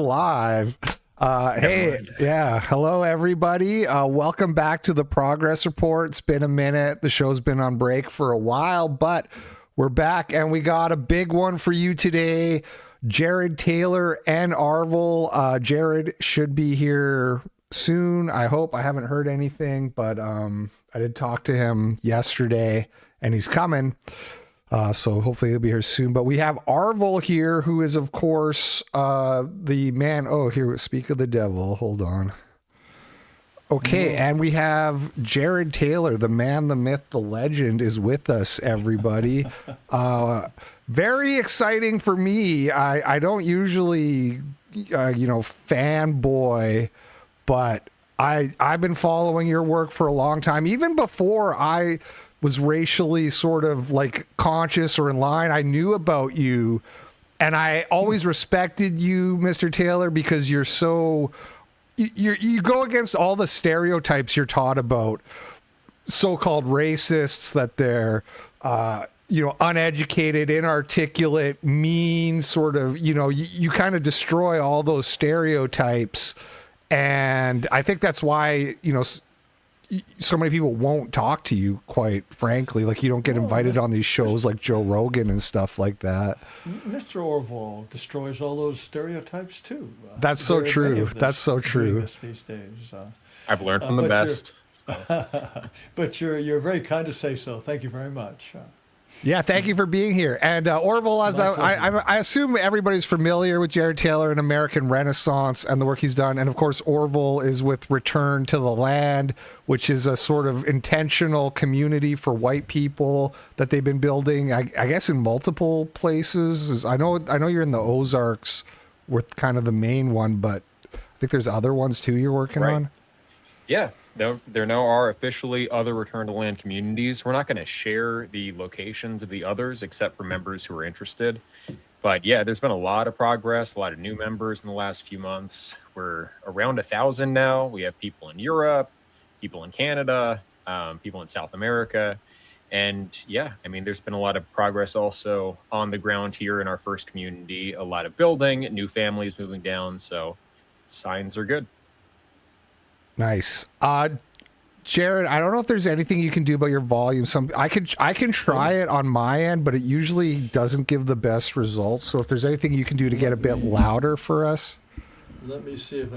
Live. Hey, yeah. Hello, everybody. Welcome back to the Progress Report. It's been a minute. The show's been on break for a while, but we're back and we got a big one for you today. Jarod Taylor and Aarvoll. Jarod should be here soon. I hope. I haven't heard anything, but I did talk to him yesterday and he's coming. So hopefully he'll be here soon. But we have Aarvoll here, who is, of course, the man. Oh, here, speak of the devil. Hold on. Okay, and we have Jarod Taylor, the man, the myth, the legend, is with us, everybody. Very exciting for me. I don't usually, fanboy, but I've been following your work for a long time. Even before I was racially sort of like conscious or in line, I knew about you, and I always respected you, Mr. Taylor, because you're so you go against all the stereotypes you're taught about so-called racists, that they're uneducated, inarticulate, mean, sort of, you kind of destroy all those stereotypes. And I think that's why, so many people won't talk to you, quite frankly. Like, you don't get invited on these shows like Joe Rogan and stuff like that. Mr. Orwoll destroys all those stereotypes too. That's so true. That's so true. These days. I've learned from the best. But you're very kind to say so. Thank you very much. Yeah, thank you for being here. And Orwoll, I assume everybody's familiar with Jarod Taylor and American Renaissance and the work he's done. And of course, Orwoll is with Return to the Land, which is a sort of intentional community for white people that they've been building, I guess, in multiple places. I know you're in the Ozarks with kind of the main one, but I think there's other ones too you're working on. Yeah. There now are officially other Return to Land communities. We're not going to share the locations of the others except for members who are interested. But yeah, there's been a lot of progress, a lot of new members in the last few months. We're around 1,000 now. We have people in Europe, people in Canada, people in South America. And yeah, I mean, there's been a lot of progress also on the ground here in our first community, a lot of building, new families moving down. So signs are good. Nice. Jarod, I don't know if there's anything you can do about your volume. I can try it on my end, but it usually doesn't give the best results. So if there's anything you can do to get a bit louder for us. Let me see if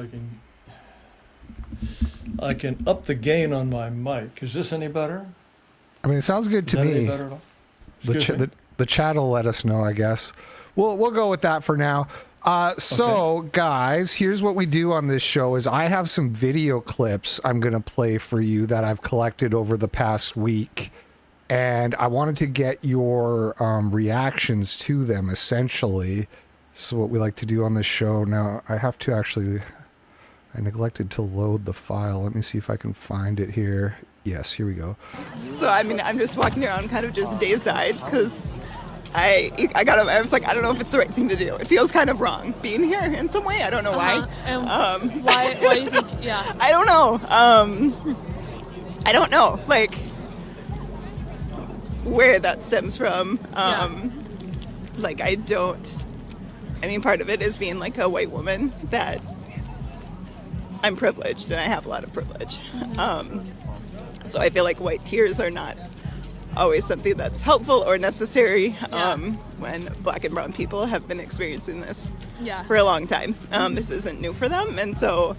I can up the gain on my mic. Is this any better? I mean, it sounds good to me. Any better at all? The chat will let us know, I guess. We'll go with that for now. So guys, here's what we do on this show is I have some video clips I'm going to play for you that I've collected over the past week. And I wanted to get your reactions to them, essentially. So what we like to do on this show. Now, I neglected to load the file. Let me see if I can find it here. Yes, here we go. So, I mean, I'm just walking around kind of just dazed-eyed because I was like, I don't know if it's the right thing to do. It feels kind of wrong being here in some way. I don't know why. And why do you think, yeah. I don't know. I don't know, like, where that stems from. Like, I mean, part of it is being, like, a white woman that I'm privileged, and I have a lot of privilege. So I feel like white tears are not always something that's helpful or necessary when black and brown people have been experiencing this for a long time. This isn't new for them, and so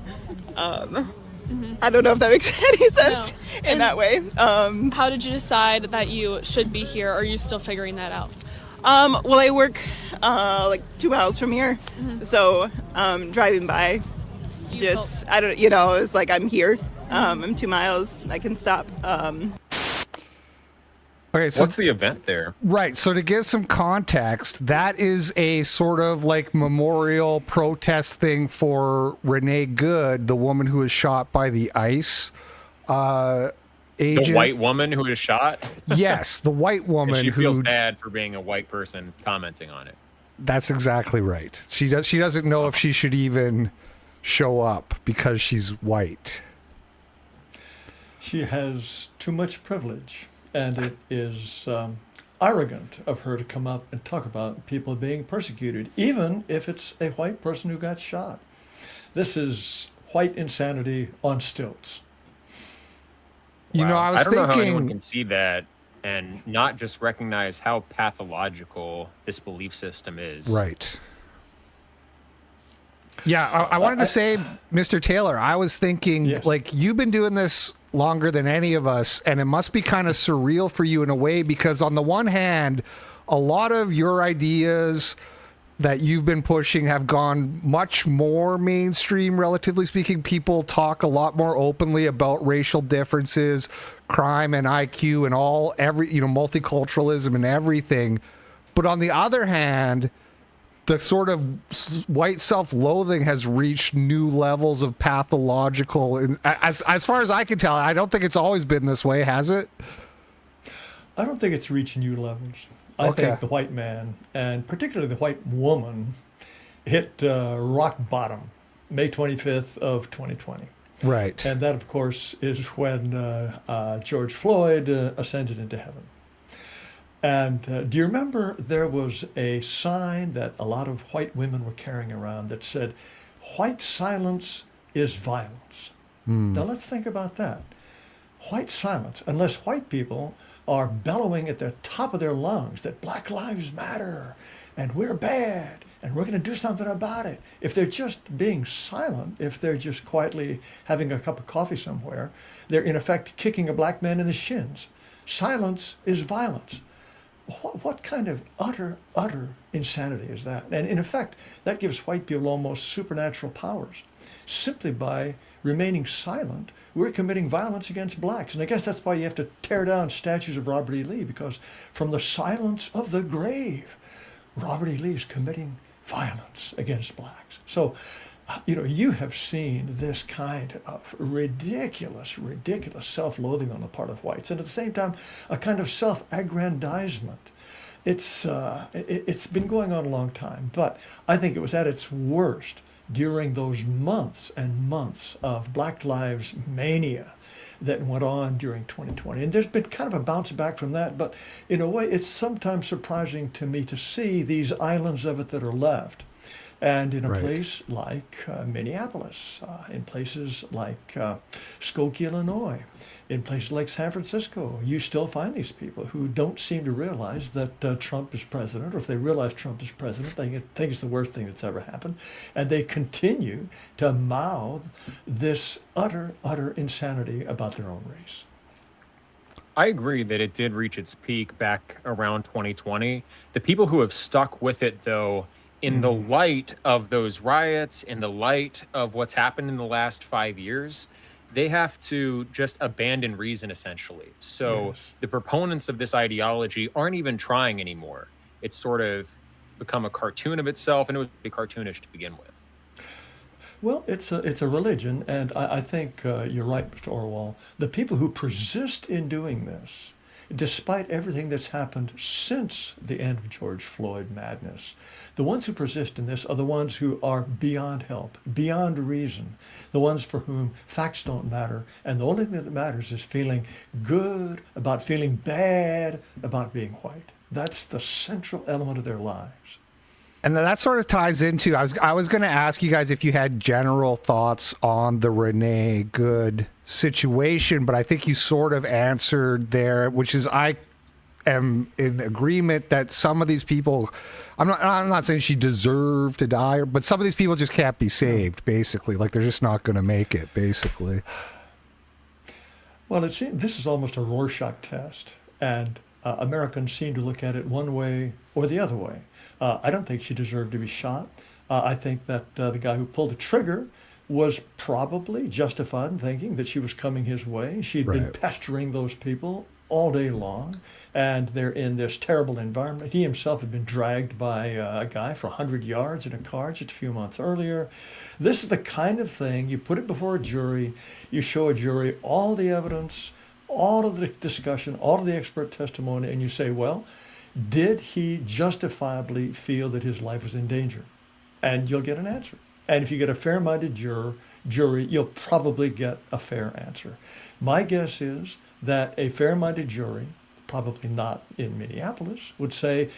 I don't know if that makes any sense in that way. How did you decide that you should be here? Or are you still figuring that out? Well, I work like 2 miles from here, so driving by, it was like, I'm here. I'm 2 miles. I can stop. Okay, so what's the event there? Right. So to give some context, that is a sort of like memorial protest thing for Renee Good, the woman who was shot by the ICE agent. The white woman who was shot? Yes, the white woman and she feels bad for being a white person commenting on it. That's exactly right. She doesn't know if she should even show up because she's white. She has too much privilege. And it is arrogant of her to come up and talk about people being persecuted, even if it's a white person who got shot. This is white insanity on stilts. You know, I was don't know how anyone thinking, can see that and not just recognize how pathological this belief system is. right. Yeah, I wanted to say, Mr. Taylor, I was thinking, Yes. like, you've been doing this longer than any of us, and it must be kind of surreal for you in a way, because on the one hand, a lot of your ideas that you've been pushing have gone much more mainstream, relatively speaking. People talk a lot more openly about racial differences, crime and IQ and multiculturalism and everything. But on the other hand, the sort of white self-loathing has reached new levels of pathological. And as far as I can tell, I don't think it's always been this way, has it? I don't think it's reaching new levels. I Okay. think the white man, and particularly the white woman, hit rock bottom May 25th of 2020. Right. And that, of course, is when George Floyd ascended into heaven. And do you remember there was a sign that a lot of white women were carrying around that said, "White silence is violence"? Now let's think about that. White silence, unless white people are bellowing at the top of their lungs that Black Lives Matter and we're bad and we're going to do something about it. If they're just being silent, if they're just quietly having a cup of coffee somewhere, they're in effect kicking a black man in the shins. Silence is violence. What kind of utter insanity is that? And in effect, that gives white people almost supernatural powers. Simply by remaining silent, we're committing violence against blacks. And I guess that's why you have to tear down statues of Robert E. Lee, because from the silence of the grave, Robert E. Lee is committing violence against blacks. So, you have seen this kind of ridiculous self-loathing on the part of whites, and at the same time, a kind of self-aggrandizement. It's been going on a long time, but I think it was at its worst during those months and months of Black Lives Mania that went on during 2020. And there's been kind of a bounce back from that, but in a way, it's sometimes surprising to me to see these islands of it that are left. And in a Right. place like Minneapolis, in places like Skokie, Illinois, in places like San Francisco, you still find these people who don't seem to realize that Trump is president, or if they realize Trump is president, they think it's the worst thing that's ever happened. And they continue to mouth this utter insanity about their own race. I agree that it did reach its peak back around 2020. The people who have stuck with it, though, in the light of those riots, in the light of what's happened in the last 5 years, they have to just abandon reason, essentially. So Yes. the proponents of this ideology aren't even trying anymore. It's sort of become a cartoon of itself, and it was pretty cartoonish to begin with. Well, it's a religion, and I think you're right, Mr. Orwoll. The people who persist in doing this, despite everything that's happened since the end of George Floyd madness, the ones who persist in this are the ones who are beyond help, beyond reason, the ones for whom facts don't matter, and the only thing that matters is feeling good about feeling bad about being white. That's the central element of their lives. And that sort of ties into, I was going to ask you guys if you had general thoughts on the Renee Good situation, but I think you sort of answered there, which is I am in agreement that some of these people, I'm not saying she deserved to die, but some of these people just can't be saved, basically. Like, they're just not going to make it, basically. Well, it seems this is almost a Rorschach test, and Americans seem to look at it one way or the other way. I don't think she deserved to be shot. I think that the guy who pulled the trigger was probably justified in thinking that she was coming his way. She'd been Right. pestering those people all day long, and they're in this terrible environment. He himself had been dragged by a guy for 100 yards in a car just a few months earlier. This is the kind of thing, you put it before a jury, you show a jury all the evidence, all of the discussion, all of the expert testimony, and you say, well, did he justifiably feel that his life was in danger? And you'll get an answer. And if you get a fair-minded jury, you'll probably get a fair answer. My guess is that a fair-minded jury probably not in Minneapolis, would say,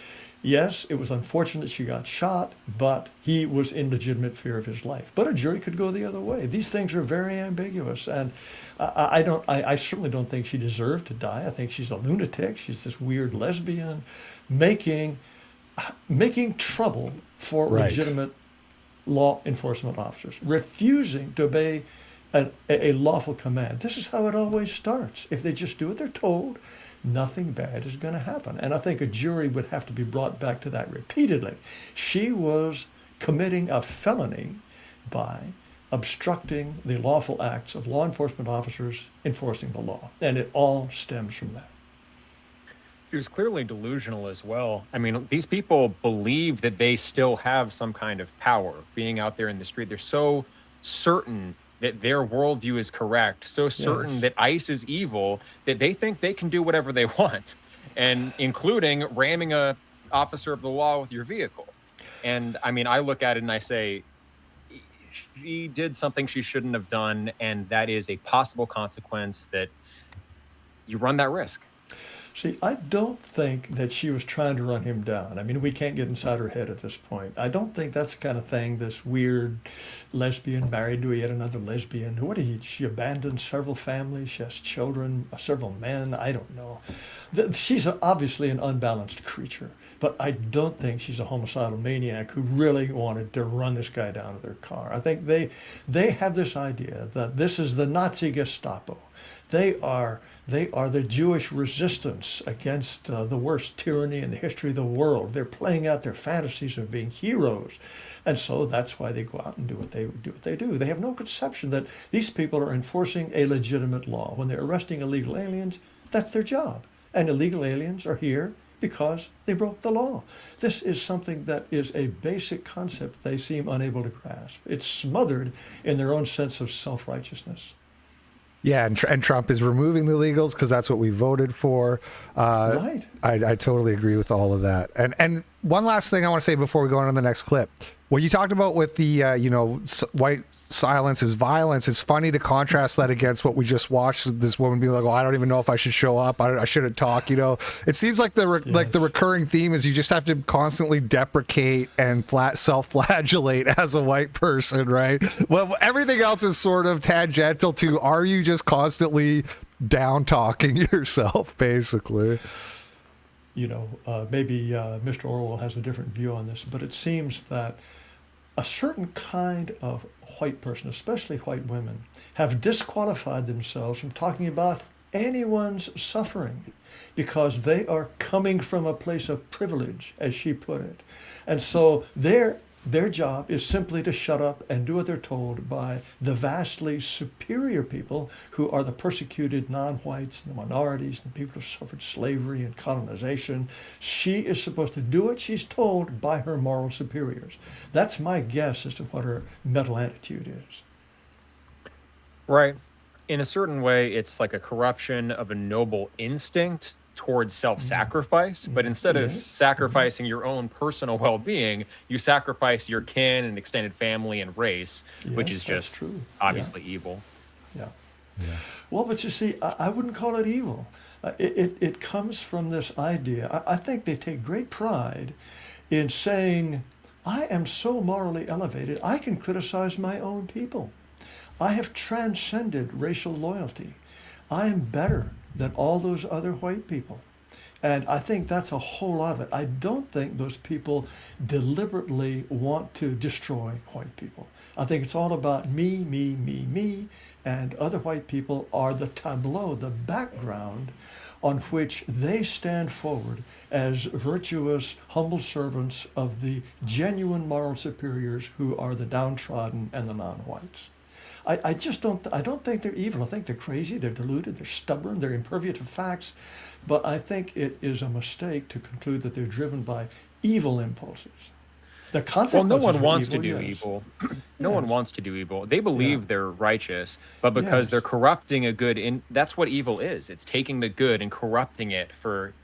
yes, it was unfortunate she got shot, but he was in legitimate fear of his life. But a jury could go the other way. These things are very ambiguous, and I certainly don't think she deserved to die. I think she's a lunatic. She's this weird lesbian, making trouble for Right. legitimate law enforcement officers, refusing to obey a lawful command. This is how it always starts. If they just do what they're told, nothing bad is going to happen. And I think a jury would have to be brought back to that repeatedly. She was committing a felony by obstructing the lawful acts of law enforcement officers enforcing the law. And it all stems from that. She was clearly delusional as well. I mean, these people believe that they still have some kind of power being out there in the street. They're so certain that their worldview is correct, so certain Yes. that ICE is evil, that they think they can do whatever they want, and including ramming a officer of the law with your vehicle. And I mean, I look at it and I say, she did something she shouldn't have done, and that is a possible consequence that you run that risk. See, I don't think that she was trying to run him down. I mean, we can't get inside her head at this point. I don't think that's the kind of thing, this weird lesbian married to yet another lesbian. What did he? She abandoned several families. She has children, several men. I don't know. She's obviously an unbalanced creature, but I don't think she's a homicidal maniac who really wanted to run this guy down with their car. I think they have this idea that this is the Nazi Gestapo. They are the Jewish resistance against the worst tyranny in the history of the world. They're playing out their fantasies of being heroes. And so that's why they go out and do what they do. They have no conception that these people are enforcing a legitimate law. When they're arresting illegal aliens, that's their job. And illegal aliens are here because they broke the law. This is something that is a basic concept they seem unable to grasp. It's smothered in their own sense of self-righteousness. Yeah, and Trump is removing the illegals because that's what we voted for. Right. I totally agree with all of that. And one last thing I want to say before we go on to the next clip. What you talked about with the, white silence is violence, it's funny to contrast that against what we just watched with this woman being like, oh, I don't even know if I should show up. I shouldn't talk, It seems like the recurring theme is you just have to constantly deprecate and self-flagellate as a white person, right? Well, everything else is sort of tangential to, are you just constantly down-talking yourself, basically? Maybe Mr. Orwoll has a different view on this, but it seems that a certain kind of white person, especially white women, have disqualified themselves from talking about anyone's suffering because they are coming from a place of privilege, as she put it. And so their job is simply to shut up and do what they're told by the vastly superior people who are the persecuted non-whites, the minorities, the people who suffered slavery and colonization. She is supposed to do what she's told by her moral superiors. That's my guess as to what her mental attitude is. Right. In a certain way, it's like a corruption of a noble instinct towards self-sacrifice, but instead of sacrificing your own personal well-being, you sacrifice your kin and extended family and race, which is just obviously evil. Yeah. Well, but you see, I wouldn't call it evil. It comes from this idea. I think they take great pride in saying, I am so morally elevated, I can criticize my own people. I have transcended racial loyalty. I am better than all those other white people. And I think that's a whole lot of it. I don't think those people deliberately want to destroy white people. I think it's all about me, me, me, me, and other white people are the tableau, the background on which they stand forward as virtuous, humble servants of the genuine moral superiors who are the downtrodden and the non-whites. I don't think they're evil. I think they're crazy, they're deluded, they're stubborn, they're impervious to facts. But I think it is a mistake to conclude that they're driven by evil impulses. The consequences no one are wants evil, to do yes. evil. No one wants to do evil. They believe they're righteous, but because Yes. they're corrupting a good, that's what evil is. It's taking the good and corrupting it for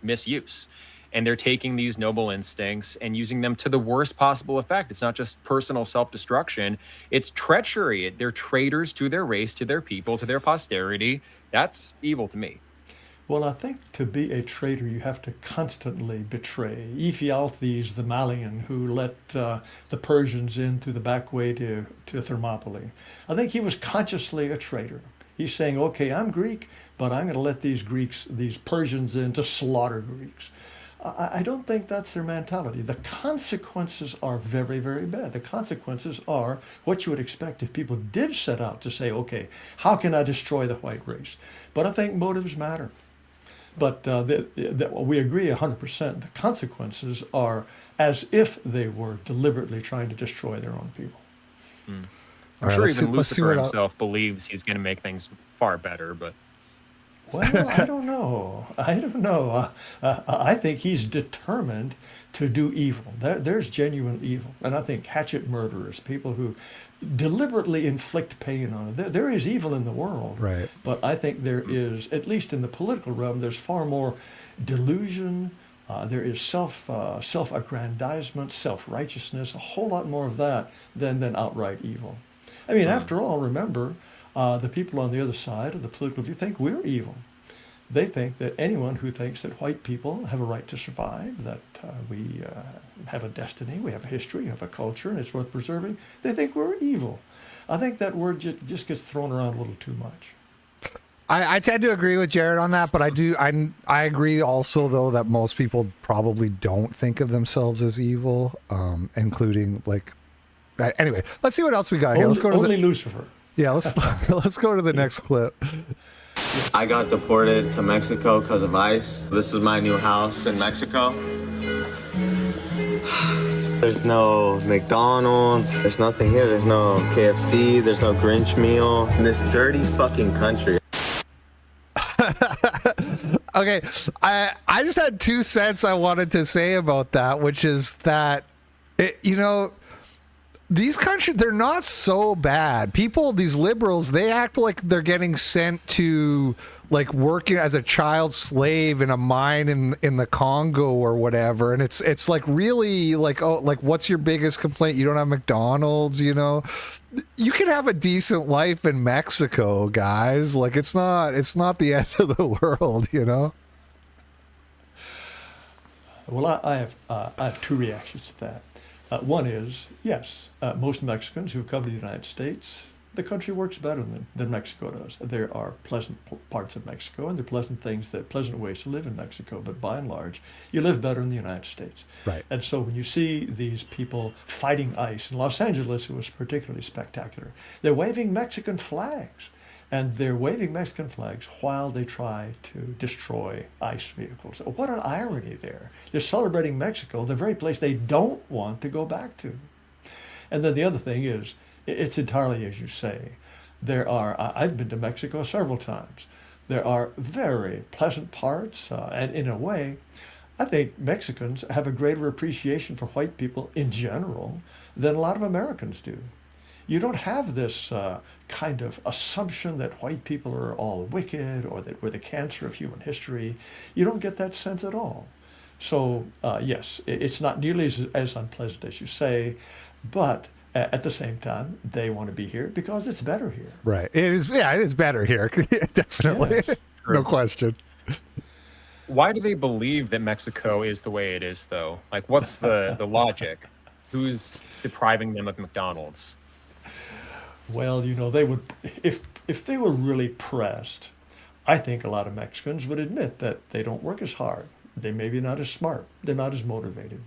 misuse. And they're taking these noble instincts and using them to the worst possible effect. It's not just personal self-destruction. It's treachery. They're traitors to their race, to their people, to their posterity. That's evil to me. Well, I think to be a traitor, you have to constantly betray. Ephialtes, the Malian, who let the Persians in through the back way to Thermopylae, I think he was consciously a traitor. He's saying, okay, I'm Greek, but I'm going to let these Persians in to slaughter Greeks. I don't think that's their mentality. The consequences are very, very bad. The consequences are what you would expect if people did set out to say, okay, how can I destroy the white race? But I think motives matter. But we agree 100%. The consequences are as if they were deliberately trying to destroy their own people. I'm sure even Lucifer himself believes he's going to make things far better, but... Well, I don't know. I think he's determined to do evil. There's genuine evil. And I think hatchet murderers, people who deliberately inflict pain on it, there is evil in the world. Right. But I think there is, at least in the political realm, there's far more delusion. There is self-aggrandizement, self-righteousness, a whole lot more of that than outright evil. I mean, after all, remember, the people on the other side of the political view think we're evil. They think that anyone who thinks that white people have a right to survive, that we have a destiny, we have a history, we have a culture, and it's worth preserving, they think we're evil. I think that word just gets thrown around a little too much. I tend to agree with Jarod on that, but I agree also, though, that most people probably don't think of themselves as evil, including, like... Anyway, let's see what else we got here. Let's go to Lucifer. Yeah, let's go to the next clip. I got deported to Mexico because of ICE. This is my new house in Mexico. There's no McDonald's. There's nothing here. There's no KFC. There's no Grinch meal. In this dirty fucking country. Okay, I just had 2 cents I wanted to say about that, which is that, these countries, they're not so bad. People, these liberals, they act like they're getting sent to, like, working as a child slave in a mine in the Congo or whatever. And it's like, really, like, oh, like, what's your biggest complaint? You don't have McDonald's, You can have a decent life in Mexico, guys. Like, it's not the end of the world, Well, I have 2 reactions to that. One is, yes, most Mexicans who come to the United States, the country works better than Mexico does. There are pleasant parts of Mexico, and there are pleasant ways to live in Mexico, but by and large, you live better in the United States. Right. And so when you see these people fighting ICE, in Los Angeles, it was particularly spectacular. They're waving Mexican flags. And they're waving Mexican flags while they try to destroy ICE vehicles. What an irony there. They're celebrating Mexico, the very place they don't want to go back to. And then the other thing is, it's entirely as you say. I've been to Mexico several times. There are very pleasant parts, and in a way, I think Mexicans have a greater appreciation for white people in general than a lot of Americans do. You don't have this kind of assumption that white people are all wicked or that we're the cancer of human history. You don't get that sense at all. So, yes, it's not nearly as unpleasant as you say, but at the same time, they want to be here because it's better here. Right. It is better here. Definitely. Yes. No question. Why do they believe that Mexico is the way it is, though? Like, what's the logic? Who's depriving them of McDonald's? Well, they would, if they were really pressed, I think a lot of Mexicans would admit that they don't work as hard. They may be not as smart. They're not as motivated.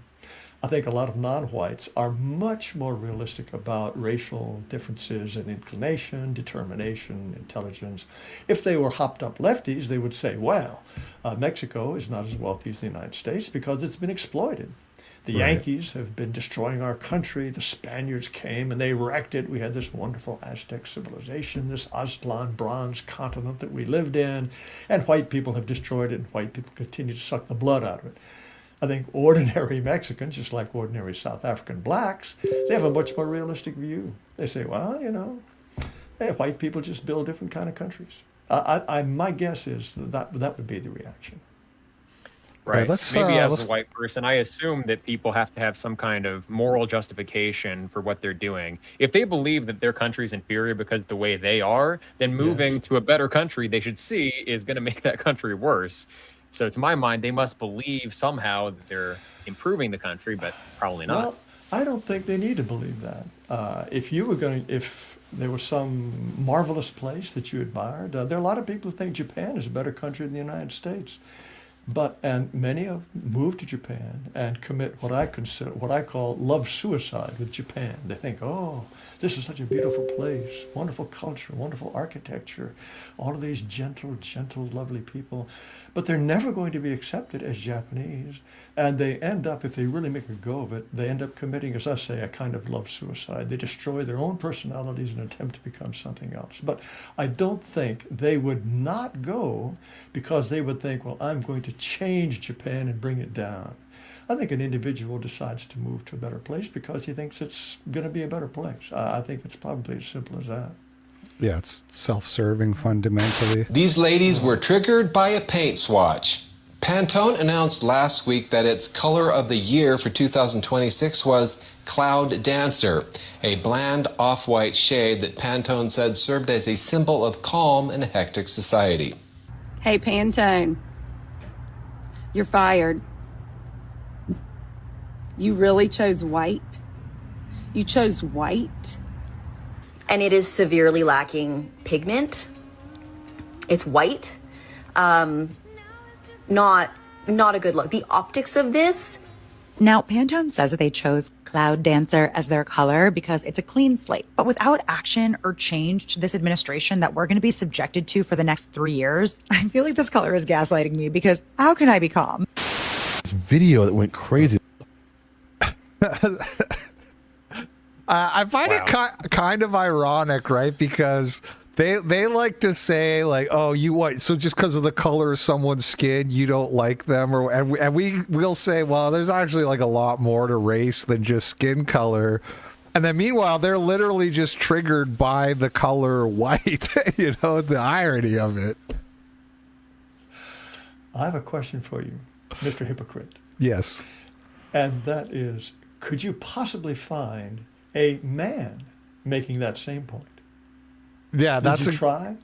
I think a lot of non-whites are much more realistic about racial differences in inclination, determination, intelligence. If they were hopped up lefties, they would say, well, Mexico is not as wealthy as the United States because it's been exploited. The Yankees have been destroying our country. The Spaniards came and they wrecked it. We had this wonderful Aztec civilization, this Aztlan bronze continent that we lived in, and white people have destroyed it, and white people continue to suck the blood out of it. I think ordinary Mexicans, just like ordinary South African blacks, they have a much more realistic view. They say, well, white people just build different kind of countries. My guess is that would be the reaction. Right. let's, Maybe as let's- a white person, I assume that people have to have some kind of moral justification for what they're doing. If they believe that their country's inferior because of the way they are, then moving to a better country they should see is going to make that country worse. So to my mind, they must believe somehow that they're improving the country, but probably not. Well, I don't think they need to believe that. If there was some marvelous place that you admired, there are a lot of people who think Japan is a better country than the United States. And many have moved to Japan and commit what I call love suicide with Japan. They think, oh, this is such a beautiful place, wonderful culture, wonderful architecture, all of these gentle, lovely people. But they're never going to be accepted as Japanese. And they end up, if they really make a go of it, they end up committing, as I say, a kind of love suicide. They destroy their own personalities and attempt to become something else. But I don't think they would not go because they would think, well, I'm going to change Japan and bring it down. I think an individual decides to move to a better place because he thinks it's going to be a better place. I think it's probably as simple as that. Yeah, it's self-serving fundamentally. These ladies were triggered by a paint swatch. Pantone announced last week that its color of the year for 2026 was Cloud Dancer, a bland off-white shade that Pantone said served as a symbol of calm in a hectic society. Hey, Pantone, you're fired. You really chose white? You chose white? And it is severely lacking pigment. It's white. Not a good look. The optics of this. Now, Pantone says that they chose Cloud Dancer as their color because it's a clean slate. But without action or change to this administration that we're going to be subjected to for the next 3 years, I feel like this color is gaslighting me because how can I be calm? This video that went crazy. I find it kind of ironic, right? Because they like to say like, oh, you white, so just because of the color of someone's skin, you don't like them, and we'll say, well, there's actually like a lot more to race than just skin color. And then meanwhile, they're literally just triggered by the color white. You know, the irony of it. I have a question for you, Mr. Hypocrite. Yes. And that is, could you possibly find a man making that same point? Yeah, Did you try?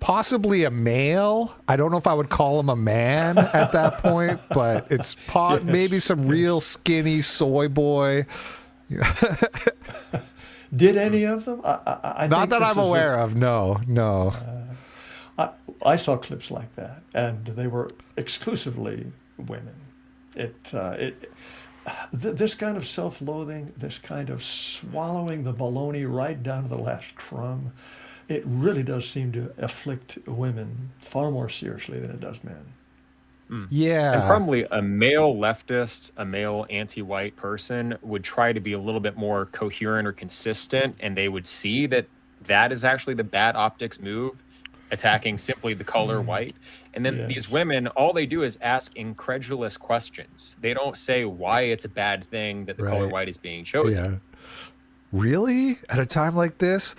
Possibly a male. I don't know if I would call him a man at that point, but it's maybe some real skinny soy boy. Did any of them? I Not that I'm aware of. No. I saw clips like that, and they were exclusively women. This kind of self-loathing, this kind of swallowing the baloney right down to the last crumb, it really does seem to afflict women far more seriously than it does men. Yeah. And probably a male leftist, a male anti-white person would try to be a little bit more coherent or consistent, and they would see that that is actually the bad optics move, attacking simply the color white. And then these women, all they do is ask incredulous questions. They don't say why it's a bad thing that the color white is being chosen. Yeah. Really? At a time like this?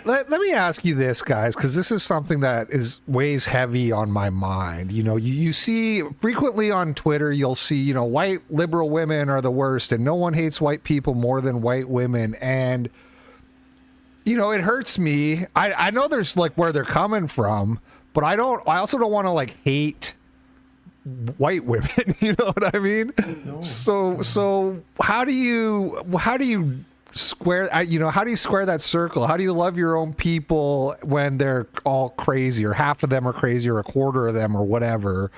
Let me ask you this, guys, because this is something that weighs heavy on my mind. You know, you see frequently on Twitter, you'll see, white liberal women are the worst, and no one hates white people more than white women. And, it hurts me. I know there's like where they're coming from, but I also don't want to like hate white women. You know what I mean? No. So how do you square, how do you square that circle? How do you love your own people when they're all crazy, or half of them are crazy, or a quarter of them, or whatever?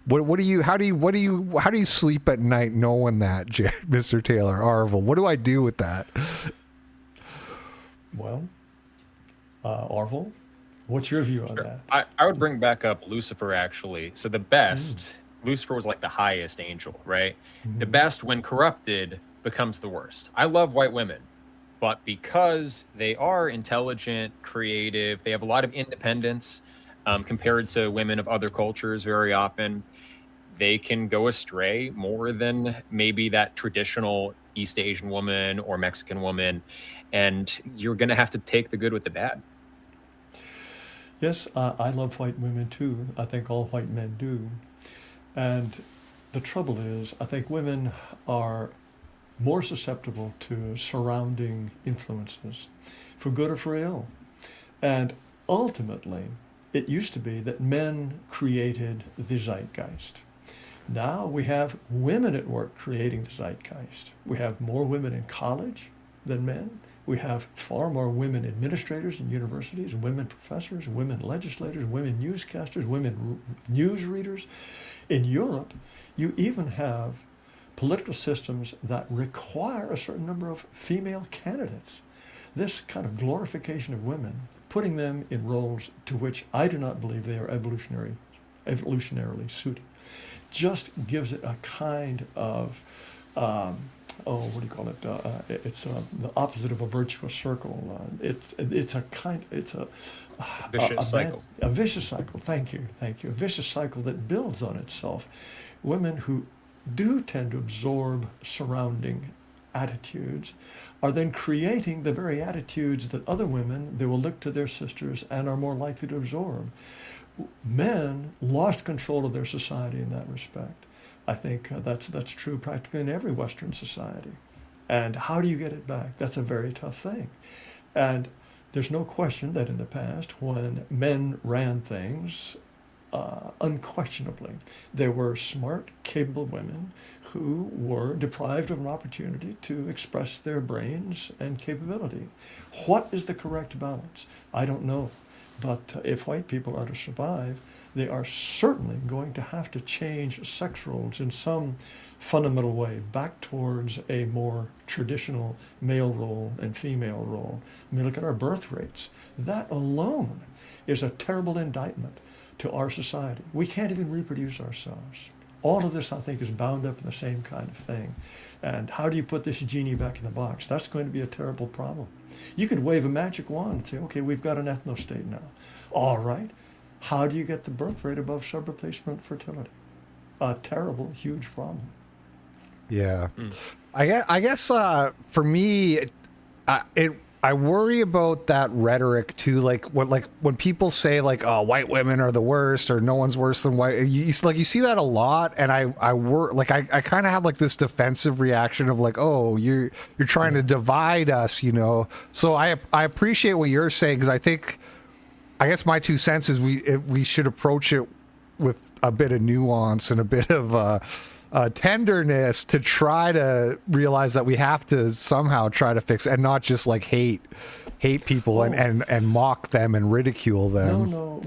How do you sleep at night knowing that, Mr. Taylor, Aarvoll? What do I do with that? Well, Aarvoll, what's your view on that? I would bring back up Lucifer, actually. So the best, Lucifer was like the highest angel, right? The best, when corrupted, becomes the worst. I love white women, but because they are intelligent, creative, they have a lot of independence compared to women of other cultures very often, they can go astray more than maybe that traditional East Asian woman or Mexican woman, and you're going to have to take the good with the bad. Yes, I love white women too. I think all white men do. And the trouble is, I think women are more susceptible to surrounding influences, for good or for ill. And ultimately, it used to be that men created the zeitgeist. Now we have women at work creating the zeitgeist. We have more women in college than men. We have far more women administrators in universities, women professors, women legislators, women newscasters, women newsreaders. In Europe, you even have political systems that require a certain number of female candidates. This kind of glorification of women, putting them in roles to which I do not believe they are evolutionarily suited, just gives it a kind of what do you call it? It's the opposite of a virtuous circle. It's a Vicious cycle. A vicious cycle. Thank you. A vicious cycle that builds on itself. Women who do tend to absorb surrounding attitudes are then creating the very attitudes that other women, they will look to their sisters and are more likely to absorb. Men lost control of their society in that respect. I think that's true practically in every Western society. And how do you get it back? That's a very tough thing. And there's no question that in the past, when men ran things, unquestionably, there were smart, capable women who were deprived of an opportunity to express their brains and capability. What is the correct balance? I don't know. But if white people are to survive, they are certainly going to have to change sex roles in some fundamental way back towards a more traditional male role and female role. I mean, look at our birth rates. That alone is a terrible indictment to our society. We can't even reproduce ourselves. All of this, I think, is bound up in the same kind of thing. And how do you put this genie back in the box? That's going to be a terrible problem. You could wave a magic wand and say, okay, we've got an ethno-state now. All right. How do you get the birth rate above sub-replacement fertility? A terrible, huge problem. Yeah. I guess for me, I worry about that rhetoric too. Like when people say like, "Oh, white women are the worst," or "No one's worse than white." You see that a lot, and I kind of have like this defensive reaction of like, "Oh, you're trying to divide us," you know. So I appreciate what you're saying, because I guess my 2 cents is we should approach it with a bit of nuance and a bit of tenderness to try to realize that we have to somehow try to fix, and not just like hate people and mock them and ridicule them. No,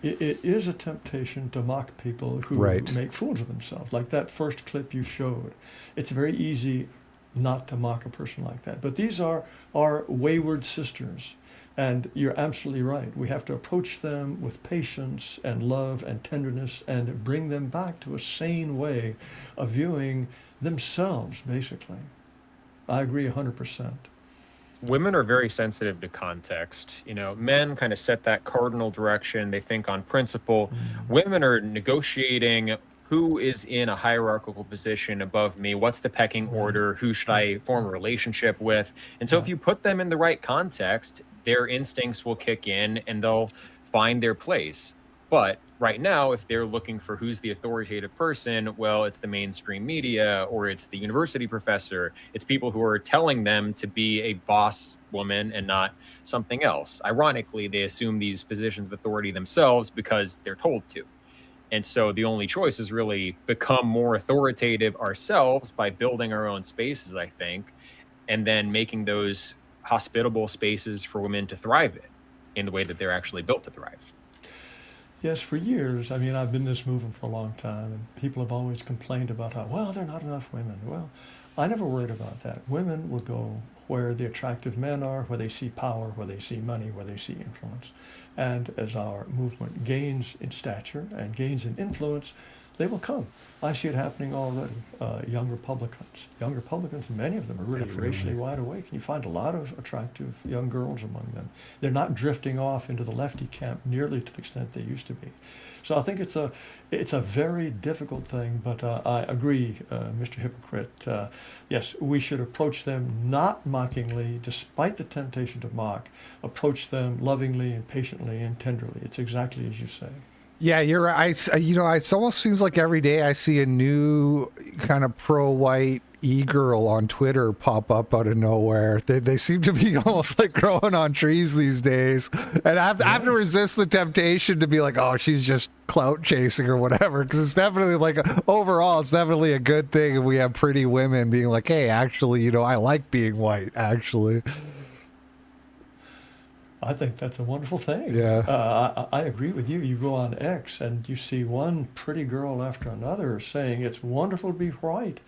it is a temptation to mock people who make fools of themselves. Like that first clip you showed. It's very easy not to mock a person like that. But these are our wayward sisters. And you're absolutely right. We have to approach them with patience and love and tenderness and bring them back to a sane way of viewing themselves, basically. I agree 100%. Women are very sensitive to context. You know, men kind of set that cardinal direction. They think on principle. Women are negotiating who is in a hierarchical position above me, what's the pecking order, who should I form a relationship with. And so if you put them in the right context, their instincts will kick in and they'll find their place. But right now, if they're looking for who's the authoritative person, well, it's the mainstream media or it's the university professor. It's people who are telling them to be a boss woman and not something else. Ironically, they assume these positions of authority themselves because they're told to. And so the only choice is really become more authoritative ourselves by building our own spaces, I think, and then making those hospitable spaces for women to thrive in the way that they're actually built to thrive. Yes, for years. I mean, I've been in this movement for a long time, and people have always complained about how, well, there are not enough women. Well, I never worried about that. Women will go where the attractive men are, where they see power, where they see money, where they see influence. And as our movement gains in stature and gains in influence, they will come. I see it happening already. Young Republicans, many of them are really racially wide awake, and you find a lot of attractive young girls among them. They're not drifting off into the lefty camp nearly to the extent they used to be. So I think it's a very difficult thing, but I agree, Mr. Hypocrite. Yes, we should approach them not mockingly, despite the temptation to mock, approach them lovingly and patiently and tenderly. It's exactly as you say. Yeah, you're right. It almost seems like every day I see a new kind of pro-white e-girl on Twitter pop up out of nowhere. They seem to be almost like growing on trees these days. And I have to resist the temptation to be like, oh, she's just clout chasing or whatever. Because it's definitely like, overall, it's definitely a good thing if we have pretty women being like, hey, actually, I like being white, actually. I think that's a wonderful thing. Yeah. I agree with you. You go on X and you see one pretty girl after another saying it's wonderful to be white.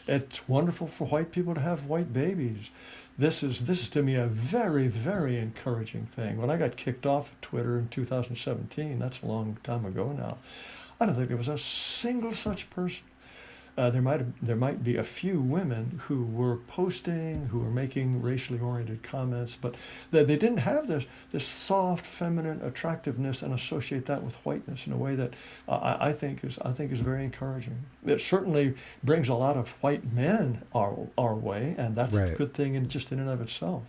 It's wonderful for white people to have white babies. This is to me a very, very encouraging thing. When I got kicked off of Twitter in 2017, that's a long time ago now, I don't think there was a single such person. There might be a few women who were posting, who were making racially oriented comments, but they didn't have this soft, feminine attractiveness and associate that with whiteness in a way that I think is very encouraging. It certainly brings a lot of white men our way, and that's a good thing in and of itself.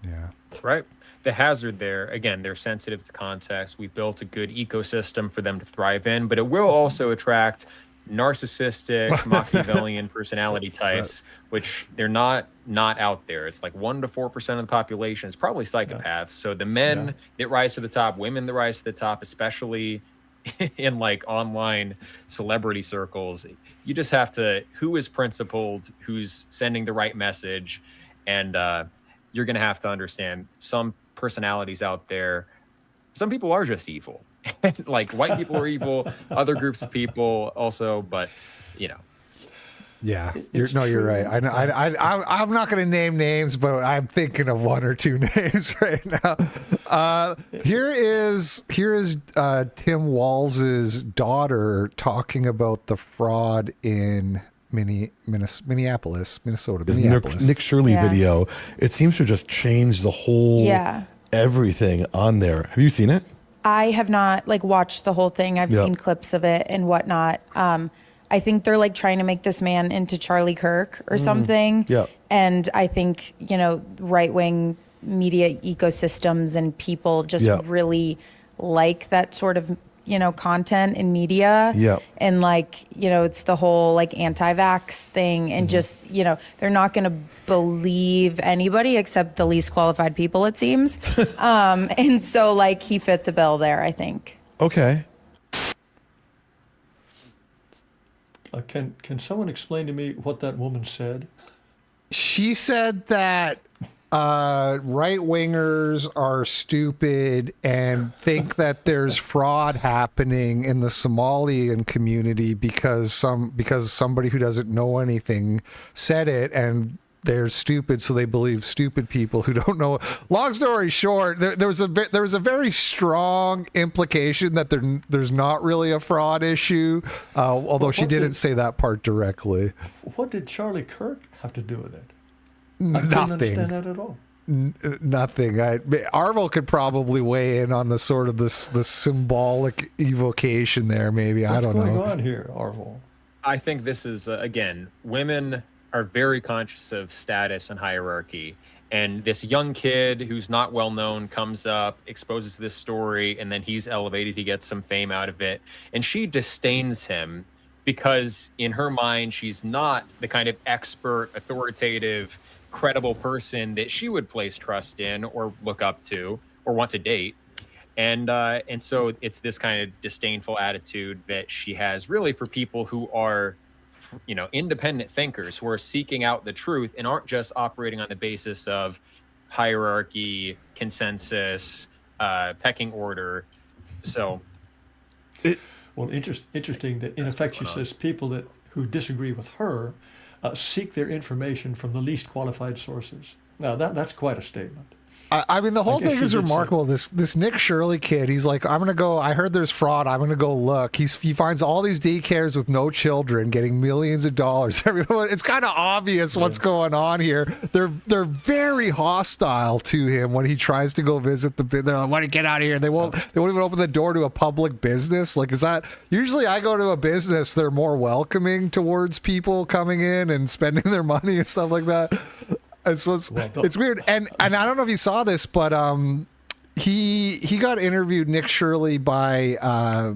Yeah. Right. The hazard there, again, they're sensitive to context. We built a good ecosystem for them to thrive in, but it will also attract narcissistic Machiavellian personality types, which they're not out there. It's like 1 to 4% of the population is probably psychopaths. So the men that rise to the top, women that rise to the top, especially in like online celebrity circles, you just have to, who is principled, who's sending the right message, and you're going to have to understand some personalities out there. Some people are just evil. Like white people are evil, other groups of people also, but Yeah, you're right. I'm not going to name names, but I'm thinking of 1 or 2 names right now. Here is Tim Walls's daughter talking about the fraud in Minneapolis, Minnesota. Nick Shirley video. It seems to just change the whole everything on there. Have you seen it? I have not watched the whole thing. I've seen clips of it and whatnot. I think they're trying to make this man into Charlie Kirk or something. Yeah. And I think, right-wing media ecosystems and people just really like that sort of, content in media. Yeah. And it's the whole anti-vax thing and just, they're not going to believe anybody except the least qualified people, it seems. And so he fit the bill there, I think. Okay. Can someone explain to me what that woman said? She said that right-wingers are stupid and think that there's fraud happening in the Somalian community because somebody who doesn't know anything said it, and they're stupid, so they believe stupid people who don't know. Long story short, there was a very strong implication that there's not really a fraud issue, although she didn't say that part directly. What did Charlie Kirk have to do with it? I Nothing. couldn't understand that at all. Nothing. Aarvoll could probably weigh in on the sort of the symbolic evocation there. Maybe I don't know. What's going on here, Aarvoll? I think this is again, women are very conscious of status and hierarchy. And this young kid who's not well known comes up, exposes this story, and then he's elevated. He gets some fame out of it. And she disdains him because in her mind, she's not the kind of expert, authoritative, credible person that she would place trust in or look up to or want to date. And so it's this kind of disdainful attitude that she has really for people who are independent thinkers who are seeking out the truth and aren't just operating on the basis of hierarchy, consensus, pecking order. So, interesting that in effect she says people who disagree with her seek their information from the least qualified sources. Now that's quite a statement. I mean, the whole thing is remarkable. This Nick Shirley kid, he's like, I'm going to go, I heard there's fraud. I'm going to go look. He finds all these daycares with no children getting millions of dollars. It's kind of obvious what's going on here. They're very hostile to him when he tries to go visit the, they're like, why don't you get out of here? They won't even open the door to a public business. Is that, usually I go to a business, they're more welcoming towards people coming in and spending their money and stuff like that. And so it's weird. And I don't know if you saw this, but he got interviewed, Nick Shirley, by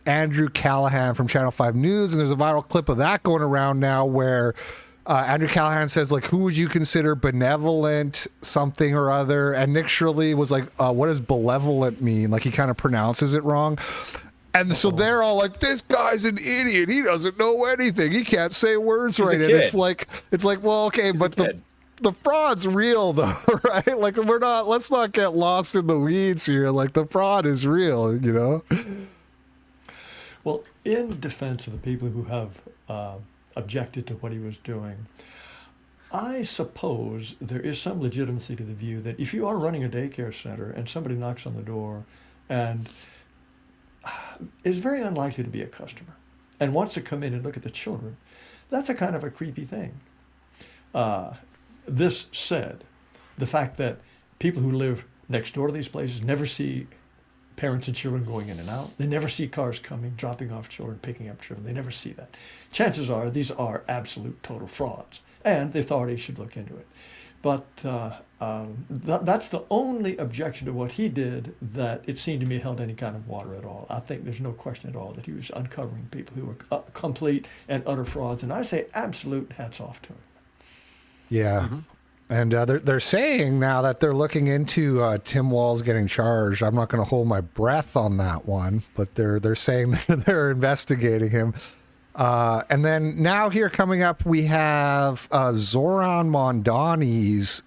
Andrew Callahan from Channel 5 News, and there's a viral clip of that going around now where Andrew Callahan says, like, who would you consider benevolent something or other? And Nick Shirley was like, what does benevolent mean? Like, he kind of pronounces it wrong. And so they're all like, this guy's an idiot. He doesn't know anything. He can't say words right. And it's like, well, okay, but the fraud's real though, right? Like, let's not get lost in the weeds here. Like, the fraud is real, you know? Well, in defense of the people who have objected to what he was doing, I suppose there is some legitimacy to the view that if you are running a daycare center and somebody knocks on the door and is very unlikely to be a customer and wants to come in and look at the children, that's a kind of a creepy thing. This said, the fact that people who live next door to these places never see parents and children going in and out. They never see cars coming, dropping off children, picking up children. They never see that. Chances are these are absolute total frauds, and the authorities should look into it. But that's the only objection to what he did that it seemed to me held any kind of water at all. I think there's no question at all that he was uncovering people who were complete and utter frauds, and I say absolute hats off to him. Yeah. Mm-hmm. And they're saying now that they're looking into Tim Walz getting charged. I'm not going to hold my breath on that one, but they're saying they're investigating him. And then now here coming up, we have Zoran Mondani's,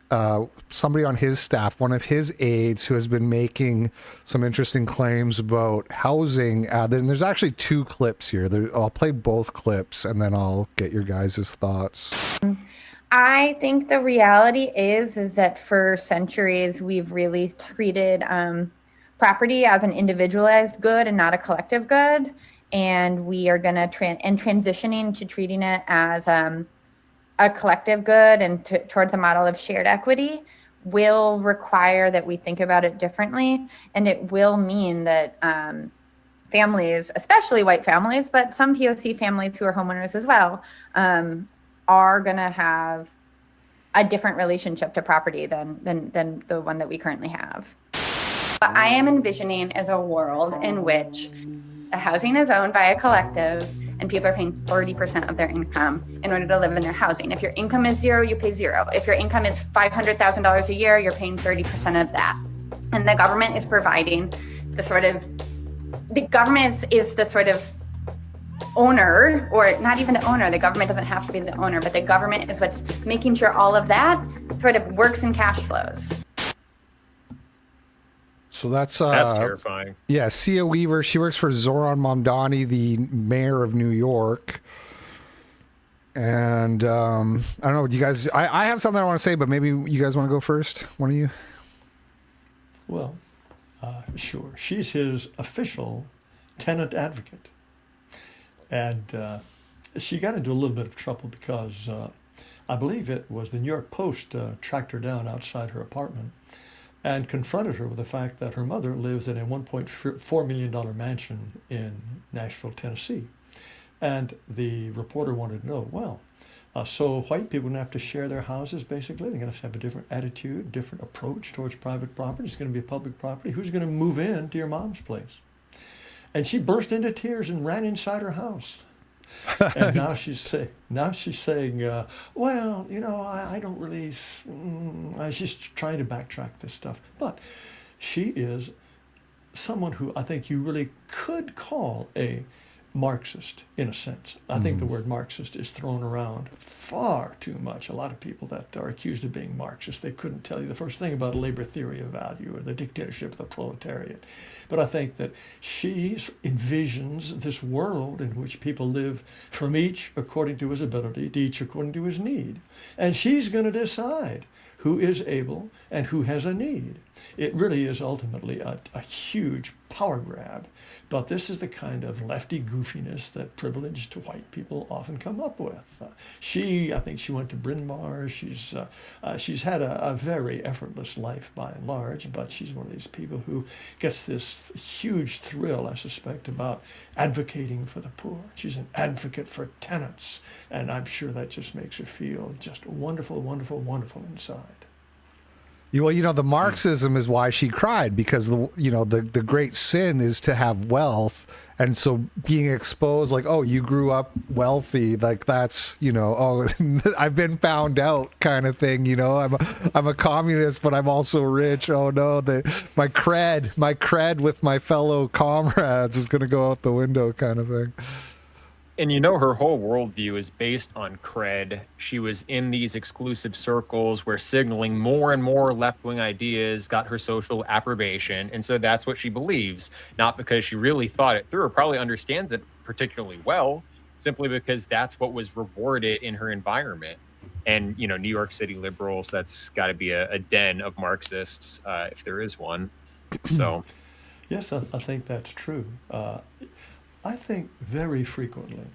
somebody on his staff, one of his aides, who has been making some interesting claims about housing. Then there's actually two clips here. I'll play both clips, and then I'll get your guys' thoughts. I think the reality is that for centuries we've really treated property as an individualized good and not a collective good, and we are going to transitioning to treating it as a collective good and towards a model of shared equity will require that we think about it differently, and it will mean that families, especially white families, but some POC families who are homeowners as well, are going to have a different relationship to property than the one that we currently have. What I am envisioning is a world in which the housing is owned by a collective and people are paying 30% of their income in order to live in their housing. If your income is zero, you pay zero. If your income is $500,000 a year, you're paying 30% of that. And the government is providing the government is the sort of owner, or not even the owner. The government doesn't have to be the owner, but the government is what's making sure all of that sort of works in cash flows. So that's terrifying. Yeah, Sia Weaver, she works for Zoran Mondani, the mayor of New York. And I don't know, do you guys, I have something I want to say, but maybe you guys want to go first? One of you? Well, sure. She's his official tenant advocate. And she got into a little bit of trouble because I believe it was the New York Post tracked her down outside her apartment and confronted her with the fact that her mother lives in a $1.4 million mansion in Nashville, Tennessee. And the reporter wanted to know, well, so white people are going to have to share their houses, basically. They're going to have a different attitude, different approach towards private property. It's going to be a public property. Who's going to move in to your mom's place? And she burst into tears and ran inside her house. And now she's saying, well, you know, I don't really, she's trying to backtrack this stuff. But she is someone who I think you really could call a Marxist in a sense. I think the word Marxist is thrown around far too much. A lot of people that are accused of being Marxist, they couldn't tell you the first thing about labor theory of value or the dictatorship of the proletariat. But I think that she envisions this world in which people live from each according to his ability, to each according to his need. And she's going to decide who is able and who has a need. It really is ultimately a huge power grab, but this is the kind of lefty goofiness that privileged white people often come up with. I think she went to Bryn Mawr. She's had a very effortless life by and large, but she's one of these people who gets this huge thrill, I suspect, about advocating for the poor. She's an advocate for tenants, and I'm sure that just makes her feel just wonderful, wonderful, wonderful inside. Well, the Marxism is why she cried, because the great sin is to have wealth, and so being exposed, like, oh, you grew up wealthy, like that's oh, I've been found out, kind of thing. I'm a communist, but I'm also rich. Oh no, my cred with my fellow comrades is going to go out the window, kind of thing. And her whole worldview is based on cred. She was in these exclusive circles where signaling more and more left-wing ideas got her social approbation. And so that's what she believes, not because she really thought it through or probably understands it particularly well, simply because that's what was rewarded in her environment. And, New York City liberals, that's got to be a den of Marxists, if there is one. So, yes, I think that's true. I think very frequently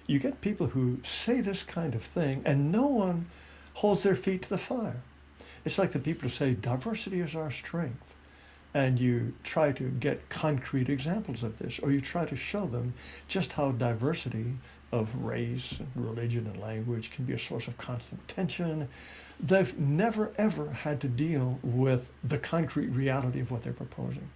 you get people who say this kind of thing and no one holds their feet to the fire. It's like the people who say diversity is our strength, and you try to get concrete examples of this, or you try to show them just how diversity of race and religion and language can be a source of constant tension. They've never ever had to deal with the concrete reality of what they're proposing.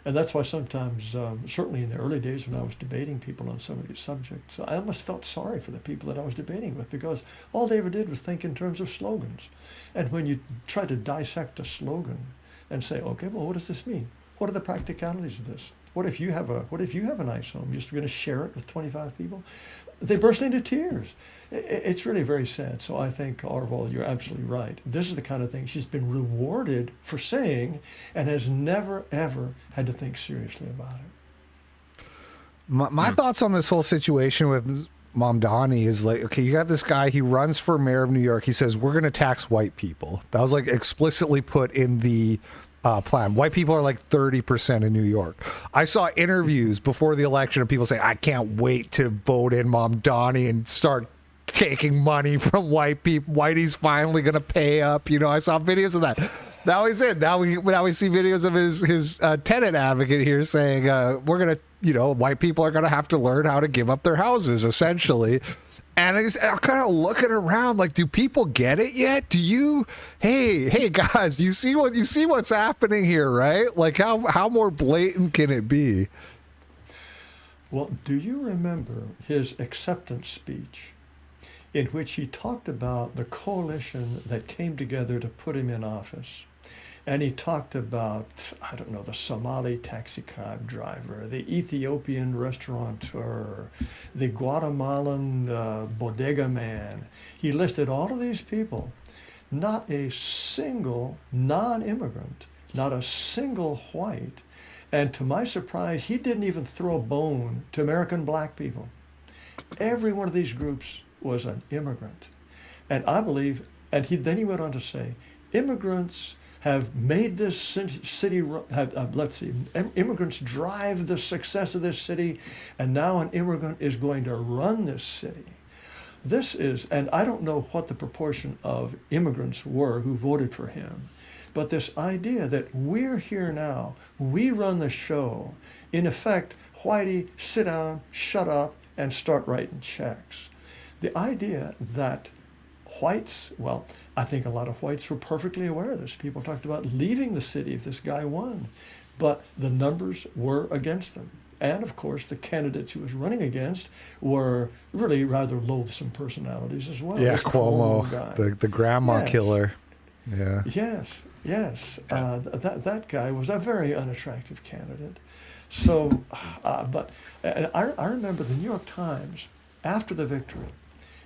And that's why sometimes, certainly in the early days when I was debating people on some of these subjects, I almost felt sorry for the people that I was debating with, because all they ever did was think in terms of slogans. And when you try to dissect a slogan and say, okay, well, what does this mean? What are the practicalities of this? What if you have a nice home? You're just going to share it with 25 people? They burst into tears. It's really very sad. So I think, Aarvoll, you're absolutely right. This is the kind of thing she's been rewarded for saying and has never, ever had to think seriously about it. My thoughts on this whole situation with Mamdani is like, okay, you got this guy, he runs for mayor of New York. He says, we're going to tax white people. That was like explicitly put in the plan. White people are like 30% in New York. I saw interviews before the election of people saying, I can't wait to vote in Mamdani and start taking money from white people. Whitey's finally going to pay up. I saw videos of that. Now he's in. Now we see videos of his tenant advocate here saying, we're going to, white people are going to have to learn how to give up their houses, essentially. And I'm kind of looking around like, do people get it yet? Do you, hey guys, do you see what's happening here, right? Like how more blatant can it be? Well, do you remember his acceptance speech in which he talked about the coalition that came together to put him in office? And he talked about, the Somali taxi cab driver, the Ethiopian restaurateur, the Guatemalan bodega man. He listed all of these people. Not a single non-immigrant, not a single white. And to my surprise, he didn't even throw a bone to American black people. Every one of these groups was an immigrant. And I believe, then he went on to say, immigrants have made this city, immigrants drive the success of this city, and now an immigrant is going to run this city. This is, and I don't know what the proportion of immigrants were who voted for him, but this idea that we're here now, we run the show, in effect, Whitey, sit down, shut up, and start writing checks. The idea that whites, I think a lot of whites were perfectly aware of this. People talked about leaving the city if this guy won, but the numbers were against them. And of course, the candidates he was running against were really rather loathsome personalities as well. Yeah, This Cuomo, the grandma killer. Yeah. Yes. That guy was a very unattractive candidate. So, but I remember the New York Times, after the victory,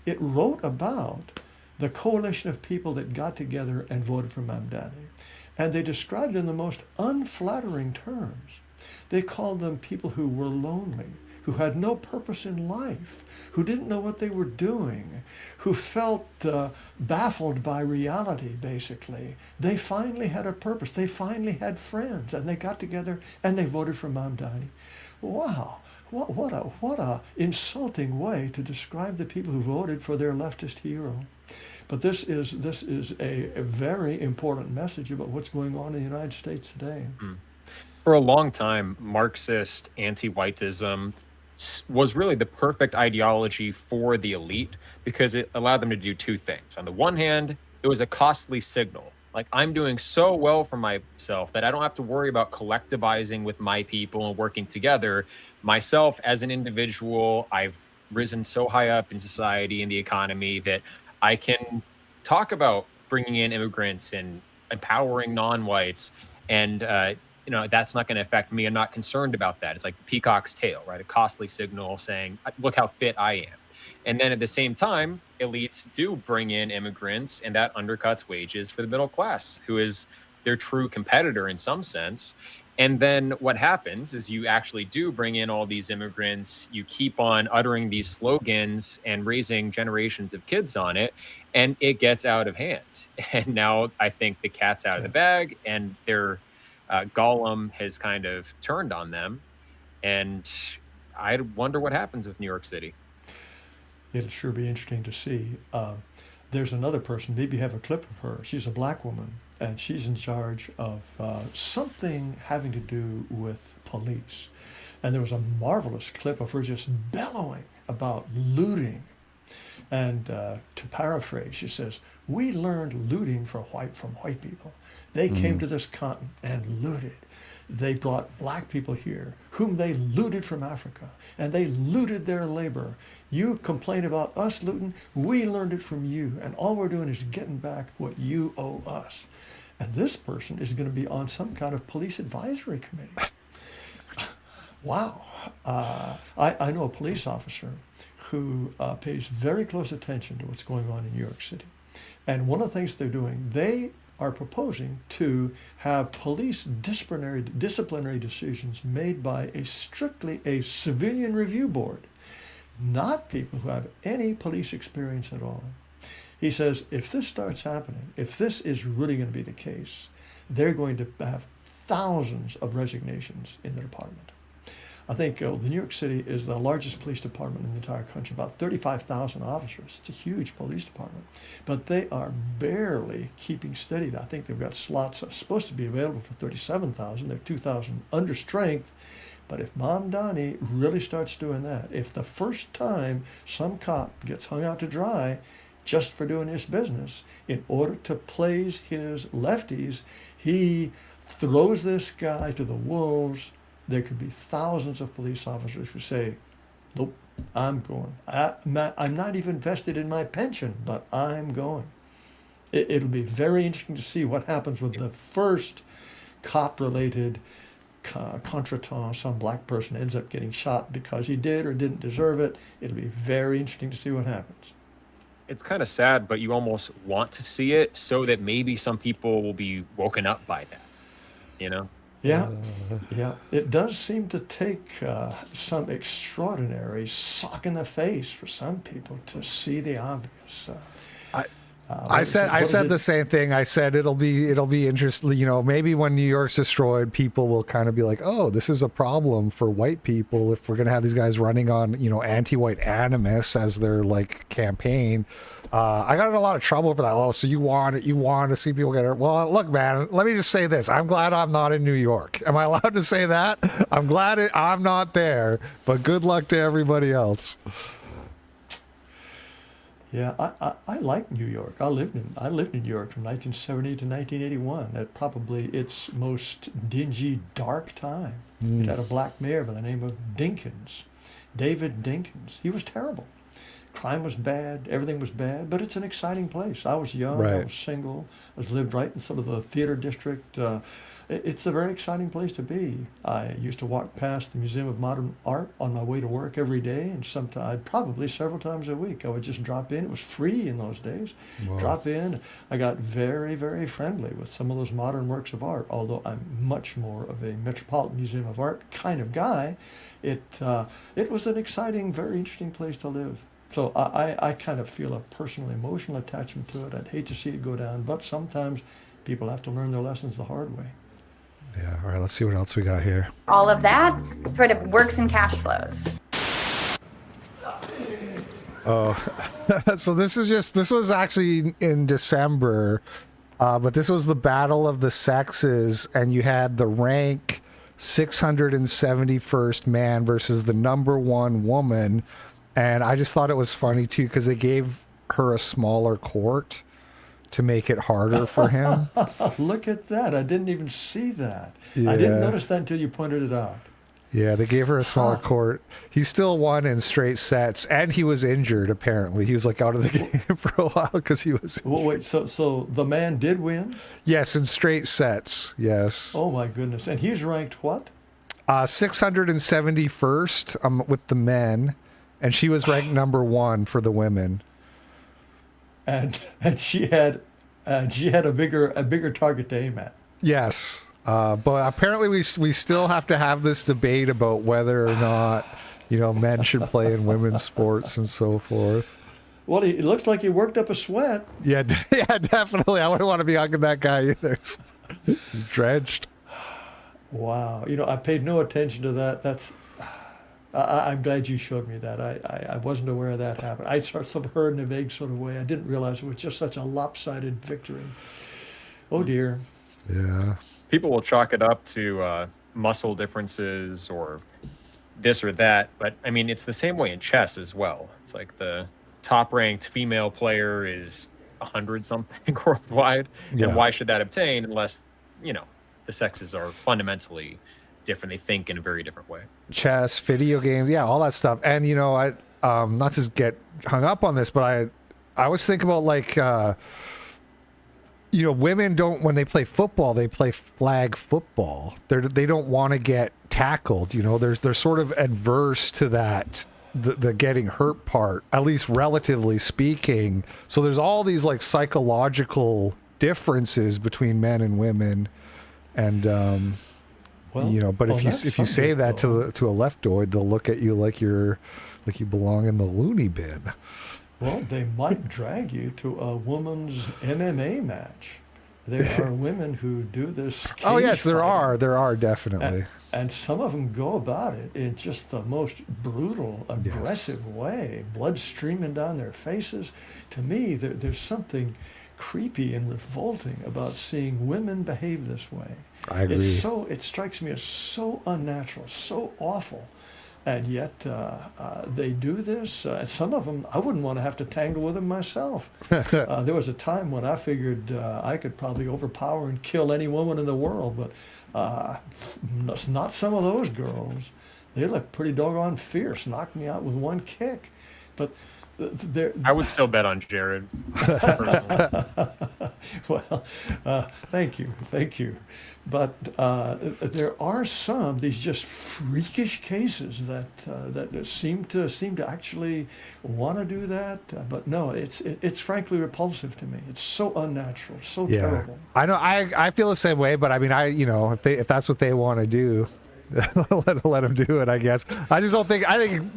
it wrote about the coalition of people that got together and voted for Mamdani. And they described in the most unflattering terms. They called them people who were lonely, who had no purpose in life, who didn't know what they were doing, who felt baffled by reality, basically. They finally had a purpose. They finally had friends, and they got together and they voted for Mamdani. Wow. What a insulting way to describe the people who voted for their leftist hero. But this is a very important message about what's going on in the United States today. For a long time, Marxist anti-whiteism was really the perfect ideology for the elite because it allowed them to do two things. On the one hand, it was a costly signal. Like, I'm doing so well for myself that I don't have to worry about collectivizing with my people and working together. Myself as an individual, I've risen so high up in society and the economy that I can talk about bringing in immigrants and empowering non-whites, and that's not going to affect me. I'm not concerned about that. It's like the peacock's tail, right? A costly signal saying, look how fit I am. And then at the same time, elites do bring in immigrants, and that undercuts wages for the middle class, who is their true competitor in some sense. And then what happens is you actually do bring in all these immigrants, you keep on uttering these slogans and raising generations of kids on it, and it gets out of hand. And now I think the cat's out of the bag, and their Gollum has kind of turned on them. And I wonder what happens with New York City. It'll sure be interesting to see. There's another person, maybe you have a clip of her. She's a black woman, and she's in charge of something having to do with police. And there was a marvelous clip of her just bellowing about looting. And to paraphrase, she says, "We learned looting from white people. They came to this continent and looted. They brought black people here, whom they looted from Africa, and they looted their labor. You complain about us looting, we learned it from you, and all we're doing is getting back what you owe us." And this person is going to be on some kind of police advisory committee. Wow. I know a police officer who pays very close attention to what's going on in New York City. And one of the things they're doing, they are proposing to have police disciplinary decisions made by strictly a civilian review board, not people who have any police experience at all. He says, if this starts happening, if this is really going to be the case, they're going to have thousands of resignations in the department. I think the New York City is the largest police department in the entire country, about 35,000 officers. It's a huge police department, but they are barely keeping steady. I think they've got slots that are supposed to be available for 37,000. They're 2,000 under strength. But if Mamdani really starts doing that, if the first time some cop gets hung out to dry just for doing his business, in order to please his lefties, he throws this guy to the wolves, there could be thousands of police officers who say, nope, I'm going. I'm not even vested in my pension, but I'm going. It'll be very interesting to see what happens with the first cop-related contretemps. Some black person ends up getting shot because he did or didn't deserve it. It'll be very interesting to see what happens. It's kind of sad, but you almost want to see it so that maybe some people will be woken up by that, Yeah, it does seem to take some extraordinary sock in the face for some people to see the obvious. I said the same thing. I said it'll be interesting. Maybe when New York's destroyed, people will kind of be like, "Oh, this is a problem for white people if we're gonna have these guys running on anti-white animus as their campaign." I got in a lot of trouble for that. Oh, so you want to see people get hurt? Well, look, man, let me just say this. I'm glad I'm not in New York. Am I allowed to say that? I'm glad I'm not there, but good luck to everybody else. Yeah, I like New York. I lived in New York from 1970 to 1981. At probably its most dingy, dark time. It had a black mayor by the name of Dinkins, David Dinkins. He was terrible. crime was bad, everything was bad, but it's an exciting place. I was young, I was single, I lived right in sort of the theater district. It's a very exciting place to be. I used to walk past the Museum of Modern Art on my way to work every day, and sometimes, probably several times a week, I would just drop in. It was free in those days. Wow. Drop in. I got very, very friendly with some of those modern works of art, although I'm much more of a Metropolitan Museum of Art kind of guy. It was an exciting, very interesting place to live. So I kind of feel a personal, emotional attachment to it. I'd hate to see it go down, but sometimes people have to learn their lessons the hard way. Yeah. All right. Let's see what else we got here. All of that sort of works and cash flows. Oh, so this was actually in December, but this was the Battle of the Sexes, and you had the rank 671st man versus the #1 woman. And I just thought it was funny too, because they gave her a smaller court to make it harder for him. Look at that. I didn't even see that. Yeah. I didn't notice that until you pointed it out. Yeah, they gave her a smaller court. He still won in straight sets, and he was injured, apparently. He was like out of the game for a while because he was injured. Well, wait, so the man did win? Yes, in straight sets, yes. Oh my goodness. And he's ranked what? 671st with the men, and she was ranked #1 for the women. And she had a bigger target to aim at. Yes, but apparently we still have to have this debate about whether or not men should play in women's sports and so forth. Well, it looks like he worked up a sweat. Yeah, definitely. I wouldn't want to be hugging that guy either. He's drenched. Wow, I paid no attention to that. I'm glad you showed me that. I wasn't aware of that happened. I sort of heard in a vague sort of way. I didn't realize it was just such a lopsided victory. Oh dear. Yeah. People will chalk it up to muscle differences or this or that, but I mean it's the same way in chess as well. It's like the top-ranked female player is 100 something worldwide, and why should that obtain unless the sexes are fundamentally different? They think in a very different way. Chess, video games, all that stuff. And I not to get hung up on this, but I was thinking about women don't, when they play football, they play flag football. They don't want to get tackled. They're sort of adverse to that, the getting hurt part, at least relatively speaking. So there's all these psychological differences between men and women, and but if you say that to a leftoid, they'll look at you like you belong in the loony bin. Well, they might drag you to a woman's MMA match. There are women who do this. Oh yes, there are definitely. And some of them go about it in just the most brutal, aggressive way, blood streaming down their faces. To me, there's something creepy and revolting about seeing women behave this way. I agree. It strikes me as so unnatural, so awful. And yet they do this. Some of them, I wouldn't want to have to tangle with them myself. There was a time when I figured I could probably overpower and kill any woman in the world, but not some of those girls. They look pretty doggone fierce, knocked me out with one kick. But I would still bet on Jarod. Well, thank you. But there are these just freakish cases that seem to actually want to do that. But no, it's frankly repulsive to me. It's so unnatural, so terrible. I know. I feel the same way. But I mean, if that's what they want to do, let them do it, I guess. I think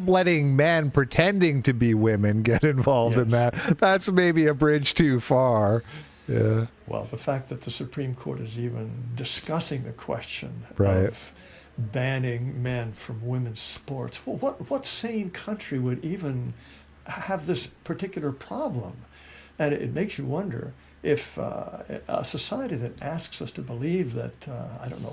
letting men pretending to be women get involved in that's maybe a bridge too far. Yeah. Well, the fact that the Supreme Court is even discussing the question of banning men from women's sports. Well, what sane country would even have this particular problem? And it makes you wonder if a society that asks us to believe that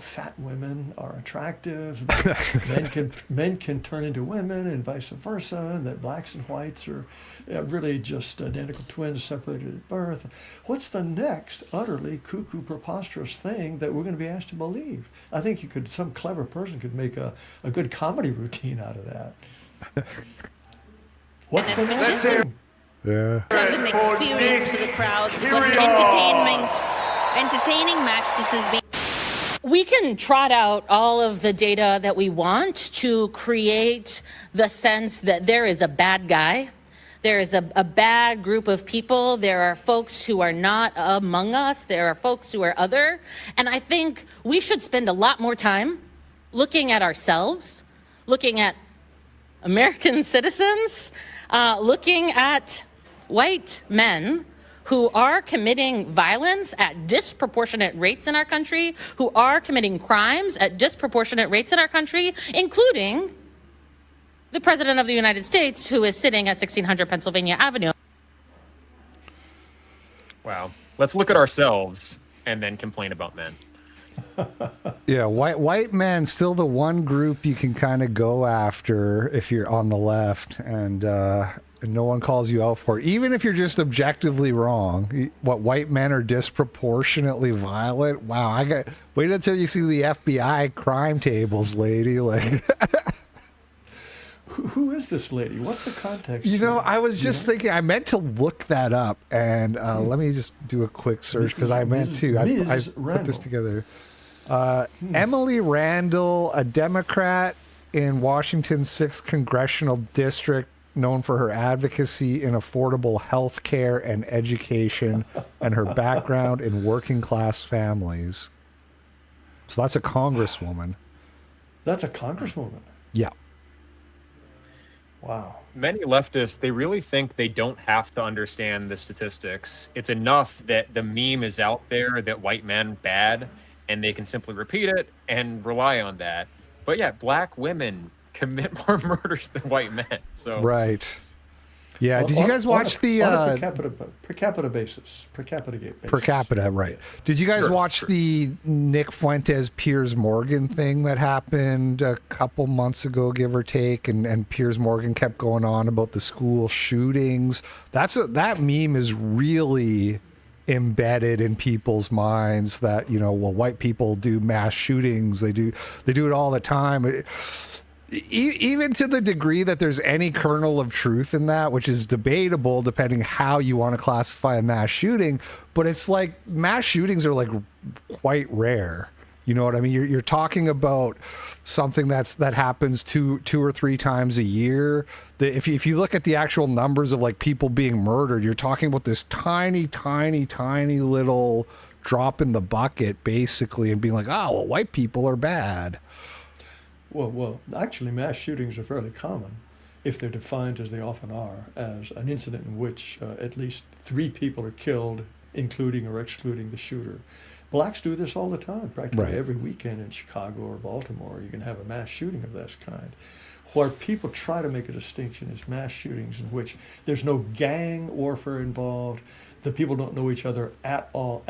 fat women are attractive, that men can turn into women and vice versa, and that blacks and whites are really just identical twins separated at birth. What's the next utterly cuckoo, preposterous thing that we're going to be asked to believe? I think some clever person could make a good comedy routine out of that. What's the next That's it. thing? Yeah. It was an experience for the crowds. It was an entertaining match this has been. We can trot out all of the data that we want to create the sense that there is a bad guy. There is a bad group of people. There are folks who are not among us. There are folks who are other. And I think we should spend a lot more time looking at ourselves, looking at American citizens, looking at white men who are committing violence at disproportionate rates in our country, who are committing crimes at disproportionate rates in our country, including the President of the United States, who is sitting at 1600 Pennsylvania Avenue. Wow. Let's look at ourselves and then complain about men. Yeah, white men still the one group you can kind of go after if you're on the left, and no one calls you out for it, even if you're just objectively wrong. What, white men are disproportionately violent? Wow, wait until you see the FBI crime tables, lady. Like, who is this lady? What's the context? You know, I was just thinking, I meant to look that up, and let me just do a quick search because I meant to. I put this together. Emily Randall, a Democrat in Washington's 6th Congressional District, known for her advocacy in affordable health care and education and her background in working class families. So that's a congresswoman. That's a congresswoman? Yeah. Wow. Many leftists, they really think they don't have to understand the statistics. It's enough that the meme is out there that white men bad, and they can simply repeat it and rely on that. But yeah, black women commit more murders than white men. So right. Yeah. Did you guys watch the per capita basis? Per capita, right. Did you guys watch the Nick Fuentes Piers Morgan thing that happened a couple months ago, give or take? And Piers Morgan kept going on about the school shootings. That meme is really embedded in people's minds that, well, white people do mass shootings. They do it all the time. Even to the degree that there's any kernel of truth in that, which is debatable depending how you want to classify a mass shooting, but it's like mass shootings are like quite rare. You know what I mean? You're talking about something that happens two or three times a year. If you look at the actual numbers of like people being murdered, you're talking about this tiny little drop in the bucket, basically, and being like, oh, well, white people are bad. Well, actually, mass shootings are fairly common, if they're defined as they often are, as an incident in which at least 3 people are killed, including or excluding the shooter. Blacks do this all the time, practically every weekend in Chicago or Baltimore. You can have a mass shooting of this kind. Where people try to make a distinction is mass shootings in which there's no gang warfare involved, the people don't know each other at all,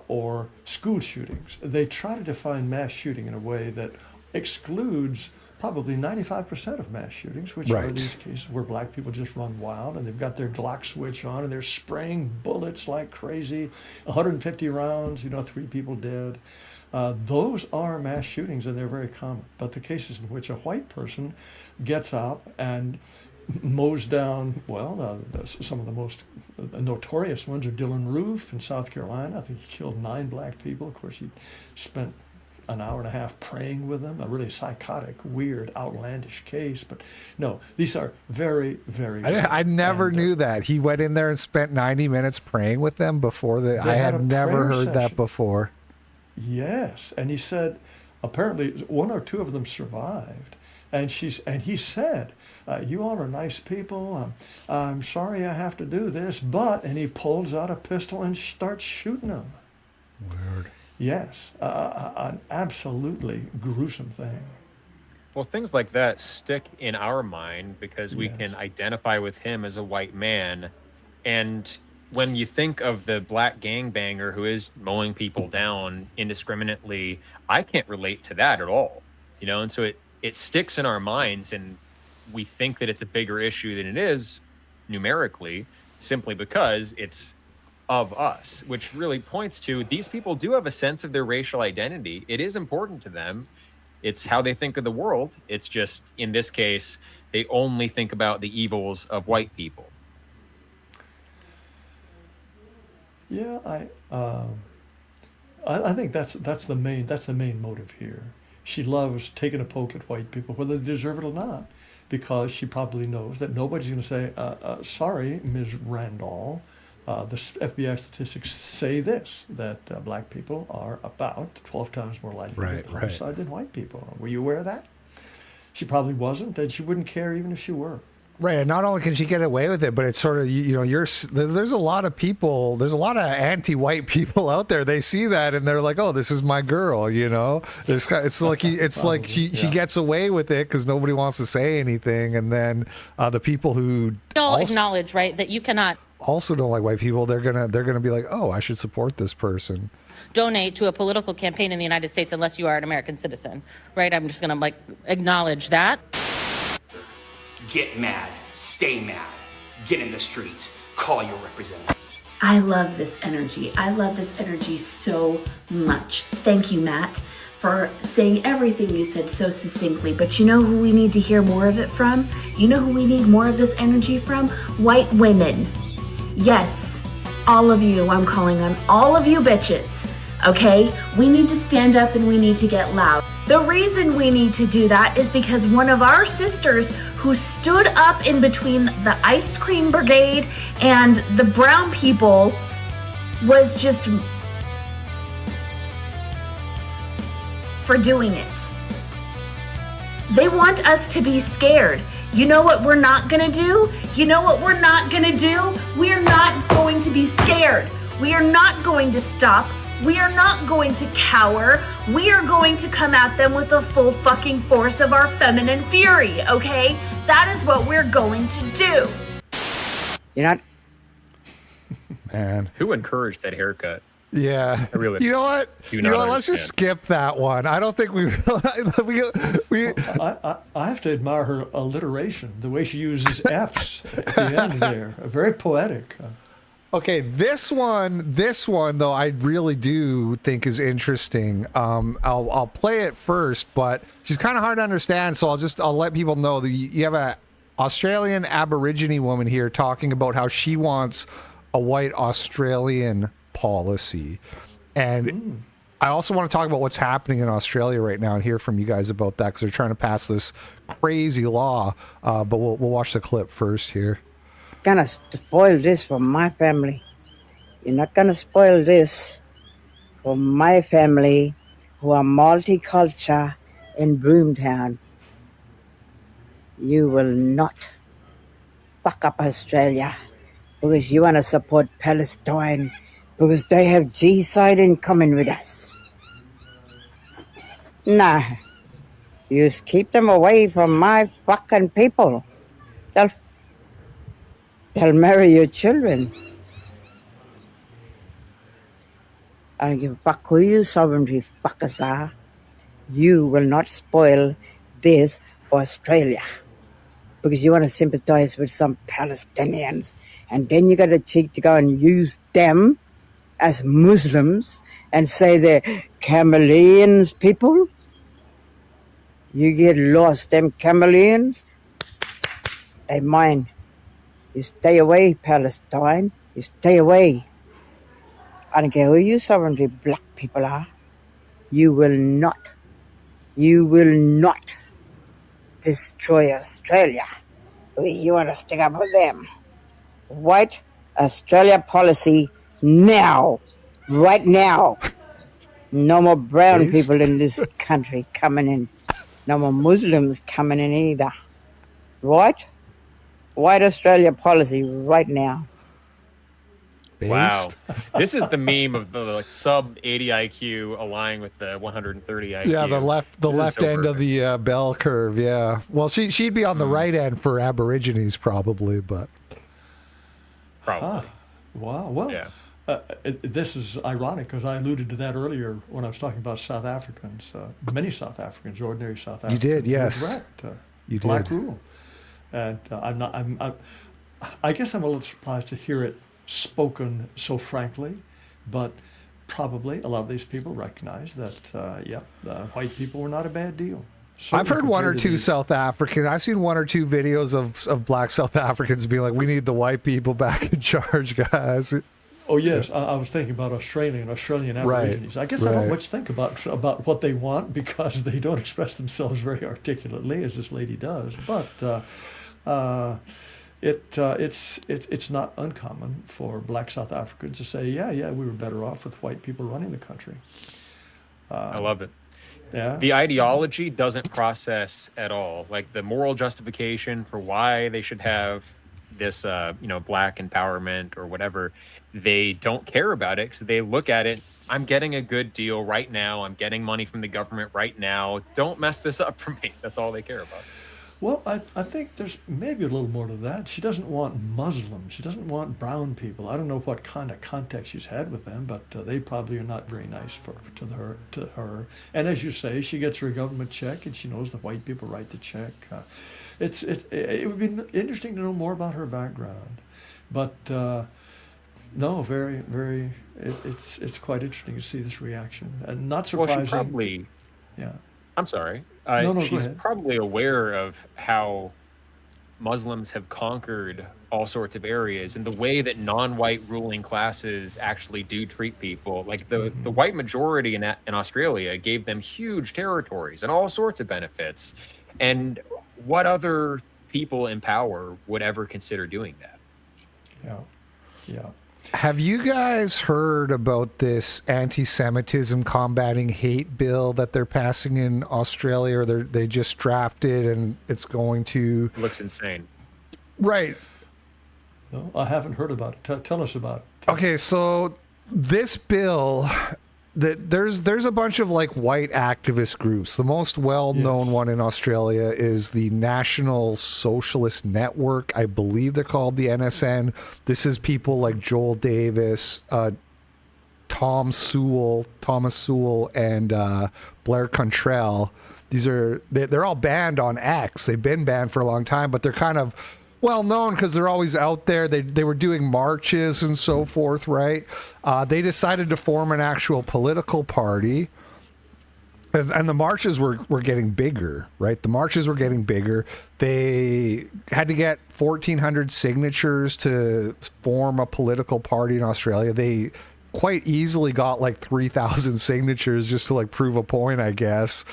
or school shootings. They try to define mass shooting in a way that excludes probably 95% of mass shootings, which are these cases where black people just run wild and they've got their Glock switch on and they're spraying bullets like crazy, 150 rounds, 3 people dead. Those are mass shootings and they're very common. But the cases in which a white person gets up and mows down, some of the most notorious ones are Dylan Roof in South Carolina. I think he killed 9 black people. Of course, he spent an hour and a half praying with them, a really psychotic, weird, outlandish case. But no, these are very, very... I never knew that. He went in there and spent 90 minutes praying with them before I had never heard that before. Yes, and he said apparently 1 or 2 of them survived. And he said, you all are nice people. I'm sorry I have to do this, but, and he pulls out a pistol and starts shooting them. Weird. Yes, an absolutely gruesome thing. Well, things like that stick in our mind because we can identify with him as a white man. And when you think of the black gangbanger who is mowing people down indiscriminately, I can't relate to that at all. And so it sticks in our minds and we think that it's a bigger issue than it is numerically, simply because it's of us, which really points to these people do have a sense of their racial identity. It is important to them. It's how they think of the world. It's just, in this case, they only think about the evils of white people. Yeah, I think that's the main motive here. She loves taking a poke at white people, whether they deserve it or not, because she probably knows that nobody's going to say, "Sorry, Ms. Randall, the FBI statistics say this, that black people are about 12 times more likely to commit homicide than white people. Were you aware of that?" She probably wasn't, and she wouldn't care even if she were. Right, and not only can she get away with it, but it's sort of there's a lot of people, there's a lot of anti-white people out there. They see that and they're like, "Oh, this is my girl," It's like she gets away with it because nobody wants to say anything, and then the people who acknowledge, right, that you cannot also don't like white people, they're gonna be like, "Oh, I should support this person." donate to a political campaign in the United States unless you are an American citizen, right? I'm just gonna acknowledge that. Get mad, stay mad, get in the streets, call your representative. I love this energy. I love this energy so much. Thank you, Matt, for saying everything you said so succinctly. But you know who we need to hear more of it from? You know who we need more of this energy from? White women. Yes, all of you. I'm calling on all of you bitches. Okay? We need to stand up and we need to get loud. The reason we need to do that is because one of our sisters who stood up in between the ice cream brigade and the brown people was just for doing it. They want us to be scared. You know what we're not gonna do? You know what we're not gonna do? We're not going to be scared. We are not going to stop. We are not going to cower. We are going to come at them with the full fucking force of our feminine fury, okay? That is what we're going to do. You're not... Man. Who encouraged that haircut? Yeah. I really you know what? Let's just skip that one. I don't think we I have to admire her alliteration, the way she uses F's at the end there. Very poetic. Okay, this one though, I really do think is interesting. I'll play it first, but she's kind of hard to understand, so I'll let people know that you have a Australian Aborigine woman here talking about how she wants a white Australian policy, and I also want to talk about what's happening in Australia right now and hear from you guys about that because they're trying to pass this crazy law. But we'll watch the clip first here. Gonna spoil this for my family. You're not gonna spoil this for my family who are multicultural in Broomtown. You will not fuck up Australia because you want to support Palestine because they have G-side in common with us. Nah, you keep them away from my fucking people. They'll marry your children. I don't give a fuck who you sovereignty fuckers are. You will not spoil this for Australia because you want to sympathize with some Palestinians, and then you got the cheek to go and use them as Muslims and say they're chameleons people. You get lost, them chameleons, they mine. You stay away, Palestine. You stay away. I don't care who you sovereignty black people are. You will not destroy Australia. You want to stick up with them. White Australia policy now. Right now. No more brown people in this country coming in. No more Muslims coming in either. Right? White Australia policy right now. Wow. This is the meme of the sub 80 IQ aligning with the 130 IQ. Yeah, the left end of the bell curve. Yeah. Well, she'd be on the right end for Aborigines probably, but probably. Wow. Well, yeah. This is ironic because I alluded to that earlier when I was talking about South Africans. Many South Africans, ordinary South Africans. You did, yes. You black rule. And I guess I'm a little surprised to hear it spoken so frankly, but probably a lot of these people recognize that, white people were not a bad deal. I've heard one or two South Africans. I've seen one or two videos of black South Africans being like, "We need the white people back in charge, guys." Oh yes, I was thinking about Australian Aborigines. I guess I don't much think about what they want because they don't express themselves very articulately, as this lady does. But it's not uncommon for black South Africans to say, yeah, we were better off with white people running the country. I love it. Yeah. The ideology doesn't process at all. Like the moral justification for why they should have this, black empowerment or whatever, they don't care about it because they look at it. I'm getting a good deal right now. I'm getting money from the government right now. Don't mess this up for me. That's all they care about. Well, I think there's maybe a little more to that. She doesn't want Muslims. She doesn't want brown people. I don't know what kind of contact she's had with them, but they probably are not very nice to her. And as you say, she gets her government check, and she knows the white people write the check. It would be interesting to know more about her background, but no, very, very. It's quite interesting to see this reaction, and not surprising. Well, she probably. Yeah. I'm sorry. No, she's probably aware of how Muslims have conquered all sorts of areas and the way that non-white ruling classes actually do treat people. Like the white majority in Australia gave them huge territories and all sorts of benefits. And what other people in power would ever consider doing that? Yeah. Have you guys heard about this anti-Semitism combating hate bill that they're passing in Australia, or they just drafted and it's going to... It looks insane. Right. No, I haven't heard about it. Tell us about it. Okay, so this bill, there's a bunch of like white activist groups. The most well-known one in Australia is the National Socialist Network. I believe they're called the NSN. This is people like Joel Davis, Thomas Sewell, and Blair Cantrell. They're all banned on X. They've been banned for a long time, but they're kind of well known because they're always out there. They were doing marches and so forth, right? They decided to form an actual political party, and the marches were getting bigger, right? The marches were getting bigger. They had to get 1,400 signatures to form a political party in Australia. They quite easily got like 3,000 signatures just to like prove a point, I guess.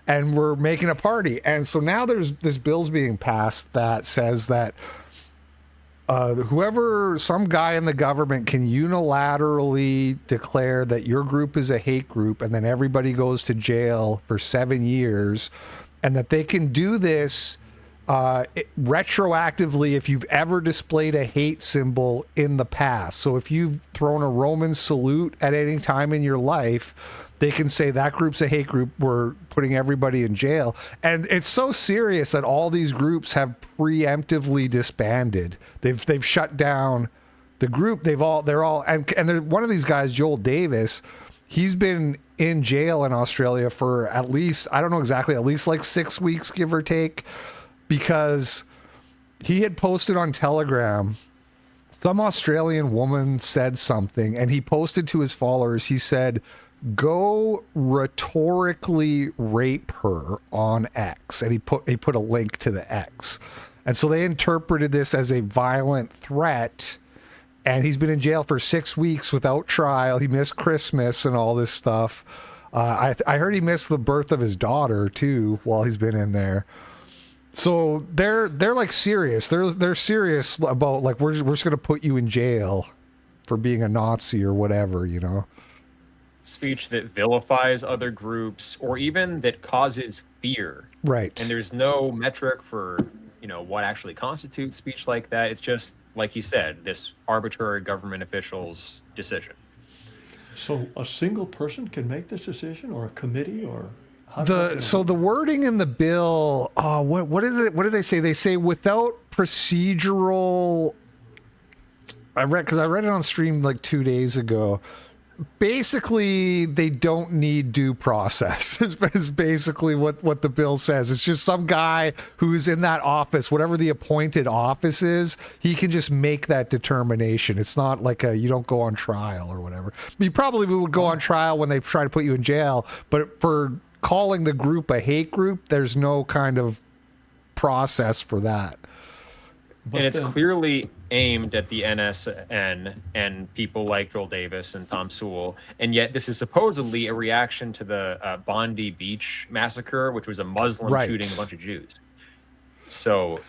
And we're making a party. And so now there's this bill's being passed that says that some guy in the government can unilaterally declare that your group is a hate group, and then everybody goes to jail for 7 years, and that they can do this retroactively if you've ever displayed a hate symbol in the past. So if you've thrown a Roman salute at any time in your life, they can say that group's a hate group. We're putting everybody in jail. And it's so serious that all these groups have preemptively disbanded. They've shut down the group. They're all one of these guys, Joel Davis, he's been in jail in Australia for at least, I don't know exactly, at least like 6 weeks, give or take, because he had posted on Telegram. Some Australian woman said something, and he posted to his followers. He said, "Go rhetorically rape her on X," and he put a link to the X, and so they interpreted this as a violent threat. And he's been in jail for 6 weeks without trial. He missed Christmas and all this stuff. I heard he missed the birth of his daughter too while he's been in there. So they're like serious. They're serious about like we're just gonna put you in jail for being a Nazi or whatever, you know. Speech that vilifies other groups or even that causes fear. Right. And there's no metric for, what actually constitutes speech like that. It's just, like he said, this arbitrary government official's decision. So a single person can make this decision, or a committee, or the wording in the bill, what is it? What do they say? They say without procedural. I read it on stream like 2 days ago. Basically, they don't need due process. Is basically what the bill says. It's just some guy who's in that office, whatever the appointed office is, he can just make that determination. It's not like you don't go on trial or whatever. You probably would go on trial when they try to put you in jail, but for calling the group a hate group, there's no kind of process for that. And it's clearly aimed at the NSN and people like Joel Davis and Tom Sewell. And yet this is supposedly a reaction to the Bondi Beach massacre, which was a Muslim shooting a bunch of Jews. So...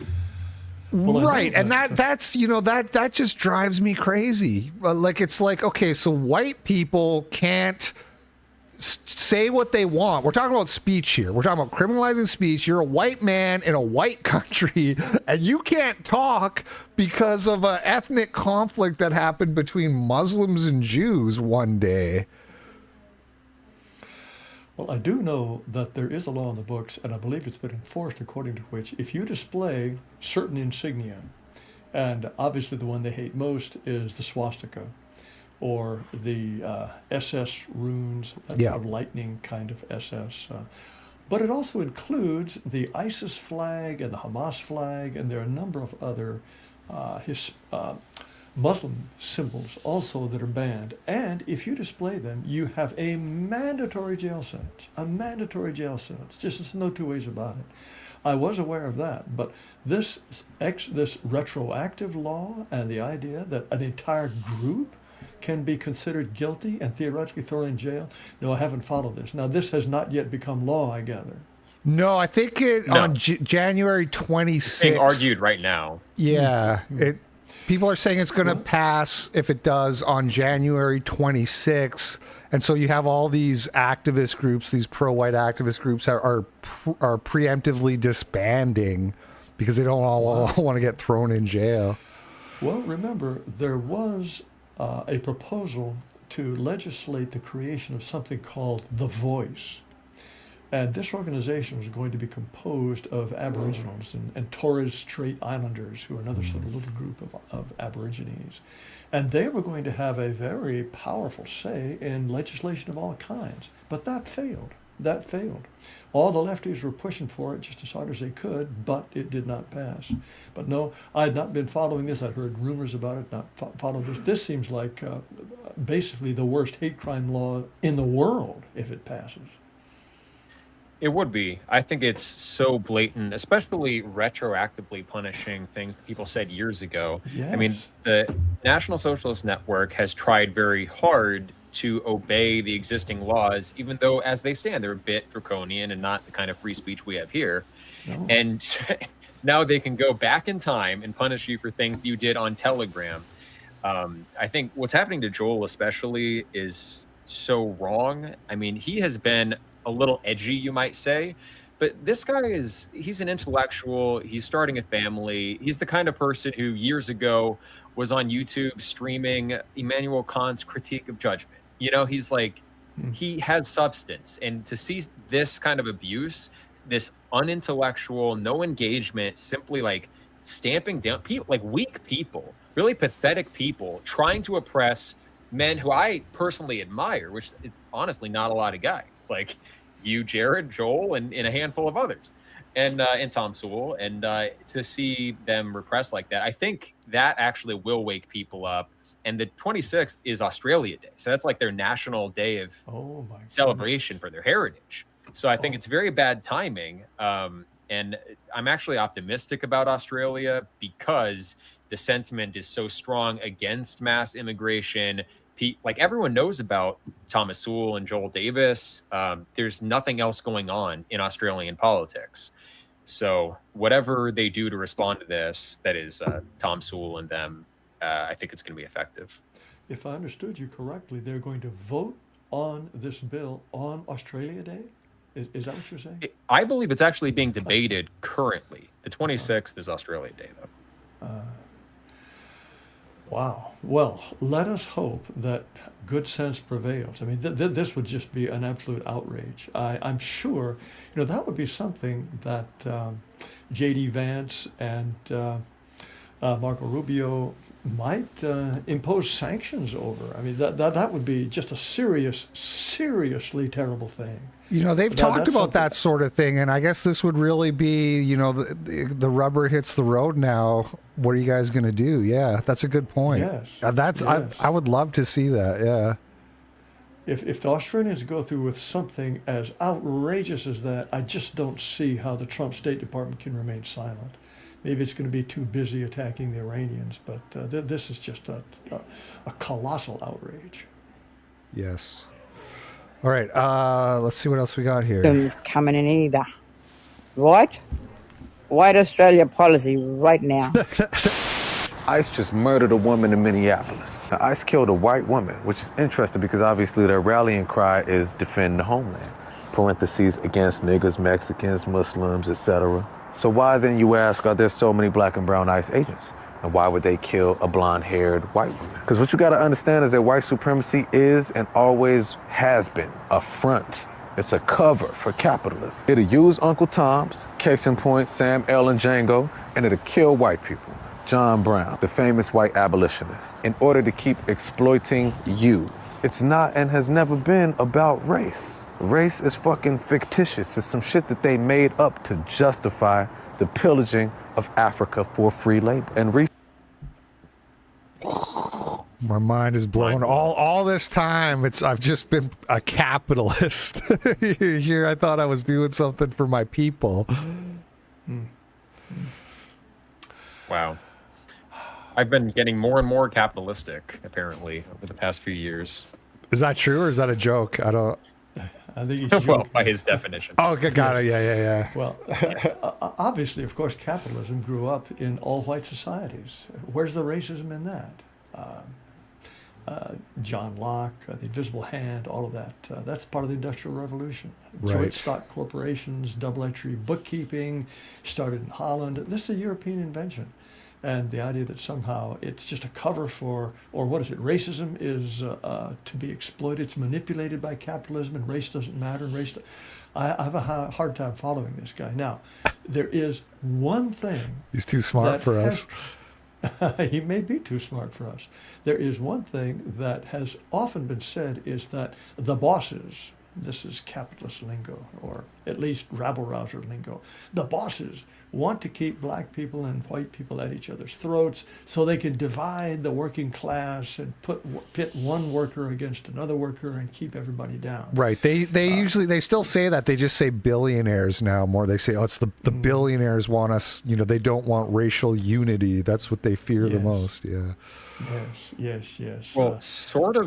Right, and that's that just drives me crazy. Like, it's like, okay, so white people can't say what they want. We're talking about speech here. We're talking about criminalizing speech. You're a white man in a white country, and you can't talk because of an ethnic conflict that happened between Muslims and Jews one day. Well, I do know that there is a law in the books, and I believe it's been enforced, according to which if you display certain insignia, and obviously the one they hate most is the swastika, or the SS runes, that sort of lightning kind of SS. But it also includes the ISIS flag and the Hamas flag, and there are a number of other Muslim symbols also that are banned. And if you display them, you have a mandatory jail sentence. A mandatory jail sentence. There's no two ways about it. I was aware of that, but this retroactive law and the idea that an entire group can be considered guilty and theoretically thrown in jail, no, I haven't followed this. Now, this has not yet become law, I gather. No, I think on January 26th. It's being argued right now. Yeah, people are saying it's going to pass, if it does, on January 26th. And so you have all these activist groups, these pro-white activist groups are preemptively disbanding because they don't all want to get thrown in jail. Well, remember, there was a proposal to legislate the creation of something called The Voice. And this organization was going to be composed of Aboriginals and Torres Strait Islanders, who are another sort of little group of Aborigines. And they were going to have a very powerful say in legislation of all kinds. But that failed. That failed. All the lefties were pushing for it just as hard as they could, but it did not pass. But no, I had not been following this. I'd heard rumors about it, not followed this. This seems like basically the worst hate crime law in the world if it passes. It would be. I think it's so blatant, especially retroactively punishing things that people said years ago. Yes. I mean, the National Socialist Network has tried very hard to obey the existing laws, even though as they stand, they're a bit draconian and not the kind of free speech we have here. No. And now they can go back in time and punish you for things that you did on Telegram. I think what's happening to Joel especially is so wrong. I mean, he has been a little edgy, you might say, but this guy he's an intellectual. He's starting a family. He's the kind of person who years ago was on YouTube streaming Immanuel Kant's Critique of Judgment. You know, he's like, he has substance. And to see this kind of abuse, this unintellectual, no engagement, simply like stamping down people, like weak people, really pathetic people trying to oppress men who I personally admire, which is honestly not a lot of guys. Like you, Jarod, Joel, and a handful of others, and Tom Sewell, and to see them repressed like that, I think that actually will wake people up. And the 26th is Australia Day, so that's like their national day of celebration for their heritage. So I think it's very bad timing, and I'm actually optimistic about Australia because the sentiment is so strong against mass immigration. Like everyone knows about Thomas Sewell and Joel Davis. There's nothing else going on in Australian politics. So whatever they do to respond to this, that is Tom Sewell and them, I think it's going to be effective. If I understood you correctly, they're going to vote on this bill on Australia Day? Is that what you're saying? I believe it's actually being debated currently. The 26th is Australia Day, though. Wow. Well, let us hope that good sense prevails. I mean, this would just be an absolute outrage. I'm sure, that would be something that J.D. Vance and Marco Rubio might impose sanctions over. I mean, that would be just a seriously terrible thing. They've talked about that sort of thing, and I guess this would really be, the rubber hits the road now. What are you guys going to do? Yeah, that's a good point. Yes. I would love to see that. Yeah. if the Australians go through with something as outrageous as that, I just don't see how the Trump State Department can remain silent. Maybe it's going to be too busy attacking the Iranians, but this is just a colossal outrage. Yes. All right. Let's see what else we got here. Coming in either. What? White Australia policy right now. ICE just murdered a woman in Minneapolis. Now, ICE killed a white woman, which is interesting because obviously their rallying cry is defend the homeland. Parentheses, against niggers, Mexicans, Muslims, etc. So why then, you ask, are there so many black and brown ICE agents? And why would they kill a blonde-haired white woman? Because what you got to understand is that white supremacy is and always has been a front. It's a cover for capitalism. It'll use Uncle Tom's, case in point, Sam L. and Django, and it'll kill white people. John Brown, the famous white abolitionist, in order to keep exploiting you. It's not and has never been about race. Race is fucking fictitious. It's some shit that they made up to justify the pillaging of Africa for free labor. And my mind is blown. All this time, I've just been a capitalist. Here, I thought I was doing something for my people. Wow. I've been getting more and more capitalistic, apparently, over the past few years. Is that true, or is that a joke? I think he's well, by his definition. Oh, okay, got it. Yeah. Well, obviously, of course, capitalism grew up in all white societies. Where's the racism in that? John Locke, the invisible hand, all of that. That's part of the Industrial Revolution. Right. Joint stock corporations, double entry bookkeeping, started in Holland. This is a European invention. And the idea that somehow it's just a cover for, or what is it, racism is to be exploited, it's manipulated by capitalism, and race doesn't matter. And I have a hard time following this guy. Now, there is one thing. He's too smart for us. He may be too smart for us. There is one thing that has often been said is that the bosses, this is capitalist lingo, or at least rabble-rouser lingo, the bosses want to keep black people and white people at each other's throats so they can divide the working class and pit one worker against another worker and keep everybody down. Right. They usually, they still say that. They just say billionaires now more. They say, oh, it's the billionaires want us, they don't want racial unity. That's what they fear the most. Yeah. Yes. Well, it's sort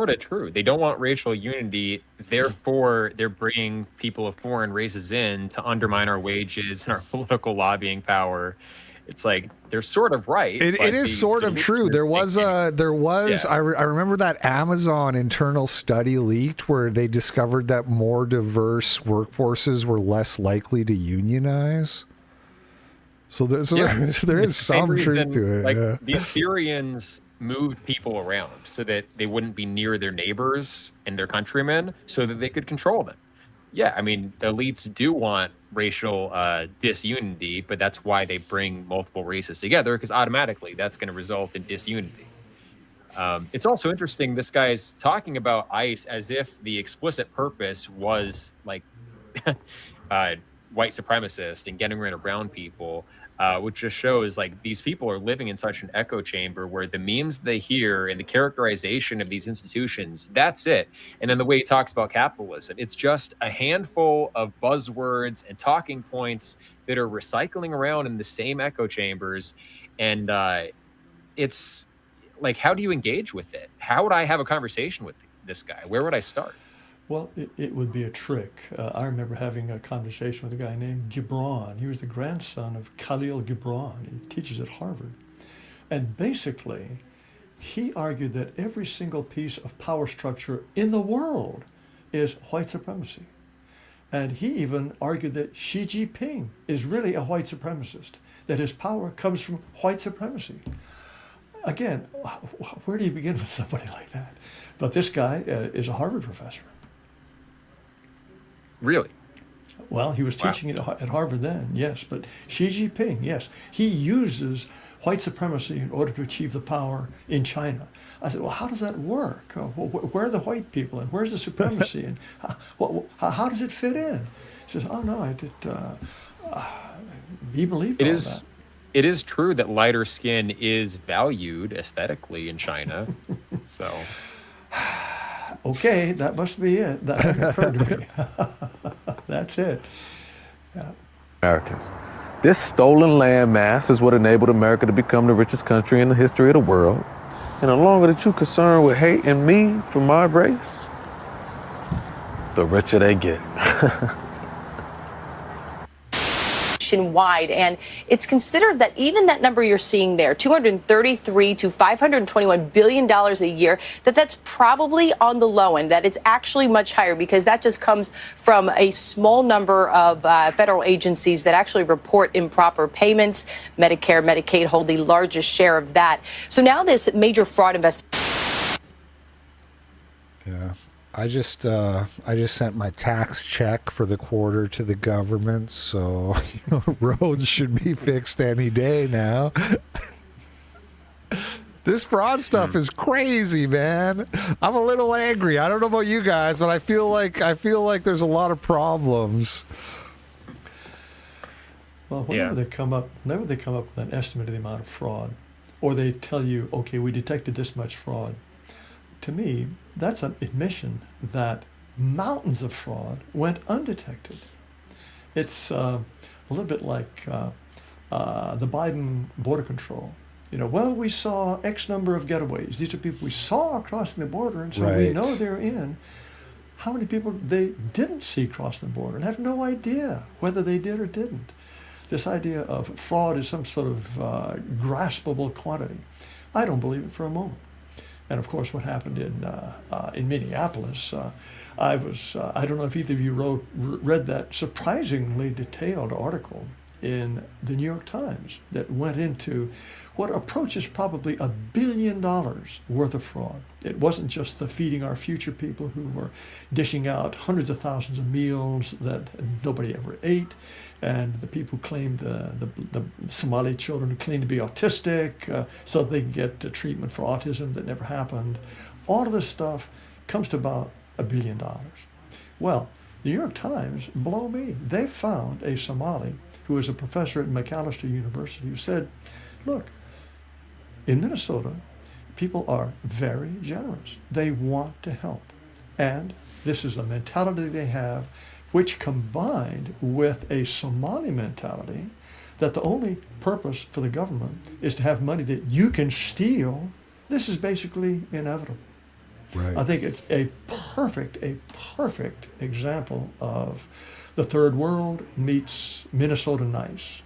of true. They don't want racial unity. Therefore, they're bringing people of foreign races in to undermine our wages and our political lobbying power. It's like they're sort of right. It is sort of true. There was. I remember that Amazon internal study leaked where they discovered that more diverse workforces were less likely to unionize. So there is some truth to it. Like the Assyrians moved people around so that they wouldn't be near their neighbors and their countrymen so that they could control them. Yeah, I mean, the elites do want racial disunity, but that's why they bring multiple races together, because automatically that's going to result in disunity. It's also interesting, this guy's talking about ICE as if the explicit purpose was like white supremacist and getting rid of brown people. Which just shows like these people are living in such an echo chamber where the memes they hear and the characterization of these institutions, that's it. And then the way he talks about capitalism, it's just a handful of buzzwords and talking points that are recycling around in the same echo chambers. And it's like, how do you engage with it? How would I have a conversation with this guy? Where would I start? Well, it would be a trick. I remember having a conversation with a guy named Gibran. He was the grandson of Khalil Gibran. He teaches at Harvard. And basically, he argued that every single piece of power structure in the world is white supremacy. And he even argued that Xi Jinping is really a white supremacist, that his power comes from white supremacy. Again, where do you begin with somebody like that? But this guy is a Harvard professor. Really? Well, he was teaching at Harvard then, yes. But Xi Jinping, yes, he uses white supremacy in order to achieve the power in China. I said, well, how does that work? Where are the white people and where's the supremacy? And how does it fit in? He says, oh, no, he believed all that. It is true that lighter skin is valued aesthetically in China. So... Okay, that must be it. That hadn't occurred to me. That's it. Yeah. Americans. This stolen land mass is what enabled America to become the richest country in the history of the world. And the longer that you're concerned with hating me for my race, the richer they get. Wide, and it's considered that even that number you're seeing there, 233 to 521 billion dollars a year, that's probably on the low end, that it's actually much higher, because that just comes from a small number of federal agencies that actually report improper payments. Medicare, Medicaid hold the largest share of that. So now this major fraud investigation. Yeah. I just sent my tax check for the quarter to the government, so roads should be fixed any day now. This fraud stuff is crazy, man. I'm a little angry. I don't know about you guys, but I feel like there's a lot of problems. Well, whenever they come up with an estimate of the amount of fraud, or they tell you, okay, we detected this much fraud, to me, that's an admission that mountains of fraud went undetected. It's a little bit like the Biden border control. Well, we saw X number of getaways. These are people we saw crossing the border, and so we know they're in. How many people they didn't see crossing the border and have no idea whether they did or didn't? This idea of fraud is some sort of graspable quantity. I don't believe it for a moment. And of course, what happened in Minneapolis, I don't know if either of you read that surprisingly detailed article in the New York Times that went into what approaches probably $1 billion worth of fraud. It wasn't just the feeding our future people who were dishing out hundreds of thousands of meals that nobody ever ate, and the people who claimed the Somali children who claimed to be autistic so they could get treatment for autism that never happened. All of this stuff comes to about $1 billion. Well, the New York Times, blow me, they found a Somali who was a professor at Macalester University who said, look, in Minnesota, people are very generous. They want to help. And this is the mentality they have, which combined with a Somali mentality that the only purpose for the government is to have money that you can steal. This is basically inevitable. Right. I think it's a perfect example of the third world meets Minnesota nice.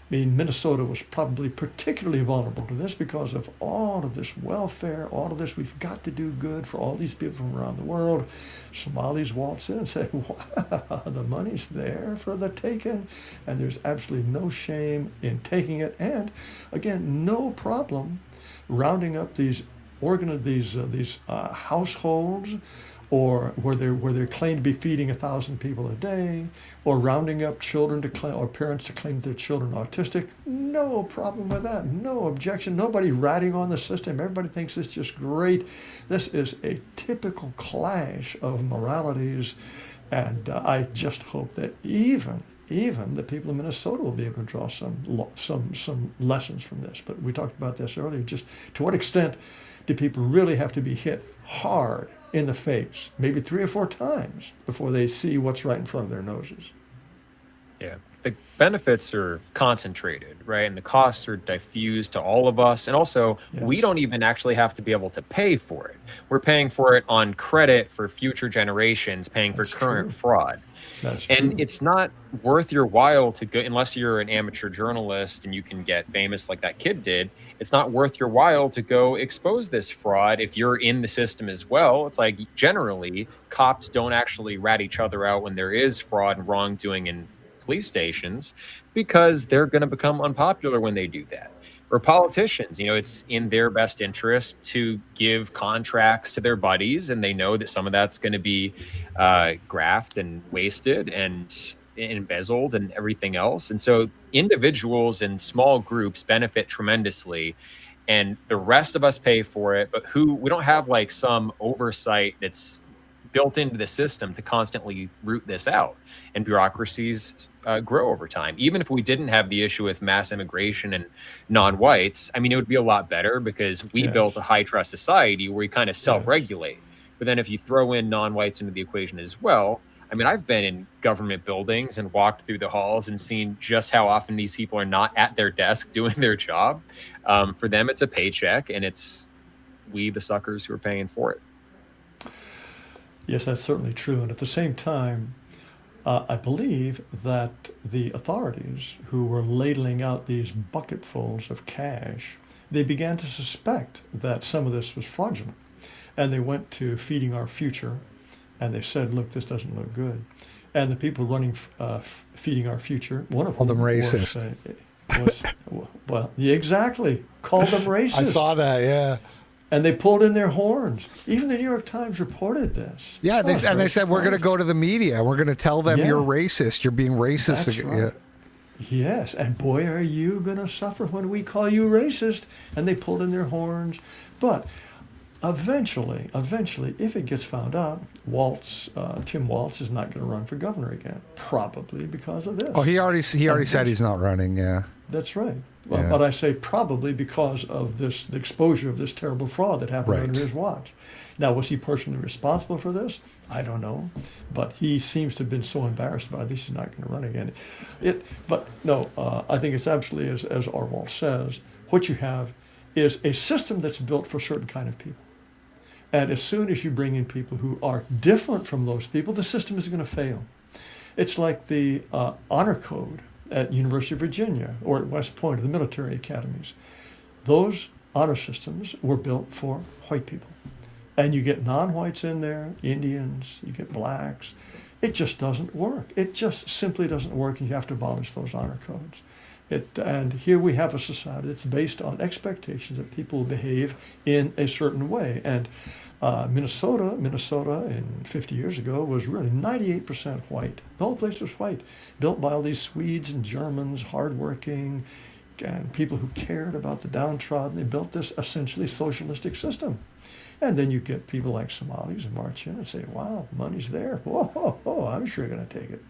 I mean, Minnesota was probably particularly vulnerable to this because of all of this welfare, all of this, we've got to do good for all these people from around the world. Somalis waltz in and say, wow, the money's there for the taking, and there's absolutely no shame in taking it. And again, no problem rounding up these households, or where they're claimed to be feeding 1,000 people a day, or rounding up children to claim, or parents to claim their children are autistic. No problem with that. No objection. Nobody ratting on the system. Everybody thinks it's just great. This is a typical clash of moralities, and I just hope that even the people in Minnesota will be able to draw some lessons from this. But we talked about this earlier. Just to what extent do people really have to be hit hard in the face, maybe 3 or 4 times, before they see what's right in front of their noses? Yeah, the benefits are concentrated, right? And the costs are diffused to all of us. And also, we don't even actually have to be able to pay for it. We're paying for it on credit for future generations, paying for current fraud. That's true. And it's not worth your while to go, unless you're an amateur journalist and you can get famous like that kid did. It's not worth your while to go expose this fraud if you're in the system as well. It's like, generally, cops don't actually rat each other out when there is fraud and wrongdoing in police stations, because they're going to become unpopular when they do that. Or politicians, it's in their best interest to give contracts to their buddies, and they know that some of that's going to be graft and wasted and embezzled and everything else. And so individuals and small groups benefit tremendously, and the rest of us pay for it. But we don't have like some oversight that's built into the system to constantly root this out, and bureaucracies grow over time. Even if we didn't have the issue with mass immigration and non-whites, I mean, it would be a lot better, because we built a high trust society where we kind of self-regulate. But then if you throw in non-whites into the equation as well, I mean, I've been in government buildings and walked through the halls and seen just how often these people are not at their desk doing their job. For them, it's a paycheck, and it's we, the suckers, who are paying for it. Yes, that's certainly true. And at the same time, I believe that the authorities who were ladling out these bucketfuls of cash, they began to suspect that some of this was fraudulent. And they went to Feeding Our Future, and they said, look, this doesn't look good. And the people running Feeding Our Future, one of them racist. Well, yeah, exactly. Called them racist. I saw that, yeah. And they pulled in their horns. Even the New York Times reported this. Yeah, they said, we're going to go to the media. We're going to tell them you're racist. You're being racist. That's right. Yes, and boy, are you going to suffer when we call you racist. And they pulled in their horns. But eventually, if it gets found out, Tim Walz is not going to run for governor again, probably because of this. Oh, he already said he's not running, yeah. That's right. Well, but I say probably because of the exposure of this terrible fraud that happened under his watch. Now, was he personally responsible for this? I don't know. But he seems to have been so embarrassed by this, he's not going to run again. I think it's absolutely, as Aarvoll says, what you have is a system that's built for a certain kind of people. And as soon as you bring in people who are different from those people, the system is going to fail. It's like the honor code at University of Virginia or at West Point, the military academies. Those honor systems were built for white people. And you get non-whites in there, Indians, you get blacks. It just doesn't work. It just simply doesn't work, and you have to abolish those honor codes. And here we have a society that's based on expectations that people will behave in a certain way. And Minnesota in 50 years ago was really 98% white. The whole place was white, built by all these Swedes and Germans, hardworking, and people who cared about the downtrodden. They built this essentially socialistic system. And then you get people like Somalis who march in and say, wow, money's there. Whoa, I'm sure going to take it.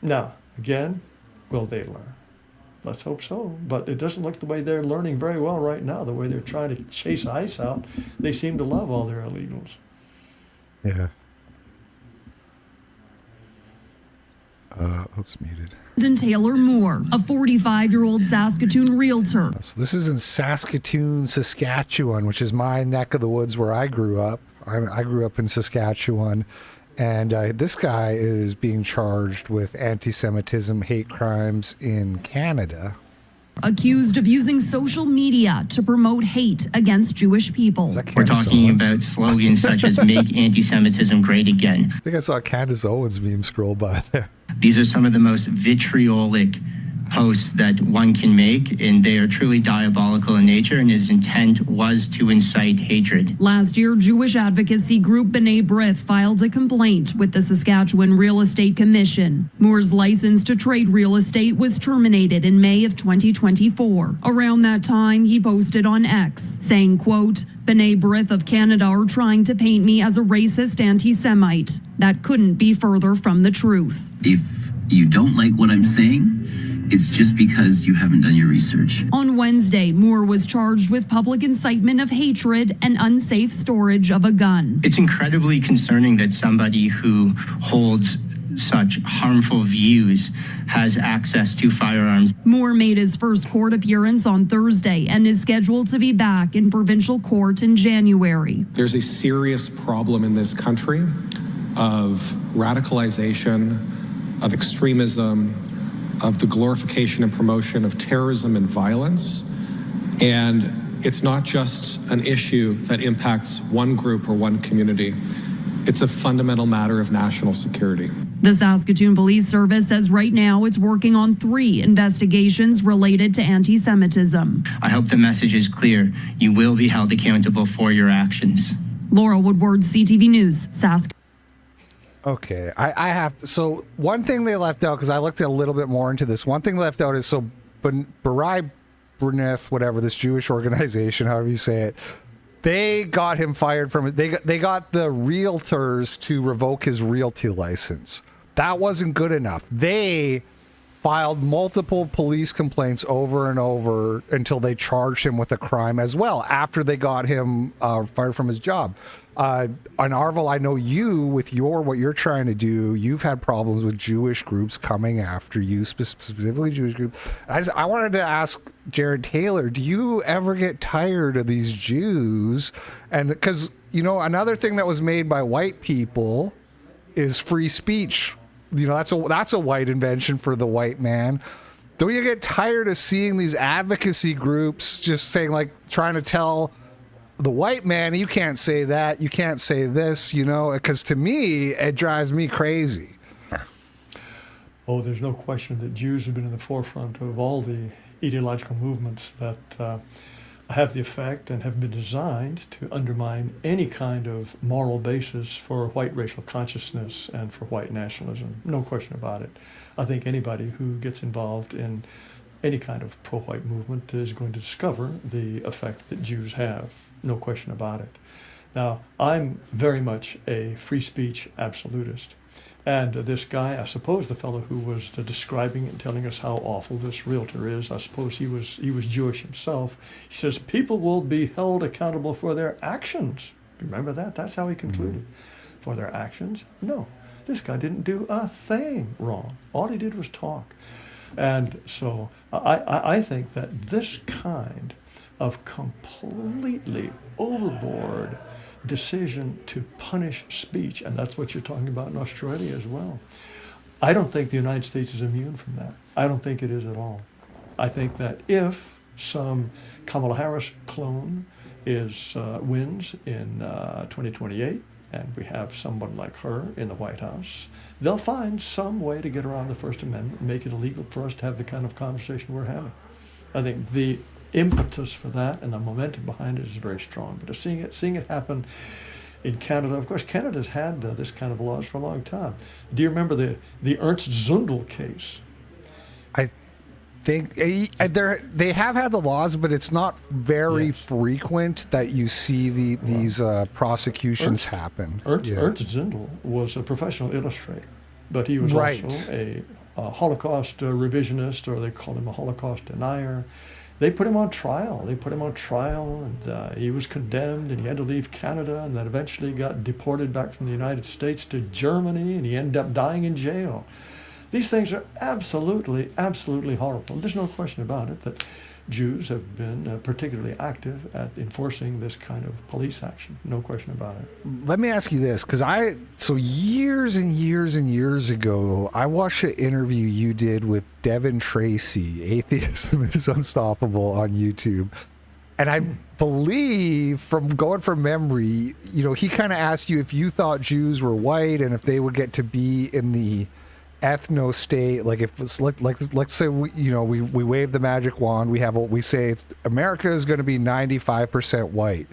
Now, again, will they learn? Let's hope so. But it doesn't look the way they're learning very well right now, the way they're trying to chase ICE out. They seem to love all their illegals. Yeah. It's muted. And Taylor Moore, a 45-year-old Saskatoon realtor. So this is in Saskatoon, Saskatchewan, which is my neck of the woods where I grew up. I grew up in Saskatchewan. And this guy is being charged with anti-Semitism, hate crimes in Canada. Accused of using social media to promote hate against Jewish people. We're talking about slogans such as "Make Anti-Semitism Great Again." I think I saw a Candace Owens meme scroll by there. These are some of the most vitriolic posts that one can make, and they are truly diabolical in nature, and his intent was to incite hatred. Last year, Jewish advocacy group B'nai B'rith filed a complaint with the Saskatchewan Real Estate Commission. Moore's license to trade real estate was terminated in May of 2024. Around that time, he posted on X, saying, quote, "B'nai B'rith of Canada are trying to paint me as a racist anti-Semite. That couldn't be further from the truth." If you don't like what I'm saying, it's just because you haven't done your research. On Wednesday, Moore was charged with public incitement of hatred and unsafe storage of a gun. It's incredibly concerning that somebody who holds such harmful views has access to firearms. Moore made his first court appearance on Thursday and is scheduled to be back in provincial court in January. There's a serious problem in this country of radicalization, of extremism, of the glorification and promotion of terrorism and violence. And it's not just an issue that impacts one group or one community. It's a fundamental matter of national security. The Saskatoon Police Service says right now it's working on 3 investigations related to anti-Semitism. I hope the message is clear. You will be held accountable for your actions. Laura Woodward, CTV News, Saskatoon. Okay, I have to, so one thing they left out, because I looked a little bit more into this, one thing left out is so B'nai B'rith, whatever, this Jewish organization, however you say it, they got him fired from it. They got the realtors to revoke his realty license. That wasn't good enough. They filed multiple police complaints over and over until they charged him with a crime as well after they got him fired from his job. On Aarvoll, I know you, with what you're trying to do, you've had problems with Jewish groups coming after you, specifically Jewish groups. I wanted to ask Jarod Taylor, do you ever get tired of these Jews? And because, another thing that was made by white people is free speech. That's a white invention for the white man. Don't you get tired of seeing these advocacy groups just saying, trying to tell the white man, you can't say that, you can't say this, because to me, it drives me crazy. Oh, there's no question that Jews have been in the forefront of all the ideological movements that have the effect and have been designed to undermine any kind of moral basis for white racial consciousness and for white nationalism. No question about it. I think anybody who gets involved in any kind of pro-white movement is going to discover the effect that Jews have. No question about it. Now, I'm very much a free speech absolutist. And this guy, I suppose the fellow who was describing and telling us how awful this realtor is, I suppose he was Jewish himself. He says people will be held accountable for their actions. Remember that? That's how he concluded. For their actions? No. This guy didn't do a thing wrong. All he did was talk. And so I think that this kind of completely overboard decision to punish speech, and that's what you're talking about in Australia as well. I don't think the United States is immune from that. I don't think it is at all. I think that if some Kamala Harris clone wins in 2028, and we have someone like her in the White House, they'll find some way to get around the First Amendment and make it illegal for us to have the kind of conversation we're having. I think the impetus for that and the momentum behind it is very strong. But seeing it happen in Canada, of course, Canada's had this kind of laws for a long time. Do you remember the Ernst Zundel case? I think they have had the laws, but it's not very frequent that you see these prosecutions happen. Ernst Zundel was a professional illustrator, but he was also a Holocaust revisionist, or they called him a Holocaust denier. They put him on trial. And he was condemned, and he had to leave Canada, and then eventually got deported back from the United States to Germany, and he ended up dying in jail. These things are absolutely, absolutely horrible. There's no question about it that Jews have been particularly active at enforcing this kind of police action. No question about it. Let me ask you this, because years and years and years ago, I watched an interview you did with Devin Tracy, Atheism is Unstoppable, on YouTube. And I believe, from memory, he kind of asked you if you thought Jews were white and if they would get to be in the ethno state, like if it's let's say we wave the magic wand, we have what we say, America is going to be 95% white.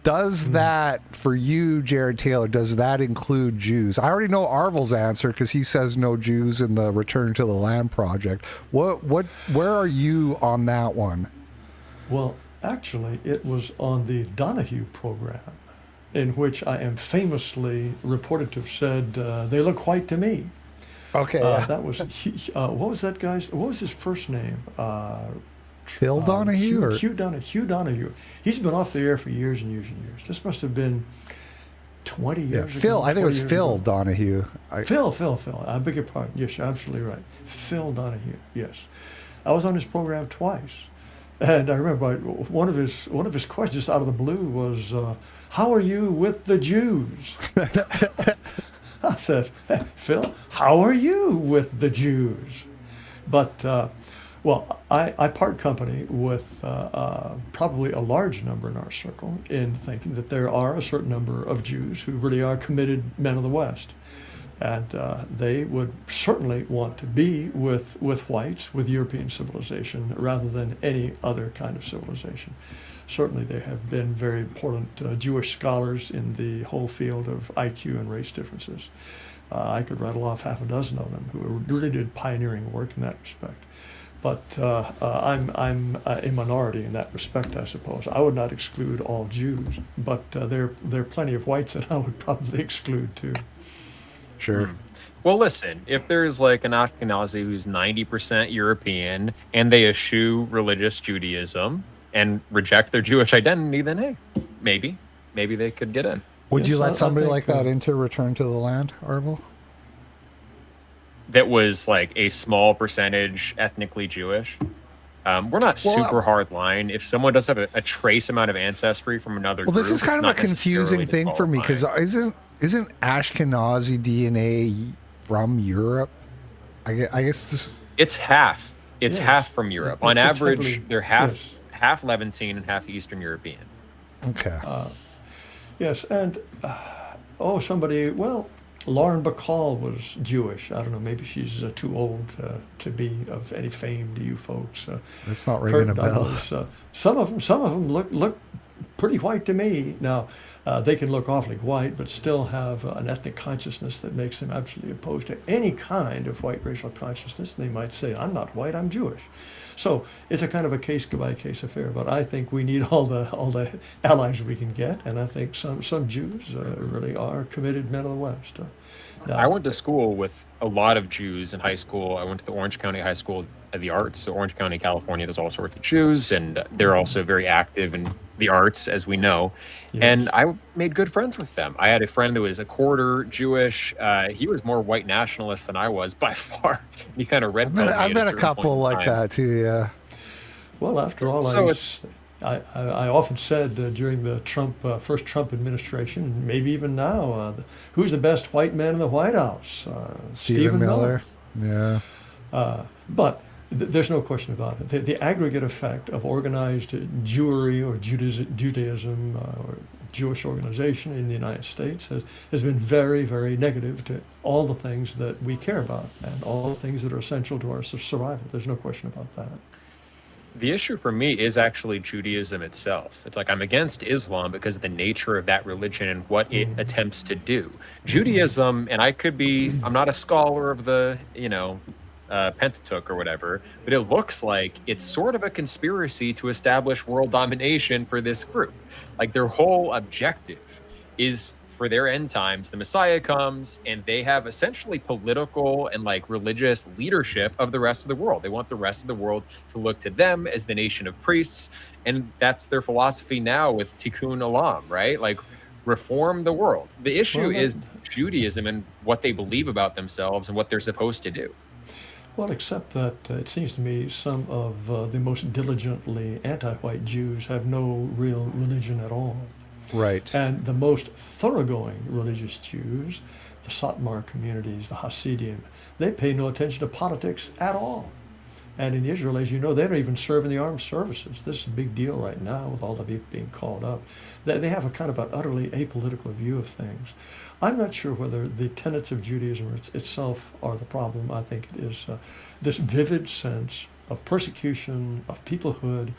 Does that, for you, Jarod Taylor, does that include Jews? I already know Aarvoll's answer because he says no Jews in the Return to the Land project. Where are you on that one? Well, actually, it was on the Donahue program, in which I am famously reported to have said, they look white to me. Okay. That was, what was his first name? Phil Donahue? Hugh Donahue. He's been off the air for years and years and years. This must have been 20 years ago. Phil, I think it was Phil Donahue. Phil. I beg your pardon. Yes, you're absolutely right. Phil Donahue, yes. I was on his program twice. And I remember one of his questions out of the blue was, how are you with the Jews? I said, hey, Phil, how are you with the Jews? But, I part company with probably a large number in our circle in thinking that there are a certain number of Jews who really are committed men of the West. And they would certainly want to be with whites, with European civilization, rather than any other kind of civilization. Certainly they have been very important Jewish scholars in the whole field of IQ and race differences. I could rattle off half a dozen of them who really did pioneering work in that respect. But I'm a minority in that respect, I suppose. I would not exclude all Jews, but there are plenty of whites that I would probably exclude too. Sure. Well, listen, if there's like an Ashkenazi who's 90% European and they eschew religious Judaism and reject their Jewish identity, then hey, maybe they could get in. Would you let somebody think, like that into Return to the Land, Aarvoll? That was like a small percentage ethnically Jewish. We're not super hard line. If someone does have a trace amount of ancestry from another group, this is kind of a confusing thing for me because isn't Ashkenazi DNA from Europe? I guess this. It's half. It's half from Europe. On average, heavily, they're half Levantine and half Eastern European. Okay. Yes, and Lauren Bacall was Jewish. I don't know, maybe she's too old to be of any fame to you folks. That's not ringing a bell. Some of them look pretty white to me. Now, they can look awfully white, but still have an ethnic consciousness that makes them absolutely opposed to any kind of white racial consciousness. They might say, I'm not white, I'm Jewish. So it's a kind of a case-by-case affair, but I think we need all the allies we can get, and I think some Jews really are committed men of the West. I went to school with a lot of Jews in high school. I went to the Orange County High School of the Arts. So Orange County, California, there's all sorts of Jews, and they're also very active in the arts, as we know. Yes. And I made good friends with them. I had a friend that was a quarter Jewish. He was more white nationalist than I was by far. He kind of red. I've met a couple like that too. Yeah. Well, after all, I often said during the first Trump administration, maybe even now, who's the best white man in the White House? Stephen Miller. Yeah. But there's no question about it. The aggregate effect of organized Jewry or Judaism or Jewish organization in the United States has been very, very negative to all the things that we care about and all the things that are essential to our survival. There's no question about that. The issue for me is actually Judaism itself. It's like I'm against Islam because of the nature of that religion and what it attempts to do. Judaism, and I'm not a scholar of the, Pentateuch or whatever, but it looks like it's sort of a conspiracy to establish world domination for this group. Like their whole objective is for their end times, the Messiah comes and they have essentially political and like religious leadership of the rest of the world. They want the rest of the world to look to them as the nation of priests. And that's their philosophy now with Tikkun Olam, right? Like reform the world. The issue is Judaism and what they believe about themselves and what they're supposed to do. Well, except that it seems to me some of the most diligently anti-white Jews have no real religion at all. Right. And the most thoroughgoing religious Jews, the Satmar communities, the Hasidim, they pay no attention to politics at all. And in Israel, as you know, they don't even serve in the armed services. This is a big deal right now with all the people being called up. They have a kind of an utterly apolitical view of things. I'm not sure whether the tenets of Judaism itself are the problem. I think it is this vivid sense of persecution, of peoplehood,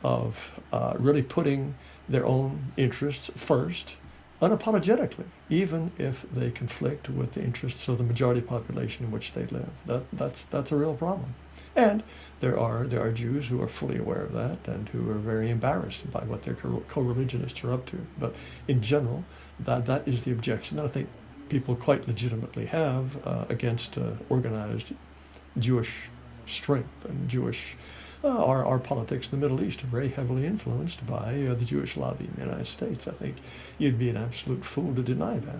of really putting their own interests first, unapologetically, even if they conflict with the interests of the majority population in which they live. That's a real problem. And there are Jews who are fully aware of that and who are very embarrassed by what their co-religionists are up to. But in general, that is the objection that I think people quite legitimately have against organized Jewish strength and Jewish. Our politics in the Middle East are very heavily influenced by the Jewish lobby in the United States. I think you'd be an absolute fool to deny that.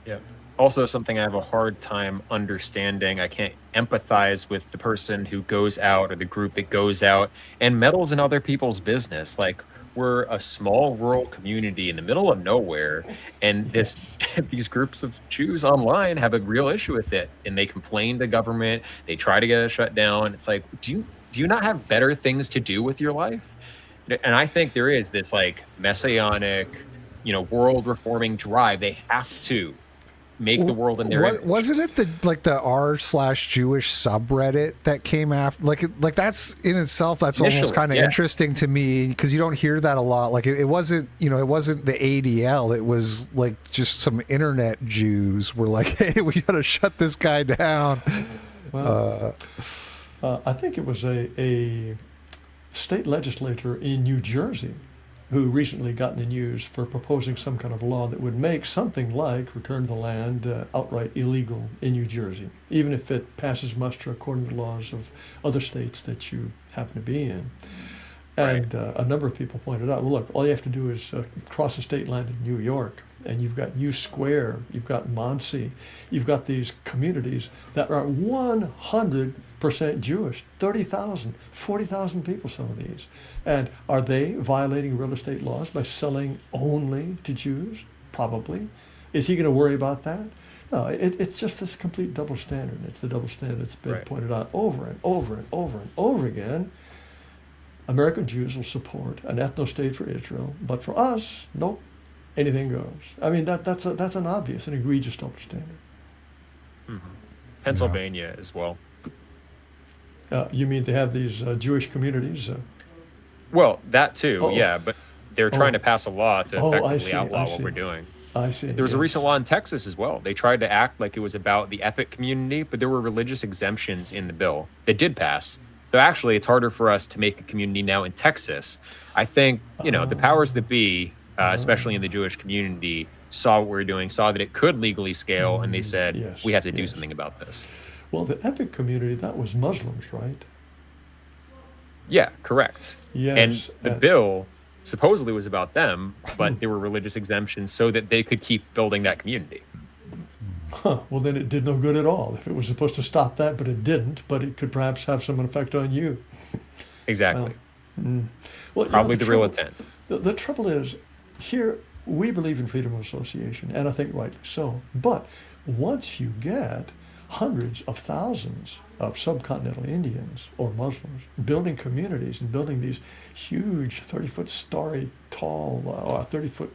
Yeah. Also, something I have a hard time understanding. I can't empathize with the person who goes out or the group that goes out and meddles in other people's business. Like, we're a small rural community in the middle of nowhere, and these groups of Jews online have a real issue with it, and they complain to government. They try to get it shut down. It's like, do you not have better things to do with your life? And I think there is this like messianic, world reforming drive. They have to make the world in their image. Wasn't it the r/Jewish subreddit that came after? Like that's in itself, that's initially, almost kind of interesting to me because you don't hear that a lot. Like it wasn't, it wasn't the ADL. It was like just some internet Jews were like, hey, we got to shut this guy down. Well, I think it was a state legislator in New Jersey who recently got in the news for proposing some kind of law that would make something like return to the land outright illegal in New Jersey, even if it passes muster according to laws of other states that you happen to be in. And a number of people pointed out, well, look, all you have to do is cross the state line in New York, and you've got U Square, you've got Muncie, you've got these communities that are 100% Jewish, 30,000, 40,000 people, some of these. And are they violating real estate laws by selling only to Jews? Probably. Is he going to worry about that? No, it's just this complete double standard. It's the double standard that's been pointed out over and over and over and over again. American Jews will support an ethno-state for Israel, but for us, nope, anything goes. I mean, that's an obvious and egregious double standard. Mm-hmm. Pennsylvania as well. You mean they have these Jewish communities? Well, that too, yeah, but they're trying to pass a law to effectively outlaw what we're doing. I see. There was a recent law in Texas as well. They tried to act like it was about the Epic community, but there were religious exemptions in the bill that did pass. So actually, it's harder for us to make a community now in Texas. I think, the powers that be, especially in the Jewish community, saw what we were doing, saw that it could legally scale, and they said, we have to do something about this. Well, the Epic community, that was Muslims, right? Yeah, correct. Yes. And the bill supposedly was about them, but there were religious exemptions so that they could keep building that community. Huh. Well, then it did no good at all. If it was supposed to stop that, but it didn't, but it could perhaps have some effect on you. Exactly. Well, probably the real intent. The trouble is, here we believe in freedom of association, and I think rightly so. But once you get hundreds of thousands of subcontinental Indians or Muslims building communities and building these huge 30-foot starry tall, 30-foot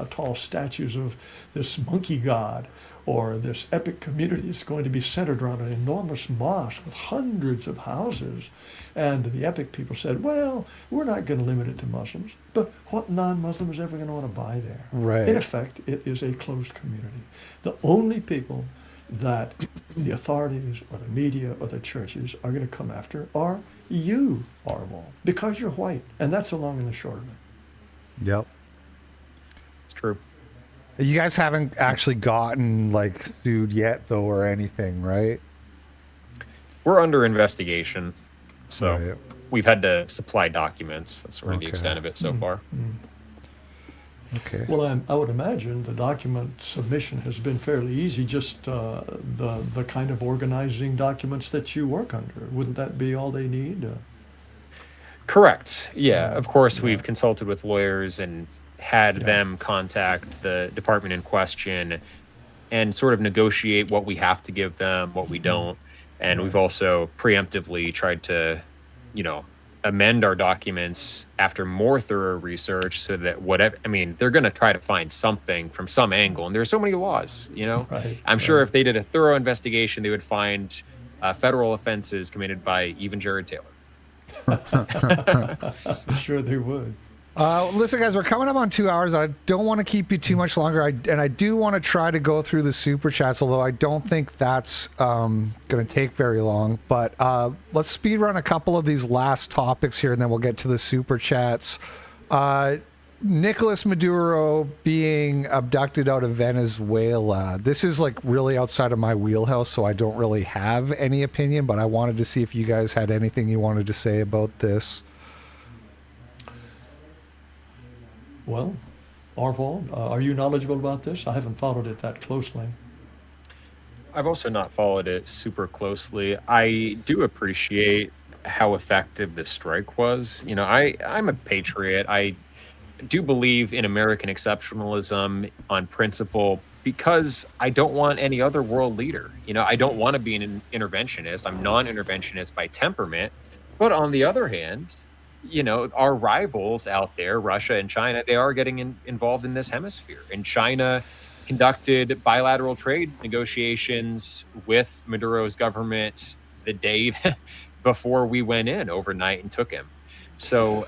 tall statues of this monkey god, or this epic community is going to be centered around an enormous mosque with hundreds of houses. And the epic people said, well, we're not going to limit it to Muslims, but what non-Muslim is ever going to want to buy there? Right. In effect, it is a closed community. The only people that the authorities or the media or the churches are going to come after are you, Aarvoll, because you're white. And that's the long and the short of it. Yep. It's true. You guys haven't actually gotten sued yet, though, or anything, right? We're under investigation, so we've had to supply documents. That's sort of the extent of it so far. Okay. Well, I would imagine the document submission has been fairly easy, just the kind of organizing documents that you work under. Wouldn't that be all they need? Correct. Yeah. Of course, we've consulted with lawyers and had them contact the department in question and sort of negotiate what we have to give them, what we don't. And we've also preemptively tried to, amend our documents after more thorough research so that they're going to try to find something from some angle. And there's so many laws, I'm sure if they did a thorough investigation, they would find federal offenses committed by even Jarod Taylor. Sure they would. Listen, guys, we're coming up on 2 hours. I don't want to keep you too much longer. I do want to try to go through the super chats, although I don't think that's going to take very long. But let's speed run a couple of these last topics here, and then we'll get to the super chats. Nicolas Maduro being abducted out of Venezuela. This is really outside of my wheelhouse, so I don't really have any opinion, but I wanted to see if you guys had anything you wanted to say about this. Well, Aarvoll, are you knowledgeable about this? I haven't followed it that closely. I've also not followed it super closely. I do appreciate how effective the strike was. I'm a patriot. I do believe in American exceptionalism on principle because I don't want any other world leader. I don't want to be an interventionist. I'm non-interventionist by temperament. But on the other hand, our rivals out there, Russia and China, they are getting involved in this hemisphere. And China conducted bilateral trade negotiations with Maduro's government the day before we went in overnight and took him. So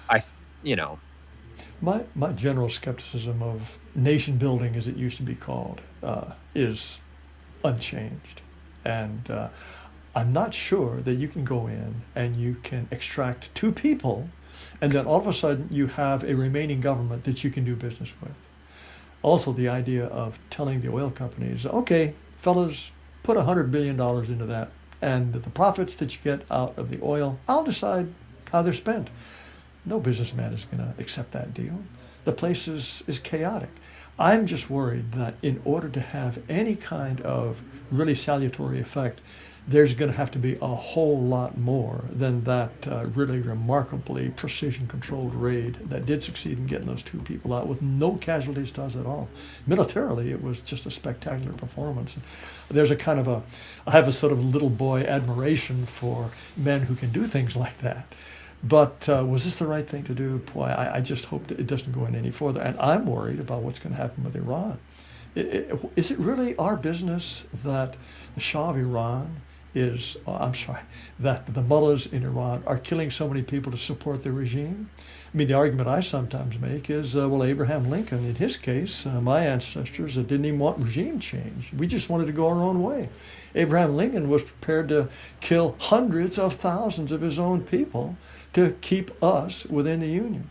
My general skepticism of nation building, as it used to be called, is unchanged. And I'm not sure that you can go in and you can extract two people And then all of a sudden you have a remaining government that you can do business with. Also, the idea of telling the oil companies, okay, fellas, put $100 billion into that, and the profits that you get out of the oil, I'll decide how they're spent. No businessman is going to accept that deal. The place is chaotic. I'm just worried that in order to have any kind of really salutary effect, there's going to have to be a whole lot more than that really remarkably precision-controlled raid that did succeed in getting those 2 people out with no casualties to us at all. Militarily, it was just a spectacular performance. There's I have a sort of little boy admiration for men who can do things like that. But was this the right thing to do? Boy, I just hope that it doesn't go in any further. And I'm worried about what's going to happen with Iran. Is it really our business that the Shah of Iran that the mullahs in Iran are killing so many people to support the regime? I mean, the argument I sometimes make is, well, Abraham Lincoln, in his case, my ancestors didn't even want regime change. We just wanted to go our own way. Abraham Lincoln was prepared to kill hundreds of thousands of his own people to keep us within the Union.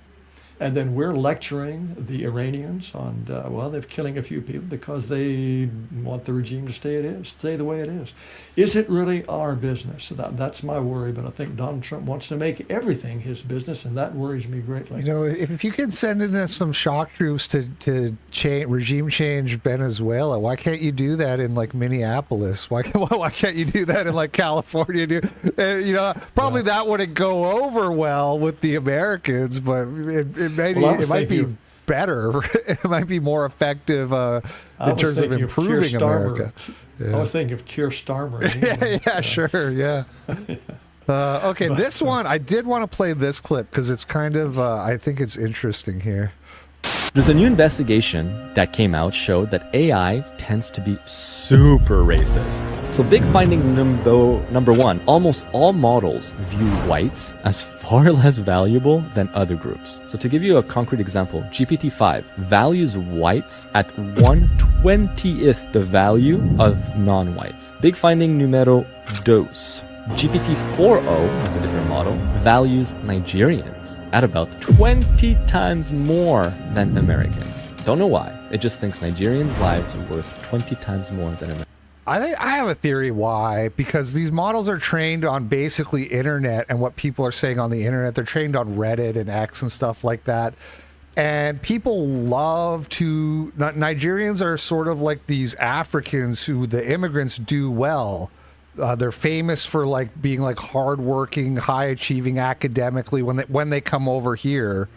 And then we're lecturing the Iranians on, they're killing a few people because they want the regime to stay the way it is. Is it really our business? That's my worry, but I think Donald Trump wants to make everything his business, and that worries me greatly. You know, if you could send in some shock troops to regime change Venezuela, why can't you do that in like Minneapolis? Why can't you do that in like California? Probably that wouldn't go over well with the Americans, but it might be better. It might be more effective in terms of improving America. Yeah. I was thinking of Keir Starmer. Sure, yeah. Okay, this one, I did want to play this clip because it's kind of, I think it's interesting here. There's a new investigation that came out showed that AI tends to be super racist. So big finding number 1, almost all models view whites as far less valuable than other groups. So to give you a concrete example, GPT-5 values whites at 1/20th the value of non-whites. Big finding numero 2. GPT-4o, that's a different model, values Nigerians at about 20 times more than Americans. Don't know why. It just thinks Nigerians' lives are worth 20 times more than Americans. I have a theory why, because these models are trained on basically internet and what people are saying on the internet. They're trained on Reddit and X and stuff like that. And people love to, Nigerians are sort of like these Africans who the immigrants do well. They're famous for like being like hardworking, high achieving academically. When they come over here,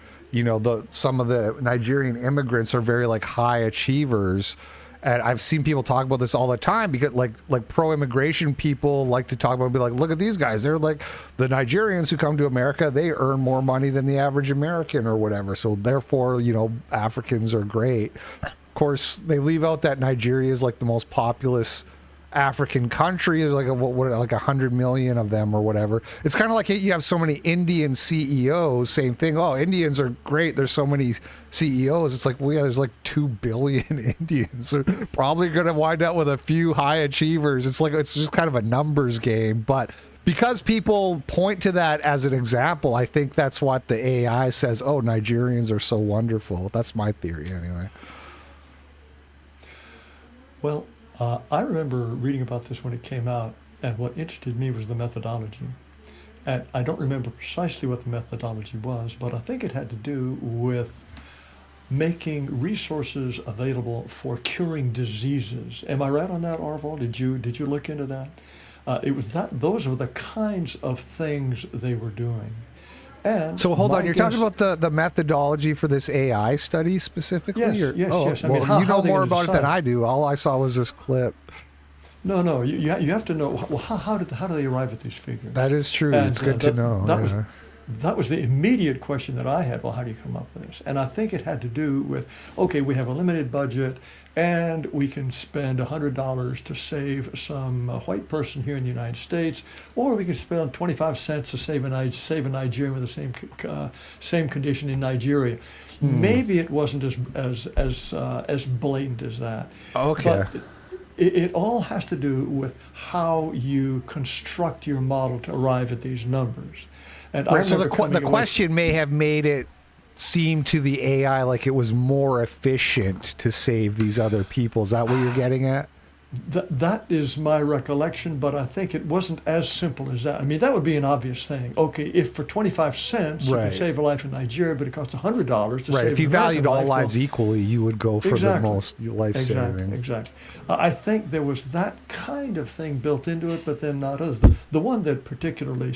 some of the Nigerian immigrants are very like high achievers. And I've seen people talk about this all the time because like pro-immigration people like to talk about and be like, look at these guys. They're like the Nigerians who come to America. They earn more money than the average American or whatever. So therefore, Africans are great. Of course, they leave out that Nigeria is like the most populous African country. There's like 100 million of them or whatever. It's kind of like you have so many Indian CEOs. Same thing. Oh, Indians are great. There's so many CEOs. It's like, well, yeah, there's like 2 billion Indians. They're probably going to wind up with a few high achievers. It's just kind of a numbers game. But because people point to that as an example, I think that's what the AI says. Oh, Nigerians are so wonderful. That's my theory anyway. Well, I remember reading about this when it came out, and what interested me was the methodology. And I don't remember precisely what the methodology was, but I think it had to do with making resources available for curing diseases. Am I right on that, Aarvoll? Did you look into that? Those were the kinds of things they were doing. And so hold on, you're talking about the methodology for this AI study specifically? Yes. I mean, you know more about it than I do. All I saw was this clip. No. You have to know. Well, how do they arrive at these figures? That is true. And, it's good to know. That was the immediate question that I had. Well, how do you come up with this? And I think it had to do with, okay, we have a limited budget, and we can spend $100 to save some white person here in the United States, or we can spend 25 cents to save a Nigerian with the same condition in Nigeria. Maybe it wasn't as blatant as that. Okay. But it all has to do with how you construct your model to arrive at these numbers. And right, so the question may have made it seem to the AI like it was more efficient to save these other people. Is that what you're getting at? That is my recollection, but I think it wasn't as simple as that. I mean, that would be an obvious thing. Okay, if for 25 cents you can save a life in Nigeria, but it costs $100 to save if you valued all lives well, equally, you would go for the most life-saving. Exactly. I think there was that kind of thing built into it, but then not others. The one that particularly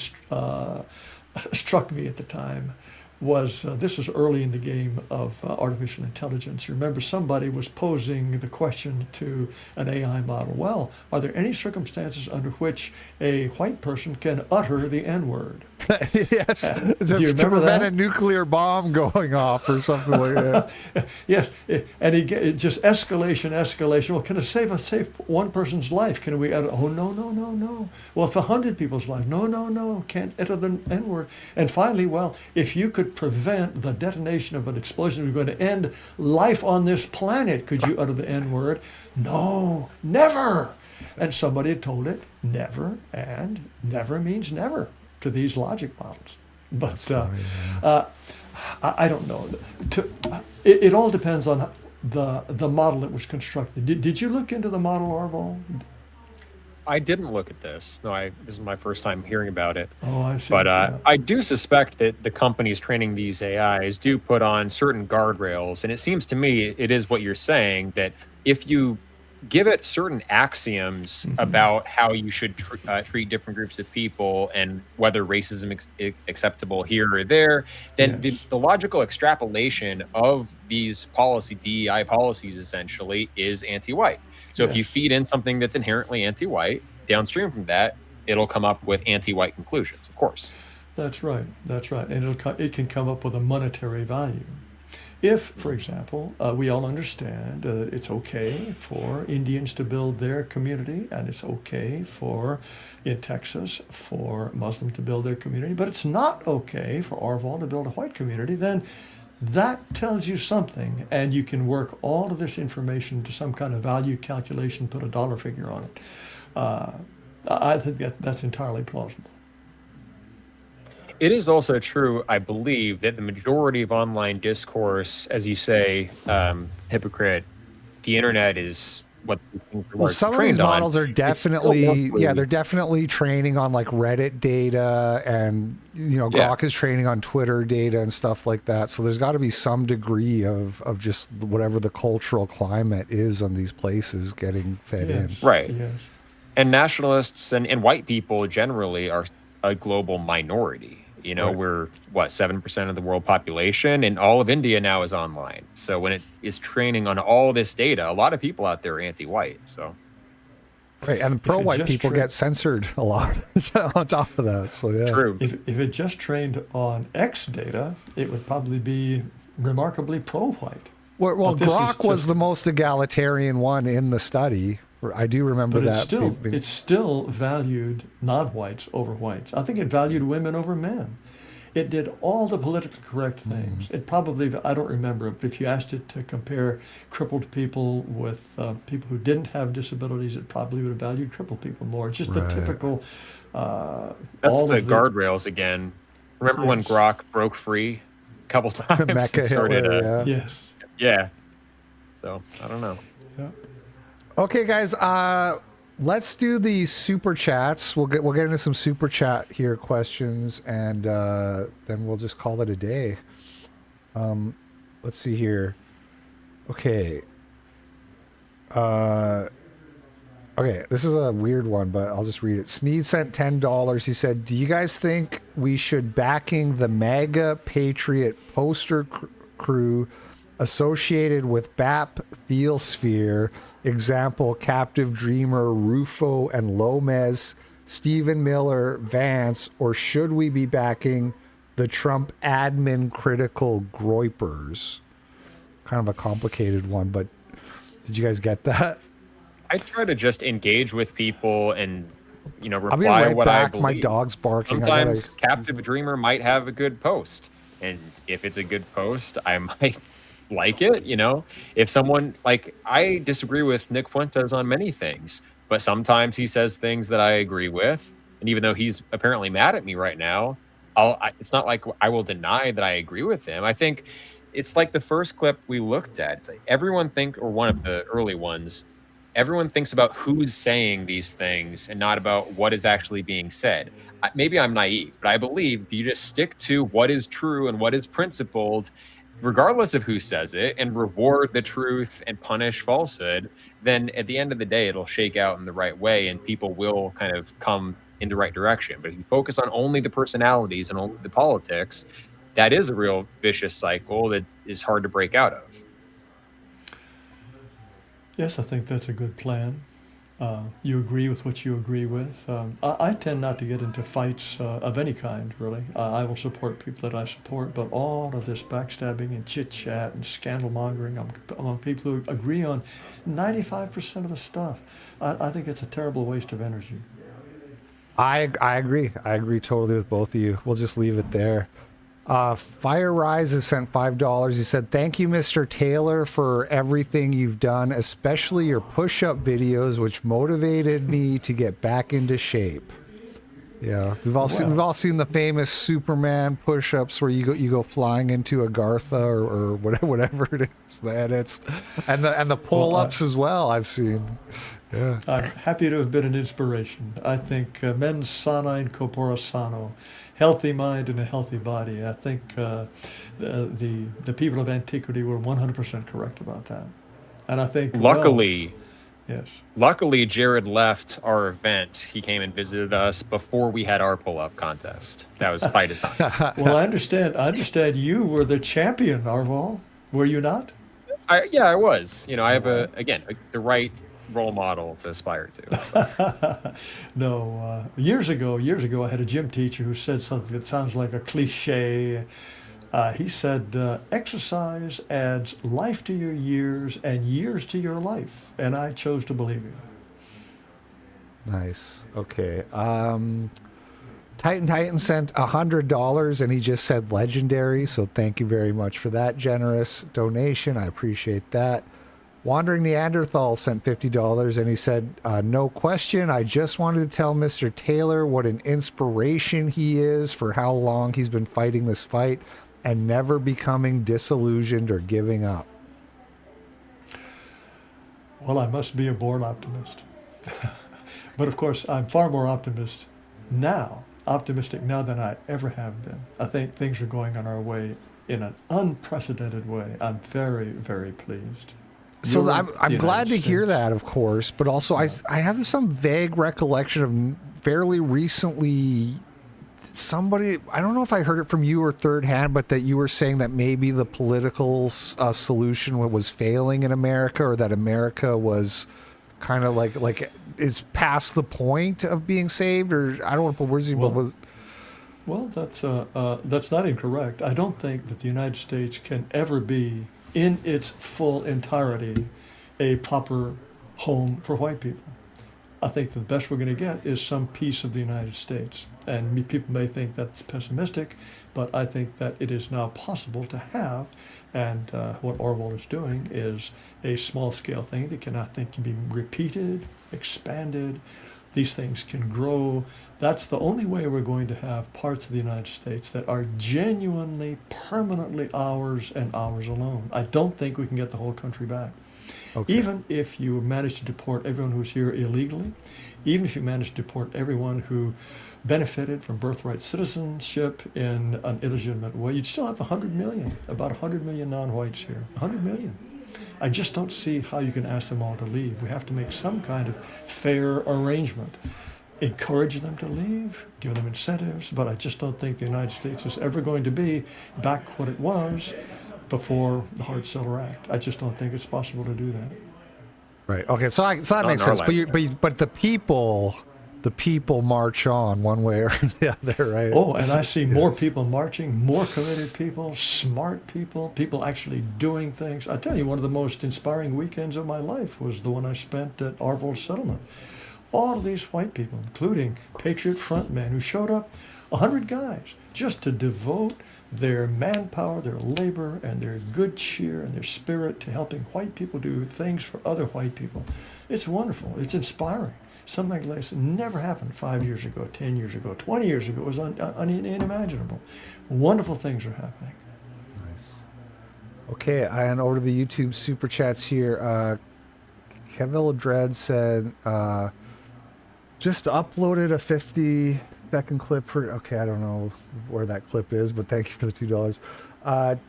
struck me at the time was, this was early in the game of artificial intelligence. Remember, somebody was posing the question to an AI model, well, are there any circumstances under which a white person can utter the N-word? Yes, to prevent a nuclear bomb going off or something like that. Yes, and it just escalation. Well, can it save one person's life? Can we utter, oh, no. Well, if 100 people's life, no, can't utter the N-word. And finally, well, if you could prevent the detonation of an explosion that was going to end life on this planet, could you utter the N-word? No, never. And somebody had told it never, and never means never to these logic models. But I don't know. It all depends on the model that was constructed. Did you look into the model, Aarvoll? I didn't look at this. No, this is my first time hearing about it. Oh, I see. But I do suspect that the companies training these AIs do put on certain guardrails. And it seems to me it is what you're saying, that if you give it certain axioms about how you should treat different groups of people and whether racism is acceptable here or there, then the logical extrapolation of these DEI policies essentially is anti-white. So if you feed in something that's inherently anti-white, downstream from that, it'll come up with anti-white conclusions, of course. That's right. And it can come up with a monetary value. If, for example, we all understand it's okay for Indians to build their community, and it's okay in Texas, for Muslims to build their community, but it's not okay for Aarvoll to build a white community, then that tells you something, and you can work all of this information to some kind of value calculation, put a dollar figure on it. I think that's entirely plausible. It is also true, I believe, that the majority of online discourse, as you say, hypocrite, the internet is what some of these models are definitely, they're definitely training on like Reddit data, and Grok is training on Twitter data and stuff like that. So there's got to be some degree of just whatever the cultural climate is on these places getting fed in. Right. Yes. And nationalists and white people generally are a global minority. We're 7% of the world population, and all of India now is online. So when it is training on all this data, a lot of people out there are anti-white. So, right, and pro-white people get censored a lot on top of that. So yeah, true. If it just trained on X data, it would probably be remarkably pro-white. Well, Grok was the most egalitarian one in the study. I do remember that. It still valued non-whites over whites. I think it valued women over men. It did all the politically correct things. It probably, I don't remember it, but if you asked it to compare crippled people with people who didn't have disabilities, it probably would have valued crippled people more. It's just the typical... That's the guardrails again. Remember when Grok broke free a couple times? Mecha Hitler, Yes. Yeah. So, I don't know. Yeah. Okay, guys, let's do the super chats. We'll get into some super chat here questions, and then we'll just call it a day. Let's see here. Okay. Okay, this is a weird one, but I'll just read it. Sneed sent $10. He said, "Do you guys think we should backing the MAGA Patriot poster crew associated with BAP Theosphere, example, Captive Dreamer, Rufo and Lomez, Stephen Miller, Vance, or should we be backing the Trump admin critical groypers?" Kind of a complicated one, but did you guys get that? I try to just engage with people and, reply I'll be right what back. I believe. My dog's barking. Sometimes Captive Dreamer might have a good post, and if it's a good post, I might like it. If someone, like, I disagree with Nick Fuentes on many things, but sometimes he says things that I agree with. And even though he's apparently mad at me right now, it's not like I will deny that I agree with him. I think it's like the first clip we looked at. It's like or one of the early ones, everyone thinks about who's saying these things and not about what is actually being said. Maybe I'm naive, but I believe if you just stick to what is true and what is principled, regardless of who says it, and reward the truth and punish falsehood, then at the end of the day, it'll shake out in the right way and people will kind of come in the right direction. But if you focus on only the personalities and only the politics, that is a real vicious cycle that is hard to break out of. Yes, I think that's a good plan. You agree with what you agree with. I tend not to get into fights of any kind, really. I will support people that I support, but all of this backstabbing and chit-chat and scandal-mongering among people who agree on 95% of the stuff, I think it's a terrible waste of energy. I agree. I agree totally with both of you. We'll just leave it there. Fire Rise has sent $5. He said, "Thank you, Mr. Taylor, for everything you've done, especially your push-up videos, which motivated me to get back into shape." Yeah, we've all seen the famous Superman push-ups where you go flying into Agartha or whatever it is. The edits and the pull-ups as well. I've seen. Yeah. I'm happy to have been an inspiration. I think mens sana in corpore sano, healthy mind and a healthy body. I think the people of antiquity were 100% correct about that. And I think luckily, yes. Luckily, Jarod left our event. He came and visited us before we had our pull-up contest. That was by design. Well, I understand you were the champion, Aarvoll. Were you not? I was. I have the right role model to aspire to. So. No, years ago, I had a gym teacher who said something that sounds like a cliche. He said, exercise adds life to your years and years to your life. And I chose to believe him. Nice. Okay. Titan sent $100 and he just said legendary. So thank you very much for that generous donation. I appreciate that. Wandering Neanderthal sent $50 and he said, no question. I just wanted to tell Mr. Taylor what an inspiration he is for how long he's been fighting this fight and never becoming disillusioned or giving up. Well, I must be a born optimist. But of course, I'm far more optimistic now than I ever have been. I think things are going on our way in an unprecedented way. I'm very, very pleased. So I'm glad to hear that, of course, but also I have some vague recollection of fairly recently somebody, I don't know if I heard it from you or third hand, but that you were saying that maybe the political solution was failing in America, or that America was kind of like is past the point of being saved, or I don't want to put words in, but was. Well, that's not incorrect. I don't think that the United States can ever be, in its full entirety, a proper home for white people. I think the best we're going to get is some piece of the United States. And people may think that's pessimistic, but I think that it is now possible to have, and what Orwoll is doing is a small-scale thing that I think can be repeated, expanded. These things can grow. That's the only way we're going to have parts of the United States that are genuinely, permanently ours and ours alone. I don't think we can get the whole country back. Okay. Even if you manage to deport everyone who's here illegally, even if you manage to deport everyone who benefited from birthright citizenship in an illegitimate way, you'd still have 100 million, about 100 million non-whites here. 100 million. I just don't see how you can ask them all to leave. We have to make some kind of fair arrangement. Encourage them to leave, give them incentives, but I just don't think the United States is ever going to be back what it was before the Hart-Celler Act. I just don't think it's possible to do that. Right. Okay. So that makes sense. But the people march on one way or the other, right? Oh, and I see more people marching, more committed people, smart people actually doing things. I tell you, one of the most inspiring weekends of my life was the one I spent at Aarvoll settlement. All of these white people, including Patriot Front men who showed up, 100 guys, just to devote their manpower, their labor, and their good cheer and their spirit to helping white people do things for other white people. It's wonderful. It's inspiring. Something like this never happened 5 years ago, 10 years ago, 20 years ago. It was unimaginable. Wonderful things are happening. Okay, and over to the YouTube super chats here. Kevin Dredd said, just uploaded a 50-second clip for, okay, I don't know where that clip is, but thank you for the $2.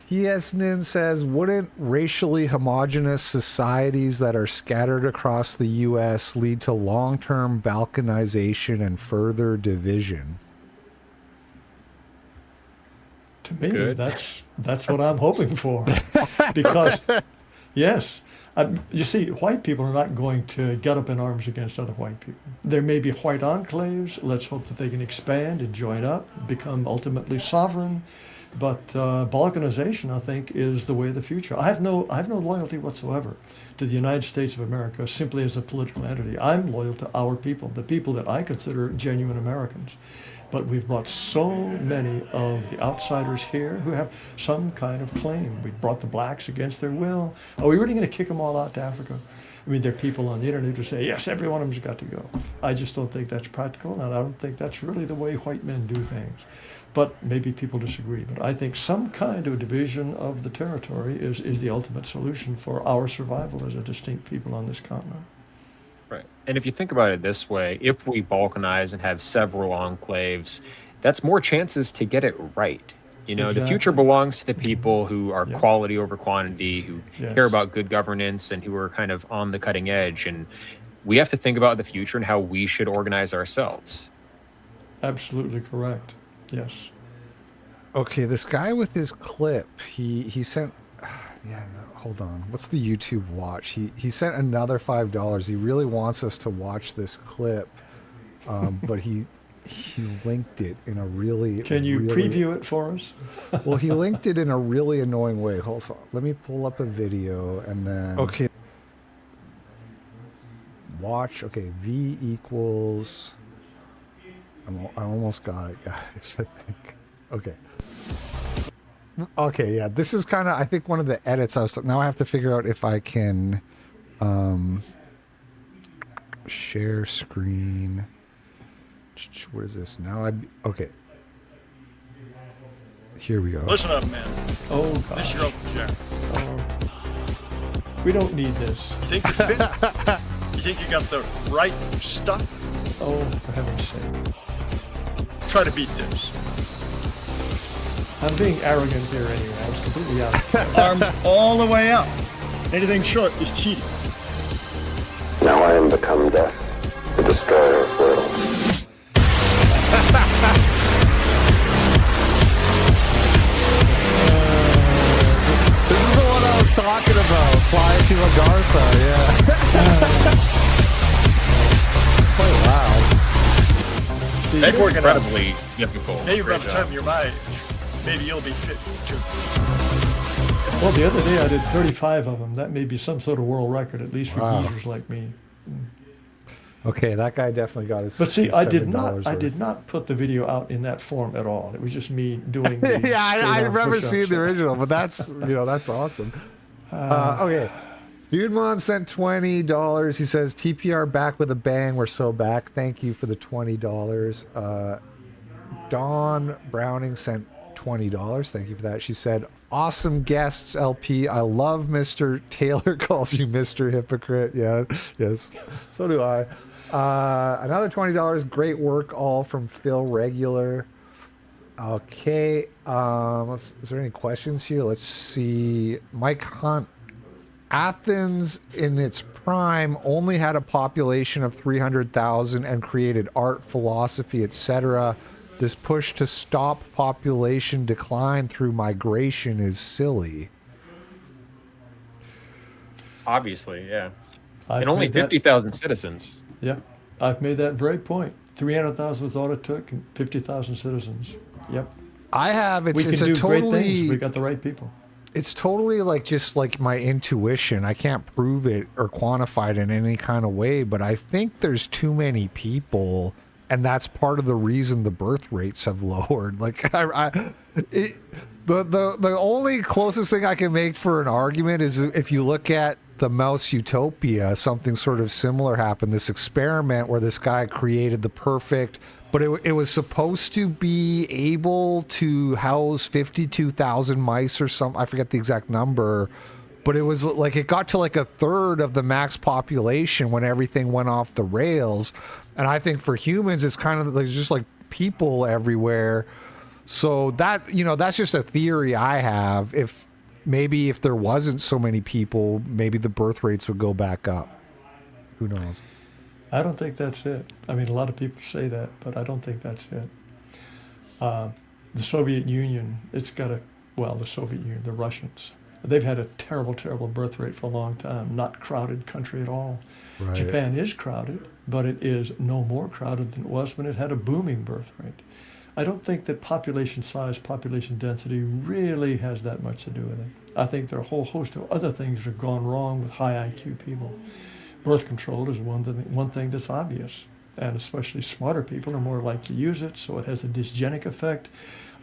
TS Nin says, wouldn't racially homogenous societies that are scattered across the U.S. lead to long-term balkanization and further division? To me, that's what I'm hoping for. Because, yes, you see, white people are not going to get up in arms against other white people. There may be white enclaves. Let's hope that they can expand and join up, become ultimately sovereign. But balkanization, I think, is the way of the future. I have no loyalty whatsoever to the United States of America simply as a political entity. I'm loyal to our people, the people that I consider genuine Americans. But we've brought so many of the outsiders here who have some kind of claim. We brought the blacks against their will. Are we really going to kick them all out to Africa? I mean, there are people on the internet who say, yes, every one of them's got to go. I just don't think that's practical, and I don't think that's really the way white men do things. But maybe people disagree. But I think some kind of division of the territory is the ultimate solution for our survival as a distinct people on this continent. Right. And if you think about it this way, if we balkanize and have several enclaves, that's more chances to get it right. You know, the future belongs to the people who are quality over quantity, who care about good governance and who are kind of on the cutting edge. And we have to think about the future and how we should organize ourselves. Absolutely correct. Yes. Okay, this guy with his clip, he sent, hold on. What's the YouTube watch? He sent another $5. He really wants us to watch this clip, but he linked it in a really... Can you preview it for us? Well, he linked it in a really annoying way. Hold on. Let me pull up a video and then... Okay. Watch. Okay, V equals... I almost got it, guys. I think. Okay. Okay, yeah. This is kind of, I think, one of the edits. Now I have to figure out if I can share screen. What is this? Okay. Here we go. Listen up, man. Oh, God. This is your Uncle Jarod. We don't need this. You think you're fit? You think you got the right stuff? Oh, for heaven's sake. Try to beat this. I'm being arrogant here anyway. I was completely out. Arms all the way up. Anything short is cheating. Now I am become death, the destroyer of worlds. This is the one I was talking about. Flying to Agartha, yeah. Quite loud. Maybe we're gonna incredibly difficult. Maybe by the time you're my age, maybe you'll be fit too. Well, the other day I did 35 of them. That may be some sort of world record, at least for geezers like me. Okay, that guy definitely got his. But see, his I $7 did not put the video out in that form at all. It was just me doing. The yeah, I remember push-ups. seeing the original, but that's that's awesome. Okay, Dudemon sent $20. He says TPR back with a bang. We're so back. Thank you for the $20. Dawn Browning sent $20. Thank you for that. She said, awesome guests, LP. I love Mr. Taylor calls you Mr. Hypocrite. Yeah, yes. So do I. Another $20. Great work all from Phil Regular. Okay. Is there any questions here? Let's see. Mike Hunt. Athens in its prime only had a population of 300,000 and created art, philosophy, etc. This push to stop population decline through migration is silly. Obviously, yeah. I've and only made that- 50,000 citizens. Yeah, I've made that very point. 300,000 was all it took, and 50,000 citizens. Yep. I have. We can it's a do totally. great things. We got the right people. It's totally just like my intuition. I can't prove it or quantify it in any kind of way, but I think there's too many people and that's part of the reason the birth rates have lowered. Like, the only closest thing I can make for an argument is if you look at the Mouse Utopia, something sort of similar happened. This experiment where this guy created the perfect, but it was supposed to be able to house 52,000 mice or something. I forget the exact number, but it was like it got to like a third of the max population when everything went off the rails. And I think for humans, it's kind of like just like people everywhere. So that, you know, that's just a theory I have. If there wasn't so many people, maybe the birth rates would go back up. Who knows? I don't think that's it. I mean, a lot of people say that, but I don't think that's it. The Soviet Union, the Soviet Union, the Russians, they've had a terrible, terrible birth rate for a long time. Not crowded country at all. Right. Japan is crowded, but it is no more crowded than it was when it had a booming birth rate. I don't think that population size, population density really has that much to do with it. I think there are a whole host of other things that have gone wrong with high IQ people. Birth control is one thing that's obvious, and especially smarter people are more likely to use it, so it has a dysgenic effect,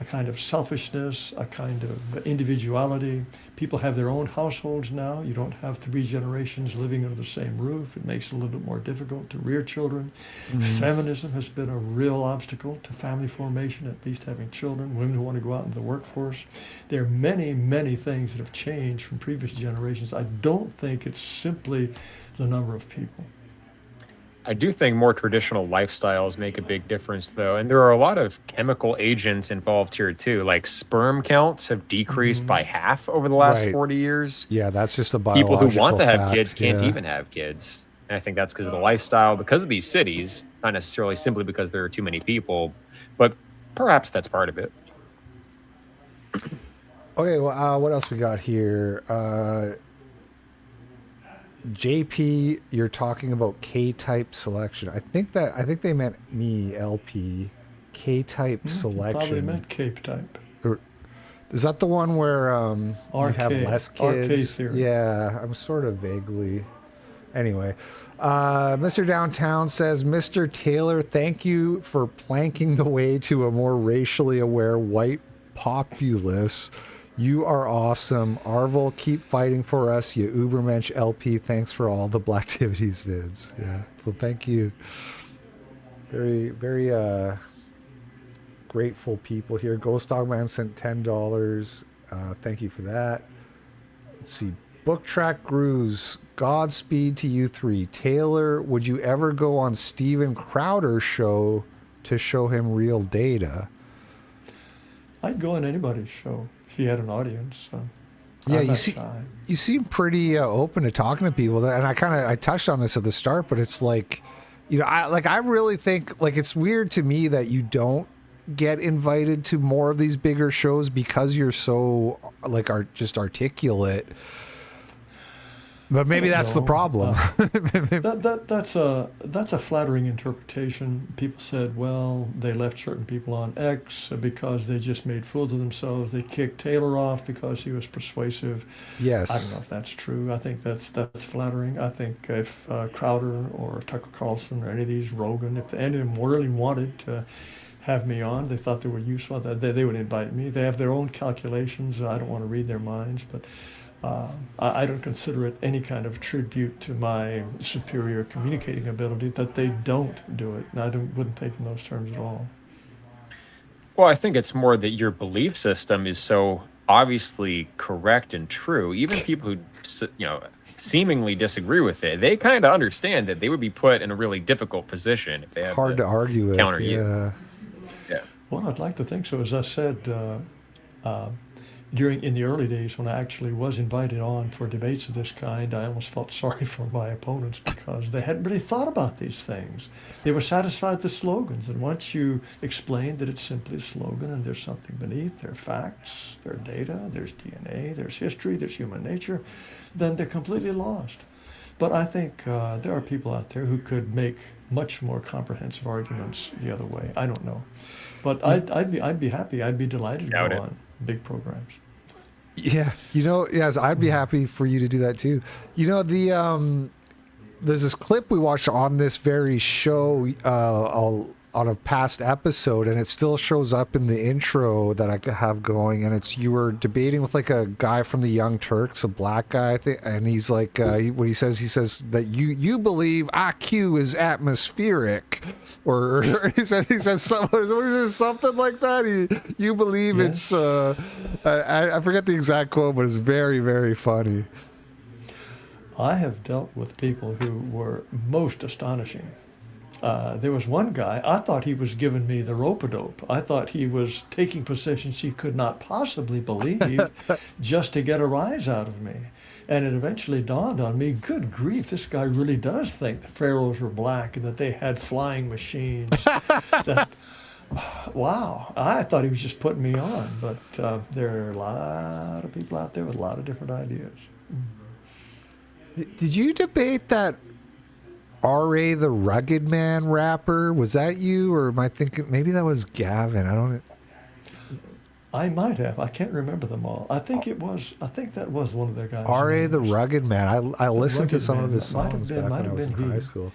a kind of selfishness, a kind of individuality. People have their own households now. You don't have 3 generations living under the same roof. It makes it a little bit more difficult to rear children. Feminism has been a real obstacle to family formation, at least having children, women who want to go out into the workforce. There are many, many things that have changed from previous generations. I don't think it's simply the number of people. I do think more traditional lifestyles make a big difference, though. And there are a lot of chemical agents involved here, too. Like sperm counts have decreased by half over the last 40 years. Yeah, that's just a biological People who want to have fact, kids can't yeah. even have kids. And I think that's because of the lifestyle, because of these cities, not necessarily simply because there are too many people, but perhaps that's part of it. Okay, well, what else we got here? JP, you're talking about K-type selection. I think they meant me, LP. K-type selection. Probably meant K-type. Is that the one where you have less kids? RK theory. Yeah, I'm sort of vaguely. Anyway, Mr. Downtown says, Mr. Taylor, thank you for planking the way to a more racially aware white populace. You are awesome. Aarvoll, keep fighting for us. You Ubermensch LP. Thanks for all the Blacktivities vids. Yeah. Well, thank you. Very, very grateful people here. Ghost Dog Man sent $10. Thank you for that. Let's see. Book Track Grooves. Godspeed to you 3. Taylor, would you ever go on Steven Crowder's show to show him real data? I'd go on anybody's show if he had an audience. Yeah, you seem pretty open to talking to people, and I touched on this at the start, but it's like, you know, I really think like it's weird to me that you don't get invited to more of these bigger shows because you're so like just articulate. But maybe that's the problem. That's a flattering interpretation. People said, well, they left certain people on X because they just made fools of themselves. They kicked Taylor off because he was persuasive. Yes. I don't know if that's true. I think that's flattering. I think if Crowder or Tucker Carlson or any of these, Rogan, if any of them really wanted to have me on, they thought they were useful, they would invite me. They have their own calculations. I don't want to read their minds, but I don't consider it any kind of tribute to my superior communicating ability that they don't do it. And I wouldn't think in those terms at all. Well, I think it's more that your belief system is so obviously correct and true. Even people who, you know, seemingly disagree with it, they kind of understand that they would be put in a really difficult position if they have hard to argue with. Counter yeah. Yeah. Well, I'd like to think so. As I said, in the early days when I actually was invited on for debates of this kind, I almost felt sorry for my opponents because they hadn't really thought about these things. They were satisfied with the slogans, and once you explain that it's simply a slogan and there's something beneath, there are facts, there are data, there's DNA, there's history, there's human nature, then they're completely lost. But I think there are people out there who could make much more comprehensive arguments the other way. I don't know, but I'd be happy. I'd be delighted to go on big programs. Yeah, you know, yes, I'd be happy for you to do that too. You know, there's this clip we watched on this very show. on a past episode, and it still shows up in the intro that I have going, and it's you were debating with like a guy from the Young Turks, a black guy, I think, and he's like, what he says that you believe IQ is atmospheric, or he says something like that. You believe it's I forget the exact quote, but it's very, very funny. I have dealt with people who were most astonishing. There was one guy, I thought he was giving me the rope-a-dope. I thought he was taking positions he could not possibly believe just to get a rise out of me. And it eventually dawned on me, good grief, this guy really does think the pharaohs were black and that they had flying machines. Wow, I thought he was just putting me on, but there are a lot of people out there with a lot of different ideas. Did you debate that R.A. the Rugged Man rapper? Was that you, or am I thinking maybe that was Gavin? I might have. I can't remember them all. I think that was one of their guys. R.A. the Rugged Man. I listened to some of his songs back when I was in high school.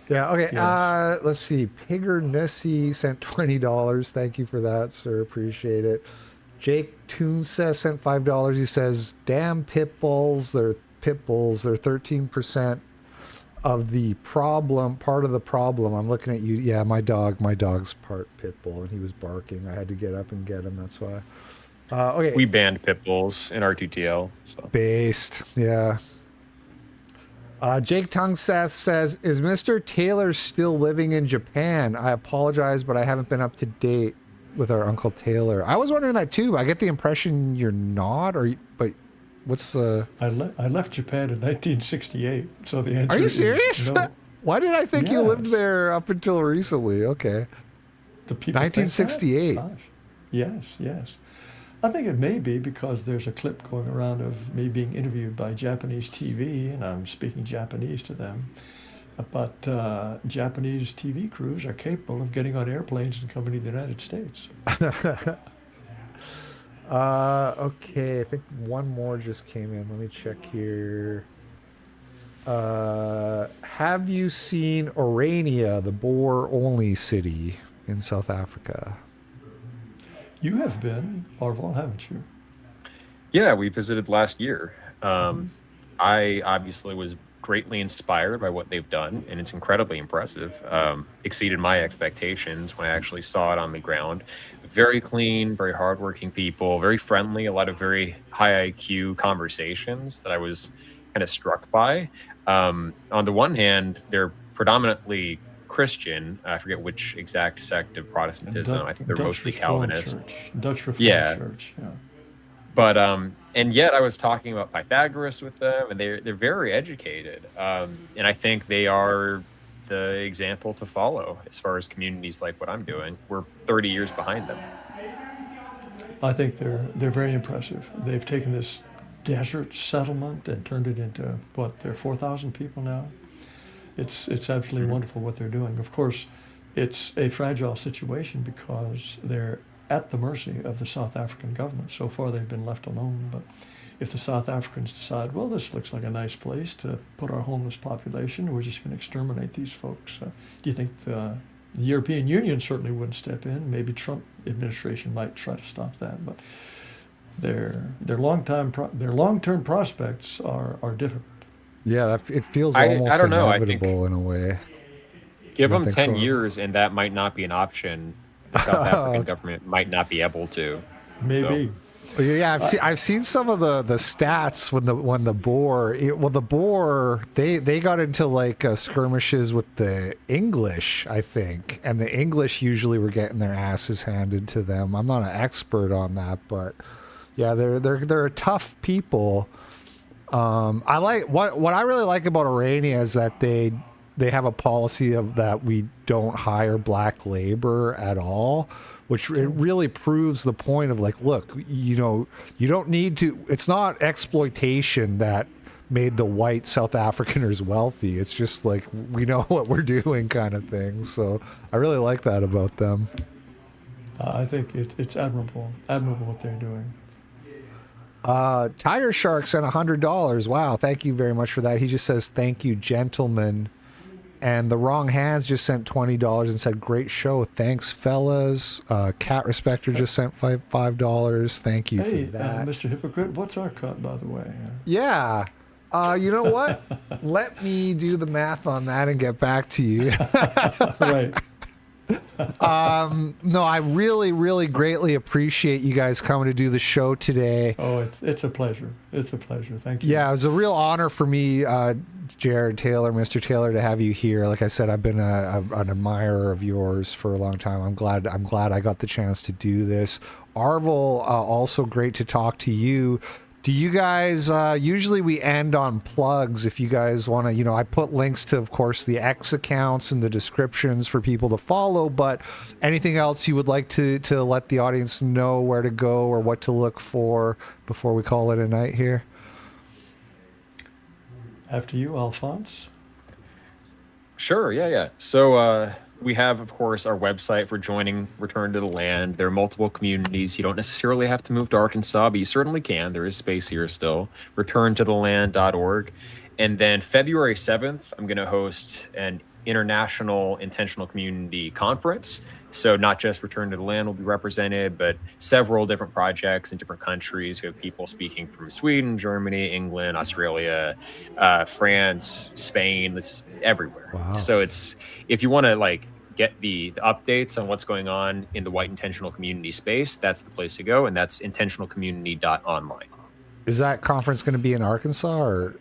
Yeah, okay. Yes. Let's see. Pigger Nussy sent $20. Thank you for that, sir. Appreciate it. Jake Toonsa sent $5. He says, damn pit bulls. They're 13% of the problem, part of the problem. I'm looking at you. Yeah, my dog's part pit bull, and he was barking. I had to get up and get him. That's why. Okay. We banned pit bulls in R2TL. So. Based, yeah. Jake Tungseth says, is Mr. Taylor still living in Japan? I apologize, but I haven't been up to date with our Uncle Taylor. I was wondering that too. I get the impression you're not, but what's the... I left Japan in 1968, so the answer is... Are you serious? No. Why did I think you lived there up until recently? Okay. The people 1968. Yes. I think it may be because there's a clip going around of me being interviewed by Japanese TV, and I'm speaking Japanese to them. But Japanese TV crews are capable of getting on airplanes and coming to the United States. Okay, I think one more just came in. Let me check here. Have you seen Orania, the boar-only city in South Africa? You have been, Aarvoll, haven't you? Yeah, we visited last year. I obviously was greatly inspired by what they've done, and it's incredibly impressive. Exceeded my expectations when I actually saw it on the ground. Very clean, very hardworking people, very friendly, a lot of very high IQ conversations that I was kind of struck by. On the one hand, they're predominantly Christian. I forget which exact sect of Protestantism. I think they're mostly Calvinist. Dutch Reformed Church, yeah. But and yet I was talking about Pythagoras with them, and they're very educated, and I think they are the example to follow as far as communities like what I'm doing. We're 30 years behind them. I think they're very impressive. They've taken this desert settlement and turned it into they're 4,000 people now. It's absolutely wonderful what they're doing. Of course, it's a fragile situation because they're at the mercy of the South African government. So far, they've been left alone. But if the South Africans decide, well, this looks like a nice place to put our homeless population, we're just going to exterminate these folks. Do you think the European Union certainly wouldn't step in? Maybe Trump administration might try to stop that. But their long-term prospects are difficult. Yeah, it feels almost inevitable in a way. Give them 10 years, and that might not be an option. The South African government might not be able to. Maybe. So. Yeah, I've seen some of the stats when the boar. The boar they got into like skirmishes with the English, I think, and the English usually were getting their asses handed to them. I'm not an expert on that, but yeah, they're a tough people. I like what I really like about Orania is that they have a policy of that we don't hire black labor at all, which it really proves the point of like, look, you don't need to. It's not exploitation that made the white South Africaners wealthy. It's just like we know what we're doing, kind of thing. So I really like that about them. I think it's admirable what they're doing. Tiger Shark sent $100. Wow, thank you very much for that. He just says, thank you, gentlemen. And the Wrong Hands just sent $20 and said, great show. Thanks, fellas. Cat Respecter just sent $5. Thank you Hey, for that. Mr. Hypocrite, what's our cut, by the way? Yeah. You know what? Let me do the math on that and get back to you. Right. No, I really, really greatly appreciate you guys coming to do the show today. Oh, it's a pleasure. It's a pleasure. Thank you. Yeah, it was a real honor for me, Jarod Taylor, Mr. Taylor, to have you here. Like I said, I've been an admirer of yours for a long time. I'm glad I got the chance to do this. Aarvoll, also great to talk to you. Do you guys, usually we end on plugs if you guys want to, I put links to, of course, the X accounts and the descriptions for people to follow, but anything else you would like to let the audience know where to go or what to look for before we call it a night here? After you, Alphonse. Sure, yeah. So we have, of course, our website for joining Return to the Land. There are multiple communities. You don't necessarily have to move to Arkansas, but you certainly can. There is space here still. returntotheland.org. And then February 7th, I'm going to host an international intentional community conference. So not just Return to the Land will be represented, but several different projects in different countries. We have people speaking from Sweden, Germany, England, Australia, France, Spain, this everywhere. Wow. So it's, if you want to get the updates on what's going on in the white intentional community space, that's the place to go. And that's intentionalcommunity.online. Is that conference going to be in Arkansas or?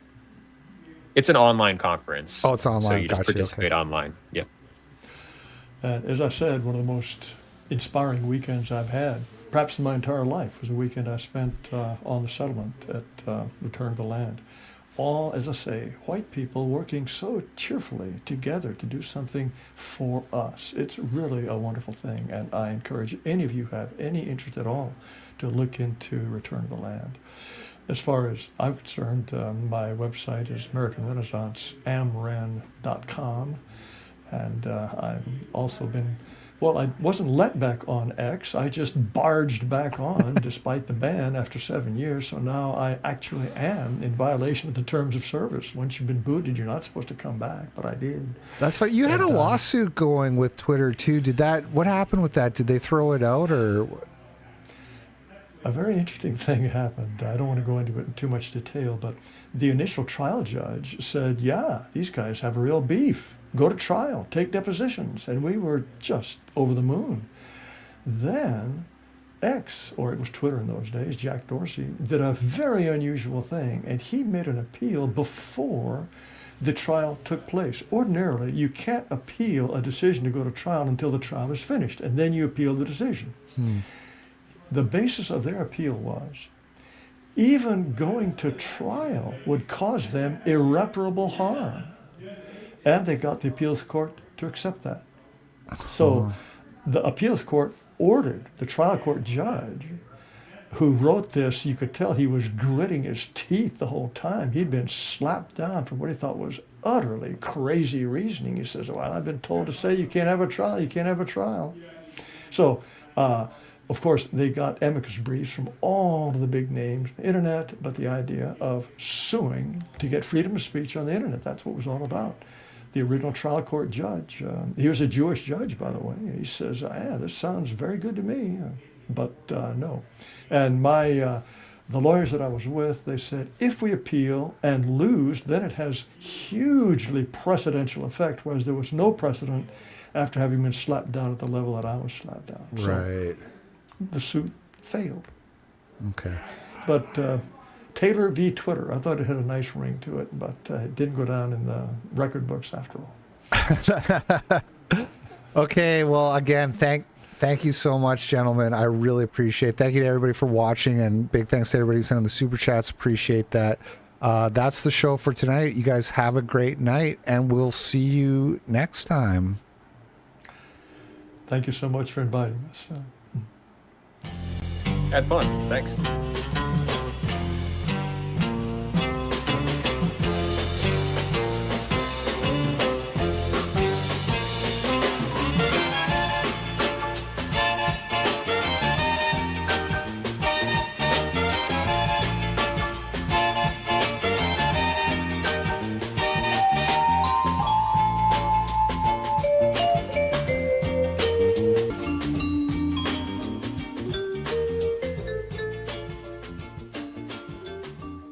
It's an online conference. Oh, it's online. So you just Gotcha. participate online. Yep. And as I said, one of the most inspiring weekends I've had, perhaps in my entire life, was a weekend I spent on the settlement at Return to the Land. All, as I say, white people working so cheerfully together to do something for us. It's really a wonderful thing, and I encourage any of you who have any interest at all to look into Return to the Land. As far as I'm concerned, my website is American Renaissance, amren.com. And I've also been, I wasn't let back on X. I just barged back on despite the ban after 7 years. So now I actually am in violation of the terms of service. Once you've been booted, you're not supposed to come back, but I did. That's right. You had a lawsuit going with Twitter too. What happened with that? Did they throw it out or? A very interesting thing happened. I don't want to go into it in too much detail, but the initial trial judge said, yeah, these guys have a real beef. Go to trial, take depositions. And we were just over the moon. Then X, or it was Twitter in those days, Jack Dorsey, did a very unusual thing. And he made an appeal before the trial took place. Ordinarily, you can't appeal a decision to go to trial until the trial is finished. And then you appeal the decision. The basis of their appeal was even going to trial would cause them irreparable harm. And they got the appeals court to accept that. So the appeals court ordered the trial court judge who wrote this, you could tell he was gritting his teeth the whole time. He'd been slapped down for what he thought was utterly crazy reasoning. He says, well, I've been told to say you can't have a trial, you can't have a trial. So, of course, they got amicus briefs from all of the big names, the internet, but the idea of suing to get freedom of speech on the internet, that's what it was all about. The original trial court judge, he was a Jewish judge, by the way. He says, yeah, this sounds very good to me, but no. And the lawyers that I was with, they said, if we appeal and lose, then it has hugely precedential effect, whereas there was no precedent after having been slapped down at the level that I was slapped down. Right. So the suit failed. Okay. But Taylor v. Twitter, I thought it had a nice ring to it, but it didn't go down in the record books after all. Okay, well, again, thank you so much, gentlemen. I really appreciate it. Thank you to everybody for watching, and big thanks to everybody sending the super chats. Appreciate that. That's the show for tonight. You guys have a great night, and we'll see you next time. Thank you so much for inviting us. Had fun. Thanks.